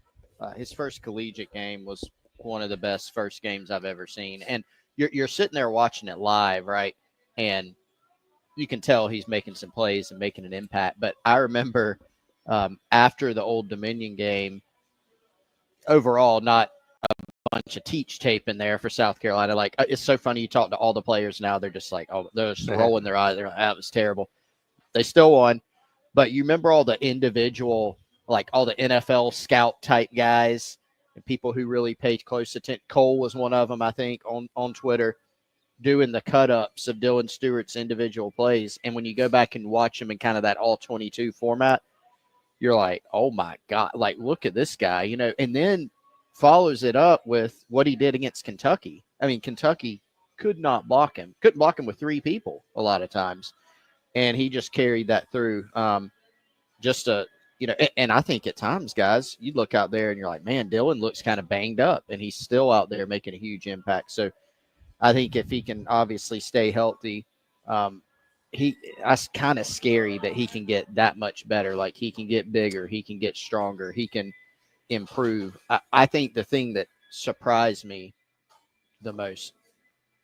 his first collegiate game was one of the best first games I've ever seen. And you're sitting there watching it live, right? And you can tell he's making some plays and making an impact. But I remember after the Old Dominion game, overall, not a bunch of teach tape in there for South Carolina. Like, it's so funny. You talk to all the players now, they're just like, oh, they're just rolling their eyes. They're like, that was terrible. They still won. But you remember all the individual, like all the NFL scout type guys and people who really paid close attention. Cole was one of them, I think, on Twitter, doing the cut-ups of Dylan Stewart's individual plays. And when you go back and watch them in kind of that all-22 format, you're like, oh, my God, like, look at this guy, And then follows it up with what he did against Kentucky. I mean, Kentucky couldn't block him with 3 people a lot of times. And he just carried that through. And I think at times, guys, you look out there and you're like, man, Dylan looks kind of banged up, and he's still out there making a huge impact. So I think if he can obviously stay healthy, that's kind of scary that he can get that much better. Like, he can get bigger, he can get stronger, he can improve. I think the thing that surprised me the most,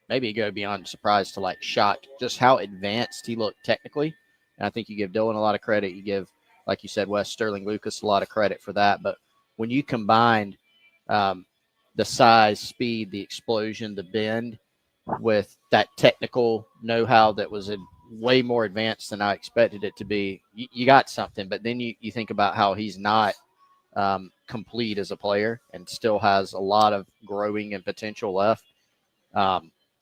maybe go beyond surprise to like shocked, just how advanced he looked technically. And I think you give Dylan a lot of credit. You give, like you said, Wes Sterling Lucas a lot of credit for that. But when you combined the size, speed, the explosion, the bend with that technical know-how that was way more advanced than I expected it to be, you got something. But then you think about how he's not complete as a player and still has a lot of growing and potential left.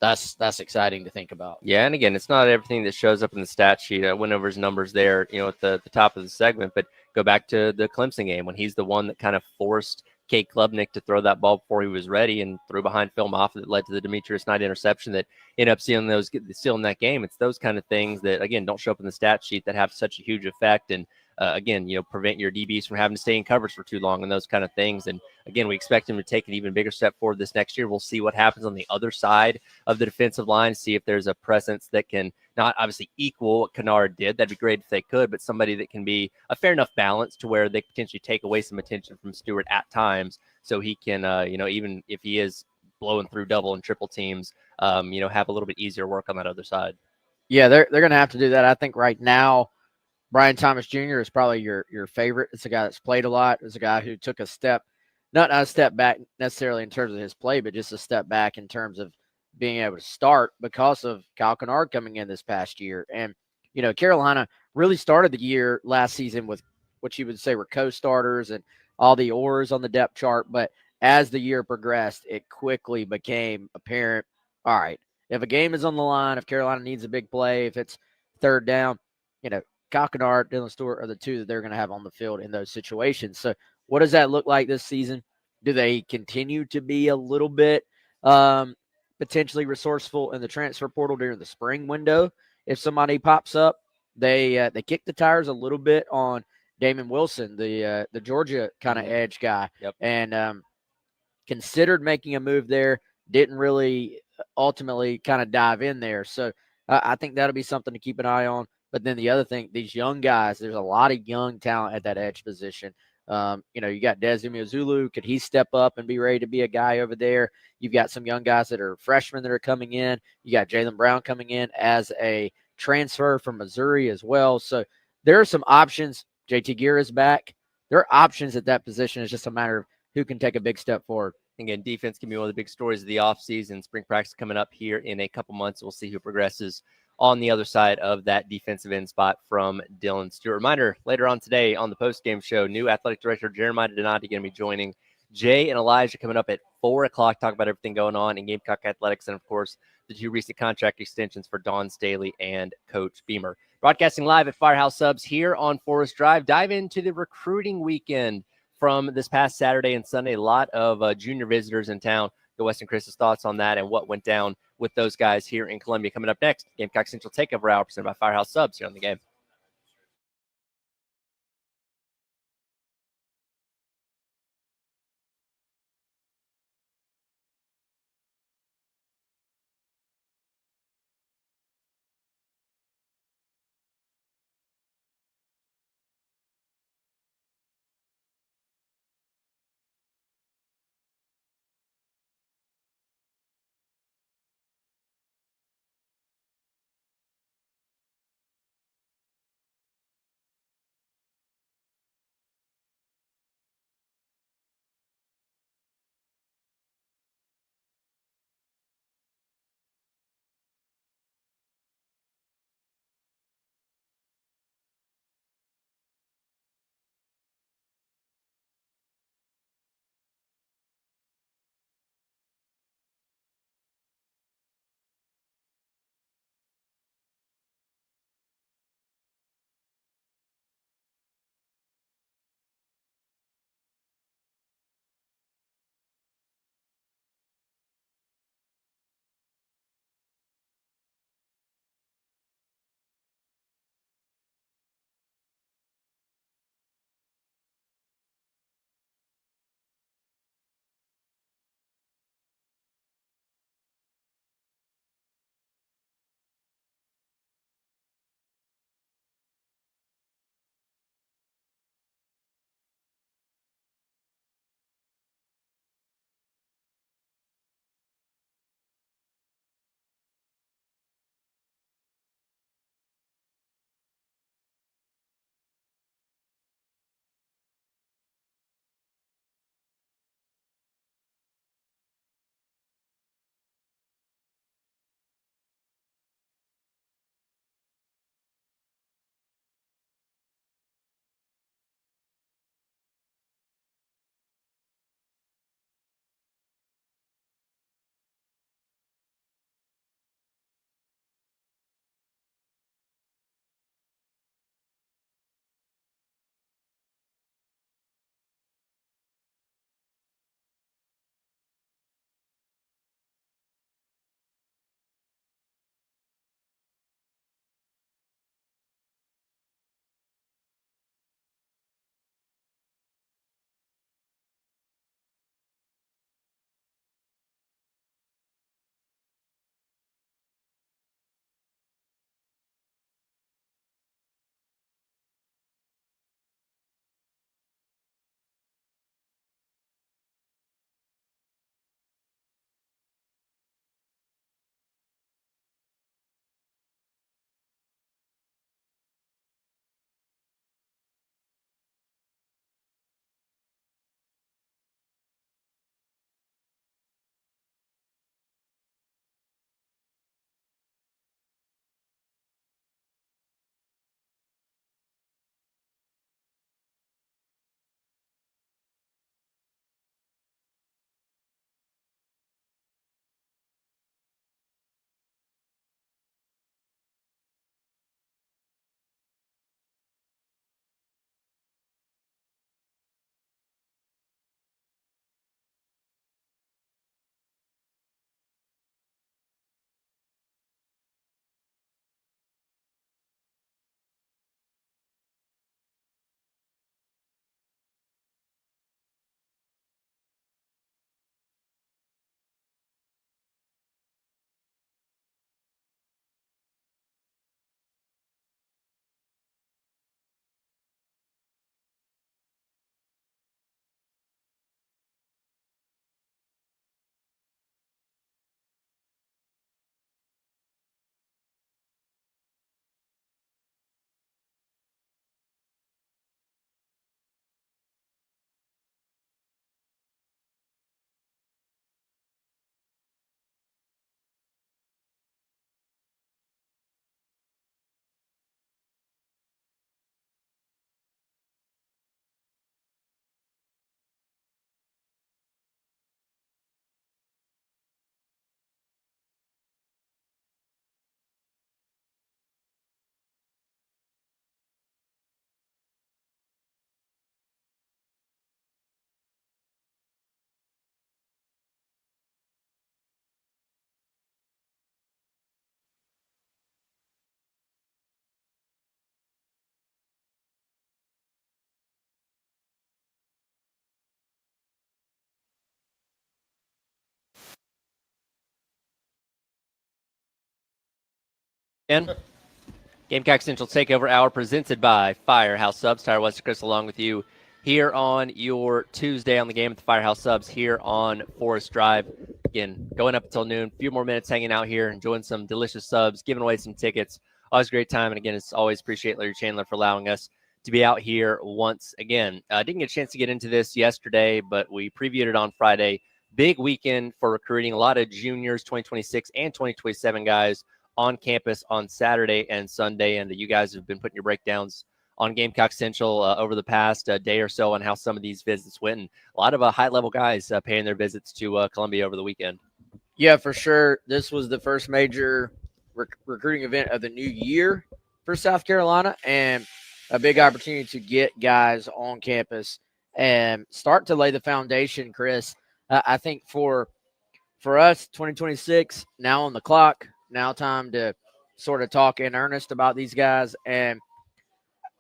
That's exciting to think about. Yeah, and again, it's not everything that shows up in the stat sheet. I went over his numbers there, at the top of the segment, but go back to the Clemson game when he's the one that kind of forced Kate Klubnik to throw that ball before he was ready and threw behind Phil Moffitt that led to the Demetrius Knight interception that ended up sealing that game. It's those kind of things that, again, don't show up in the stat sheet that have such a huge effect. And again, prevent your DBs from having to stay in coverage for too long and those kind of things. And again, we expect him to take an even bigger step forward this next year. We'll see what happens on the other side of the defensive line, see if there's a presence that can not obviously equal what Kennard did. That'd be great if they could, but somebody that can be a fair enough balance to where they potentially take away some attention from Stewart at times so he can, even if he is blowing through double and triple teams, have a little bit easier work on that other side. Yeah, they're going to have to do that. I think right now, Brian Thomas Jr. is probably your favorite. It's a guy that's played a lot. It's a guy who took a step, not a step back necessarily in terms of his play, but just a step back in terms of being able to start because of Kyle Kennard coming in this past year. And, Carolina really started the year last season with what you would say were co-starters and all the oars on the depth chart. But as the year progressed, it quickly became apparent, all right, if a game is on the line, if Carolina needs a big play, if it's third down, Kyle Kennard, Dylan Stewart are the two that they're going to have on the field in those situations. So what does that look like this season? Do they continue to be a little bit potentially resourceful in the transfer portal during the spring window? If somebody pops up, they kick the tires a little bit on Damon Wilson, the Georgia kind of edge guy, and considered making a move there. Didn't really ultimately kind of dive in there. So I think that'll be something to keep an eye on. But then the other thing, these young guys, there's a lot of young talent at that edge position. You got Dezumi Ozulu. Could he step up and be ready to be a guy over there? You've got some young guys that are freshmen that are coming in. You got Jalen Brown coming in as a transfer from Missouri as well. So there are some options. JT Gear is back. There are options at that position. It's just a matter of who can take a big step forward. Again, defense can be one of the big stories of the offseason. Spring practice coming up here in a couple months. We'll see who progresses on the other side of that defensive end spot from Dylan Stewart. Reminder, later on today on the post-game show, new athletic director Jeremiah Donati going to be joining Jay and Elijah coming up at 4 o'clock, talk about everything going on in Gamecock Athletics and, of course, the 2 recent contract extensions for Don Staley and Coach Beamer. Broadcasting live at Firehouse Subs here on Forest Drive. Dive into the recruiting weekend from this past Saturday and Sunday. A lot of junior visitors in town. Go Weston Chris's thoughts on that and what went down with those guys here in Columbia. Coming up next, Gamecock Central Takeover Hour presented by Firehouse Subs here on the game. And Gamecock Central Takeover Hour presented by Firehouse Subs. Tyler West, Chris, along with you here on your Tuesday on the game at the Firehouse Subs here on Forest Drive. Again, going up until noon. A few more minutes hanging out here, enjoying some delicious subs, giving away some tickets. Always a great time. And again, it's always appreciate Larry Chandler for allowing us to be out here once again. I didn't get a chance to get into this yesterday, but we previewed it on Friday. Big weekend for recruiting. A lot of juniors, 2026 and 2027 guys on campus on Saturday and Sunday. And you guys have been putting your breakdowns on Gamecock Central over the past day or so on how some of these visits went. And a lot of high-level guys paying their visits to Columbia over the weekend. Yeah, for sure. This was the first major recruiting event of the new year for South Carolina, and a big opportunity to get guys on campus and start to lay the foundation, Chris. I think for us, 2026, now on the clock, now time to sort of talk in earnest about these guys. And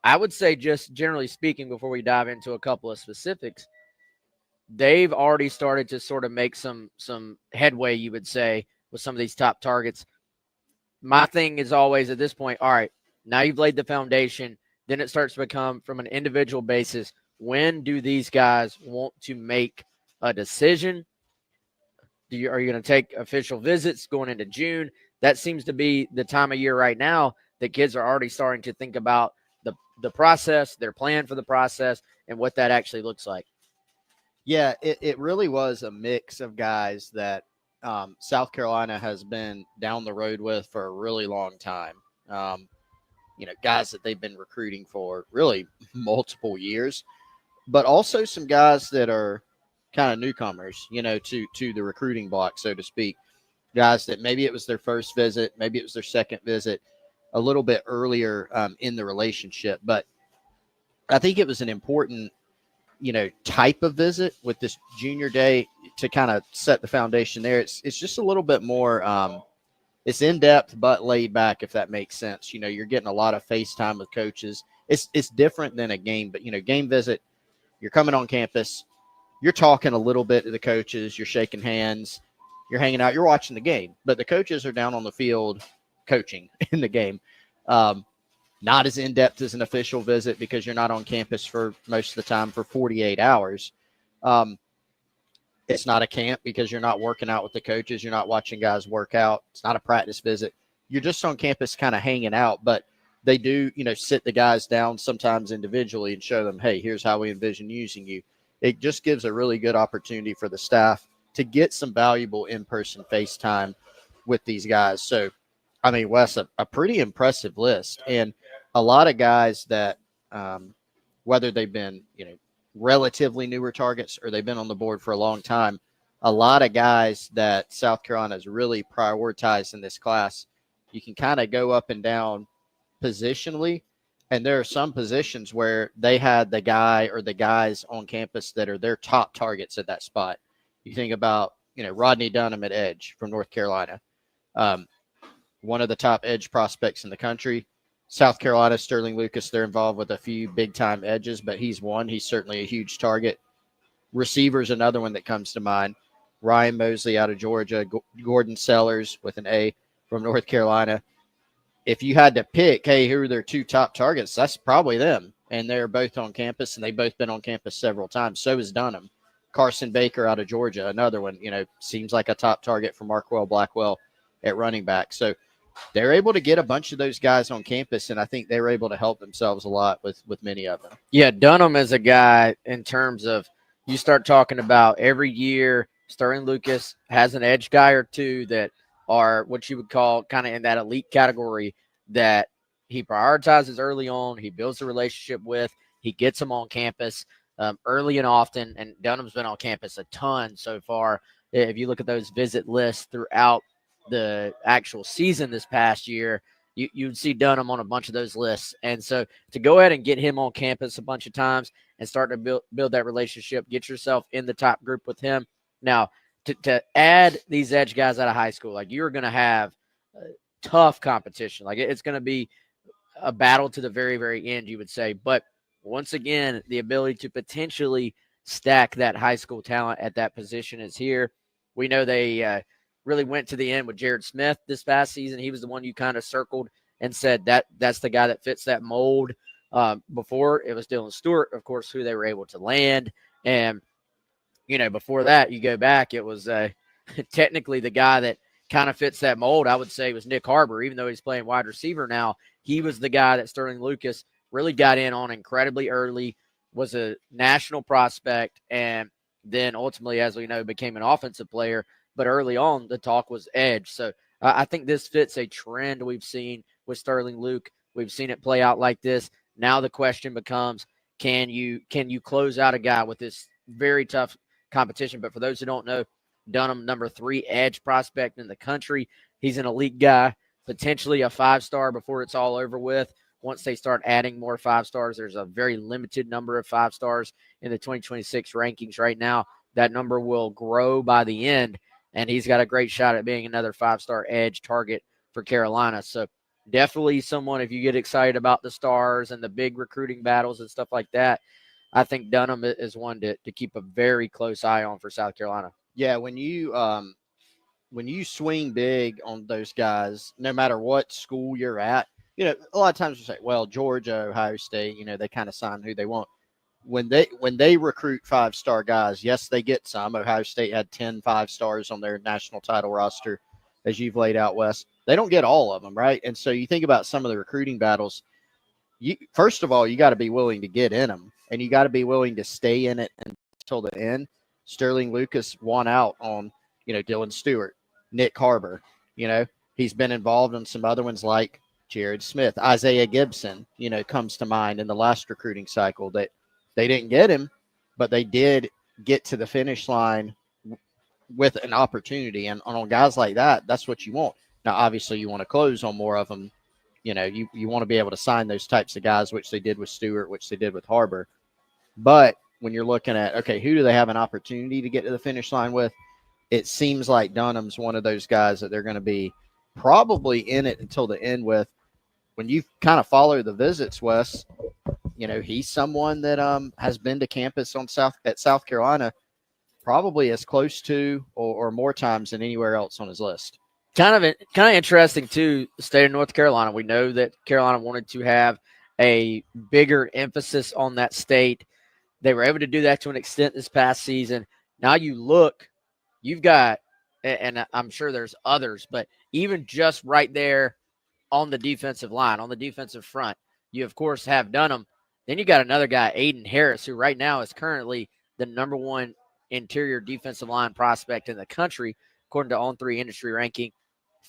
I would say, just generally speaking, before we dive into a couple of specifics, they've already started to sort of make some headway, you would say, with some of these top targets. My thing is always at this point, all right, now you've laid the foundation, then it starts to become from an individual basis. When do these guys want to make a decision? Are you going to take official visits going into June? That seems to be the time of year right now that kids are already starting to think about the process, their plan for the process, and what that actually looks like. Yeah, it really was a mix of guys that South Carolina has been down the road with for a really long time. Guys that they've been recruiting for really multiple years, but also some guys that are kind of newcomers, to the recruiting block, so to speak. Guys that maybe it was their first visit, maybe it was their second visit, a little bit earlier in the relationship. But I think it was an important, type of visit with this junior day to kind of set the foundation there. It's just a little bit more, it's in depth, but laid back, if that makes sense. You're getting a lot of FaceTime with coaches. It's different than a game, but game visit, you're coming on campus, you're talking a little bit to the coaches, you're shaking hands, you're hanging out, you're watching the game, but the coaches are down on the field coaching in the game. Not as in-depth as an official visit because you're not on campus for most of the time for 48 hours. It's not a camp because you're not working out with the coaches. You're not watching guys work out. It's not a practice visit. You're just on campus kind of hanging out, but they do, sit the guys down sometimes individually and show them, hey, here's how we envision using you. It just gives a really good opportunity for the staff to get some valuable in-person FaceTime with these guys. So, I mean, Wes, a pretty impressive list. And a lot of guys that, whether they've been, relatively newer targets or they've been on the board for a long time, a lot of guys that South Carolina has really prioritized in this class. You can kind of go up and down positionally, and there are some positions where they had the guy or the guys on campus that are their top targets at that spot. You think about, Rodney Dunham at edge from North Carolina, one of the top edge prospects in the country. South Carolina, Sterling Lucas, they're involved with a few big-time edges, but he's one. He's certainly a huge target. Receiver's another one that comes to mind. Ryan Mosley out of Georgia, Gordon Sellers with an A from North Carolina. If you had to pick, hey, who are their two top targets, that's probably them. And they're both on campus, and they've both been on campus several times. So is Dunham. Carson Baker out of Georgia, another one, seems like a top target for Marquell Blackwell at running back. So they're able to get a bunch of those guys on campus, and I think they were able to help themselves a lot with many of them. Yeah, Dunham is a guy in terms of you start talking about every year, Sterling Lucas has an edge guy or two that are what you would call kind of in that elite category that he prioritizes early on, he builds a relationship with, he gets them on campus early and often, and Dunham's been on campus a ton so far. If you look at those visit lists throughout the actual season this past year, you'd see Dunham on a bunch of those lists. And so to go ahead and get him on campus a bunch of times and start to build that relationship, get yourself in the top group with him. Now, to add these edge guys out of high school, like you're going to have tough competition. Like it's going to be a battle to the very, very end, you would say. But once again, the ability to potentially stack that high school talent at that position is here. We know they really went to the end with Jared Smith this past season. He was the one you kind of circled and said that's the guy that fits that mold. Before it was Dylan Stewart, of course, who they were able to land. And, before that, you go back, it was technically the guy that kind of fits that mold, I would say, was Nick Harbor. Even though he's playing wide receiver now, he was the guy that Sterling Lucas really got in on incredibly early, was a national prospect, and then ultimately, as we know, became an offensive player. But early on, the talk was edge. So I think this fits a trend we've seen with Sterling Luke. We've seen it play out like this. Now the question becomes, can you close out a guy with this very tough competition? But for those who don't know, Dunham, number 3 edge prospect in the country. He's an elite guy, potentially a 5-star before it's all over with. Once they start adding more 5-stars, there's a very limited number of 5-stars in the 2026 rankings right now. That number will grow by the end, and he's got a great shot at being another 5-star edge target for Carolina. So definitely someone, if you get excited about the stars and the big recruiting battles and stuff like that, I think Dunham is one to keep a very close eye on for South Carolina. Yeah, when you swing big on those guys, no matter what school you're at, a lot of times we say, well, Georgia, Ohio State, they kind of sign who they want. When they recruit 5-star guys, yes, they get some. Ohio State had 10 5-stars on their national title roster, as you've laid out, Wes. They don't get all of them, right? And so you think about some of the recruiting battles. First of all, you got to be willing to get in them, and you got to be willing to stay in it until the end. Sterling Lucas won out on, Dylan Stewart, Nick Harbor. He's been involved in some other ones like Jared Smith, Isaiah Gibson, comes to mind in the last recruiting cycle that they didn't get him, but they did get to the finish line with an opportunity. And on guys like that, that's what you want. Now, obviously, you want to close on more of them. You want to be able to sign those types of guys, which they did with Stewart, which they did with Harbor. But when you're looking at, okay, who do they have an opportunity to get to the finish line with? It seems like Dunham's one of those guys that they're going to be probably in it until the end with. When you kind of follow the visits, Wes, he's someone that has been to campus at South Carolina probably as close to or more times than anywhere else on his list. Kind of interesting, too, the state of North Carolina. We know that Carolina wanted to have a bigger emphasis on that state. They were able to do that to an extent this past season. Now you look, you've got, and I'm sure there's others, but even just right there on the defensive line, on the defensive front, you, of course, have Dunham. Then you got another guy, Aiden Harris, who right now is currently the number 1 interior defensive line prospect in the country, according to On3 industry ranking.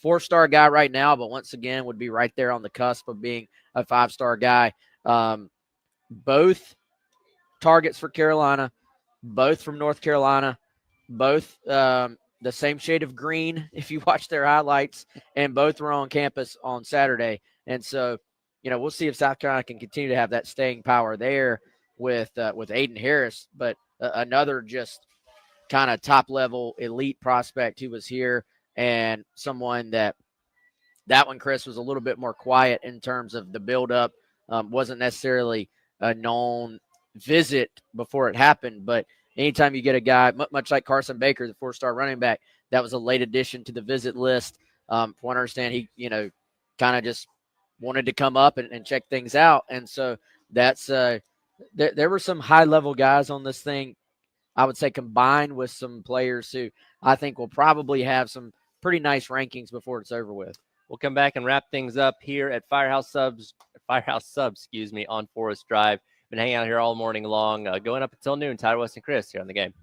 4-star guy right now, but once again would be right there on the cusp of being a 5-star guy. Both targets for Carolina, both from North Carolina, both the same shade of green if you watch their highlights, and both were on campus on Saturday. And so, we'll see if South Carolina can continue to have that staying power there with Aiden Harris, but another just kind of top-level elite prospect who was here, and someone that one, Chris, was a little bit more quiet in terms of the build-up. Wasn't necessarily a known visit before it happened, but anytime you get a guy, much like Carson Baker, the 4-star running back, that was a late addition to the visit list. From what I understand, he, kind of just wanted to come up and check things out. And so that's there were some high-level guys on this thing, I would say, combined with some players who I think will probably have some pretty nice rankings before it's over with. We'll come back and wrap things up here at Firehouse Subs, on Forest Drive. Been hanging out here all morning long, going up until noon. Tyler, West, and Chris here on the game.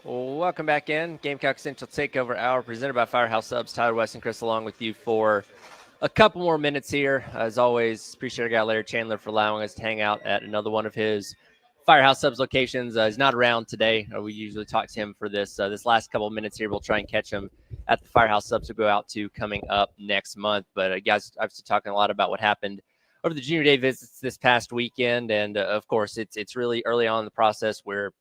Welcome back in. Gamecock Central Takeover Hour presented by Firehouse Subs. Tyler West and Chris along with you for a couple more minutes here. As always, appreciate our guy Larry Chandler for allowing us to hang out at another one of his Firehouse Subs locations. He's not around today. We usually talk to him for this last couple of minutes here. We'll try and catch him at the Firehouse Subs we'll go out to coming up next month. But guys, I've been talking a lot about what happened over the Junior Day visits this past weekend. And of course, it's really early on in the process. We're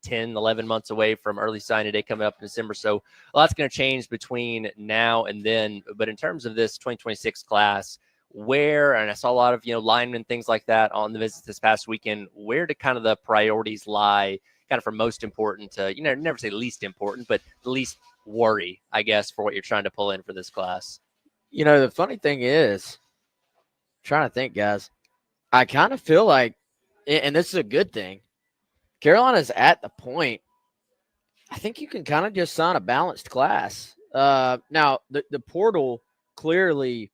10, 11 months away from early signing day coming up in December. So a lot's going to change between now and then. But in terms of this 2026 class, and I saw a lot of, linemen, things like that on the visits this past weekend, where do kind of the priorities lie kind of from most important to, never say least important, but the least worry, I guess, for what you're trying to pull in for this class? The funny thing is, trying to think, guys, I kind of feel like, and this is a good thing, Carolina's at the point, I think you can kind of just sign a balanced class. Now, the portal clearly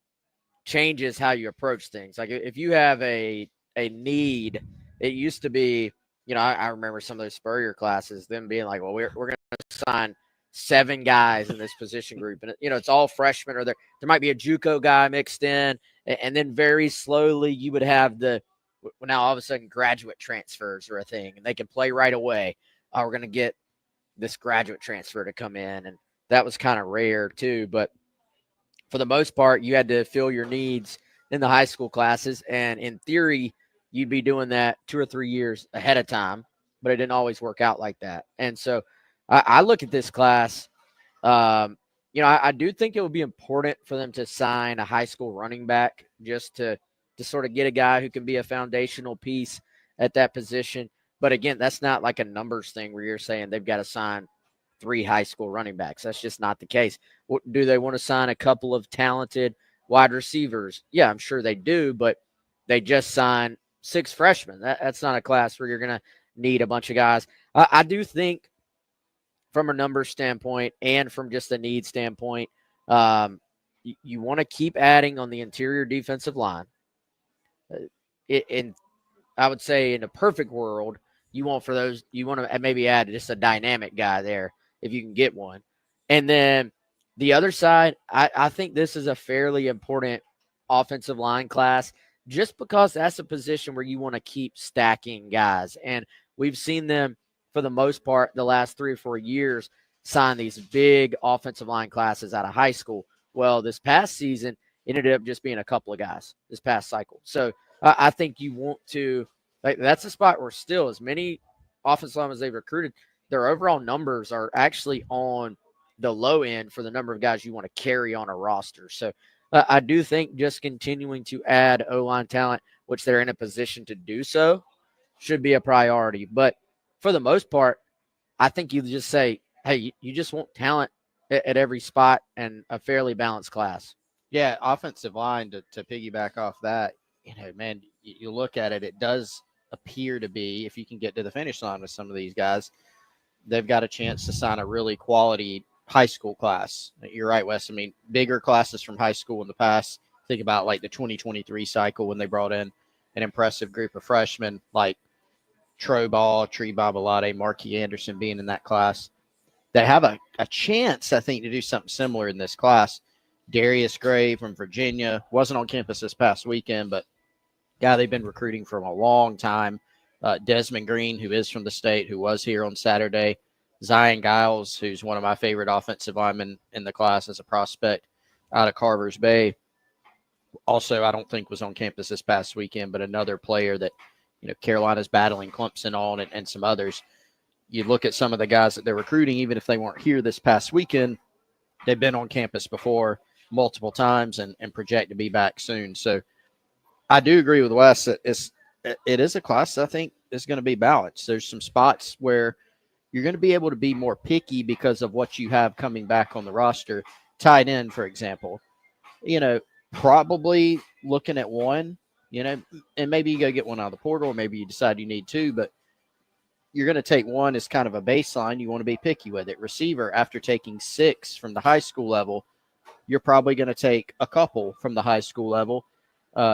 changes how you approach things. Like if you have a need, it used to be, I remember some of those Spurrier classes, them being like, well, we're going to sign 7 guys in this position group. And, it's all freshmen, or there might be a JUCO guy mixed in. And then very slowly you would have now all of a sudden graduate transfers are a thing and they can play right away. We're going to get this graduate transfer to come in. And that was kind of rare too. But for the most part, you had to fill your needs in the high school classes. And in theory, you'd be doing that 2 or 3 years ahead of time, but it didn't always work out like that. And so I look at this class, I do think it would be important for them to sign a high school running back just to sort of get a guy who can be a foundational piece at that position. But again, that's not like a numbers thing where you're saying they've got to sign 3 high school running backs. That's just not the case. Do they want to sign a couple of talented wide receivers? Yeah, I'm sure they do, but they just signed 6 freshmen. That's not a class where you're going to need a bunch of guys. I do think from a numbers standpoint and from just a need standpoint, you want to keep adding on the interior defensive line. I would say in a perfect world, you want to maybe add just a dynamic guy there if you can get one. And then the other side, I think this is a fairly important offensive line class just because that's a position where you want to keep stacking guys. And we've seen them, for the most part, the last 3 or 4 years, sign these big offensive line classes out of high school. Well, this past season, it ended up just being a couple of guys this past cycle. So I think you want to, that's a spot where still as many offensive linemen as they've recruited, their overall numbers are actually on the low end for the number of guys you want to carry on a roster. So I do think just continuing to add O-line talent, which they're in a position to do so, should be a priority. But for the most part, I think you just say, hey, you just want talent at every spot and a fairly balanced class. Yeah, offensive line, to piggyback off that, man, you look at it, it does appear to be, if you can get to the finish line with some of these guys, they've got a chance to sign a really quality high school class. You're right, Wes. I mean, bigger classes from high school in the past. Think about like the 2023 cycle when they brought in an impressive group of freshmen like Troy Ball, Tree Babalade, Marquis Anderson being in that class. They have a chance, I think, to do something similar in this class. Darius Gray from Virginia wasn't on campus this past weekend, but guy they've been recruiting for a long time. Desmond Green, who is from the state, who was here on Saturday. Zion Giles, who's one of my favorite offensive linemen in the class as a prospect out of Carver's Bay. Also, I don't think was on campus this past weekend, but another player that, Carolina's battling Clemson on and some others. You look at some of the guys that they're recruiting, even if they weren't here this past weekend, they've been on campus before multiple times and project to be back soon. So I do agree with Wes that it is a class I think is going to be balanced. There's some spots where you're going to be able to be more picky because of what you have coming back on the roster. Tight end, for example, probably looking at one, and maybe you go get one out of the portal, or maybe you decide you need 2, but you're going to take one as kind of a baseline. You want to be picky with it. Receiver, after taking 6 from the high school level, you're probably going to take a couple from the high school level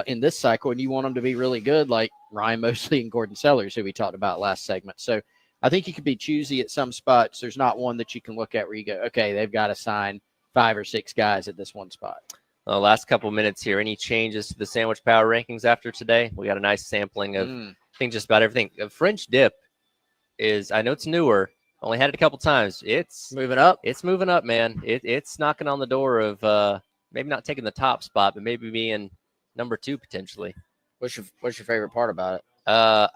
in this cycle, and you want them to be really good, like Ryan Mosley and Gordon Sellers, who we talked about last segment. So I think you could be choosy at some spots. There's not one that you can look at where you go, okay, they've got to sign 5 or 6 guys at this one spot. Last couple minutes here. Any changes to the sandwich power rankings after today? We got a nice sampling of, I think, just about everything. French dip is, I know it's newer. Only had it a couple times. It's moving up. It's moving up, man. It's knocking on the door of maybe not taking the top spot, but maybe being number 2 potentially. What's your favorite part about it?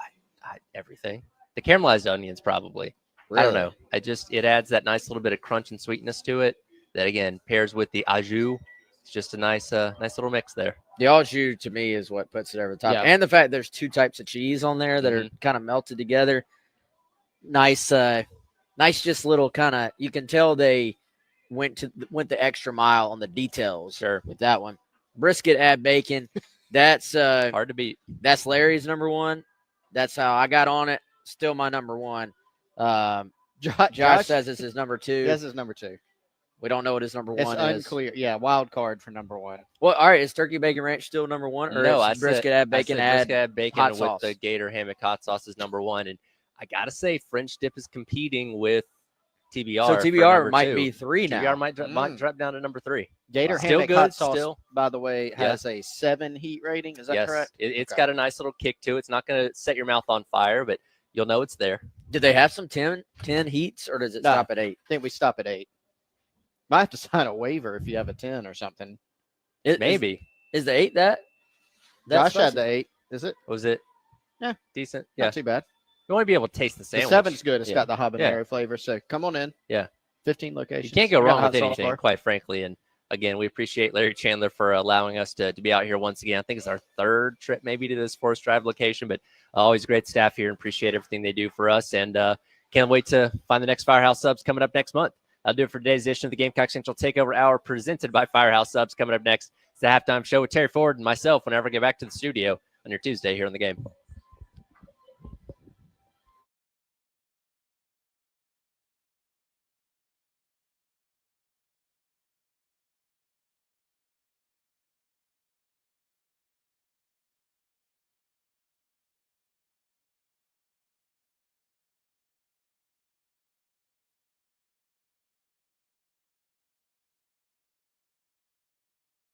Everything. The caramelized onions, probably. Really? I don't know. It adds that nice little bit of crunch and sweetness to it. That again pairs with the au jus. It's just a nice little mix there. The au jus to me is what puts it over the top, and the fact there's 2 types of cheese on there that are kind of melted together. Nice, just little kind of. You can tell they went the extra mile on the details. Sure, with that one. Brisket, add bacon. That's hard to beat. That's Larry's number 1. That's how I got on it. Still my number 1. Josh says this is number 2. This is number 2. We don't know what his number 1 is. It's unclear. Yeah, wild card for number 1. Well, all right. Is turkey bacon ranch still number 1? Or no, is brisket add bacon, add bacon hot with sauce. the Gator hammock hot sauce is number 1. And I gotta say, French dip is competing with TBR. So TBR might be 3 now. TBR might drop down to number 3. Gator still hammock good, hot sauce, still. by the way, has a 7 heat rating. Is that correct? It's got a nice little kick to it. It's not going to set your mouth on fire, but you'll know it's there. Did they have some 10 heats, or does it stop at 8? I think we stop at 8. Might have to sign a waiver if you have a 10 or something. Maybe. Is the 8 that? Josh had the 8. Is it? Was it? Yeah. Decent. Not Yeah. too bad. You want to be able to taste the sandwich. The 7's good. It's Yeah. got the habanero Yeah. flavor. So come on in. Yeah. 15 locations. You can't go We got wrong a hot with sauce anything, bar. quite frankly. And again, we appreciate Larry Chandler for allowing us to be out here once again. I think it's our 3rd trip maybe to this Forest Drive location, but always great staff here and appreciate everything they do for us. And can't wait to find the next Firehouse subs coming up next month. I'll do it for today's edition of the Gamecock Central Takeover Hour presented by Firehouse Subs. Coming up next, it's the halftime show with Terry Ford and myself whenever I get back to the studio on your Tuesday here on the game.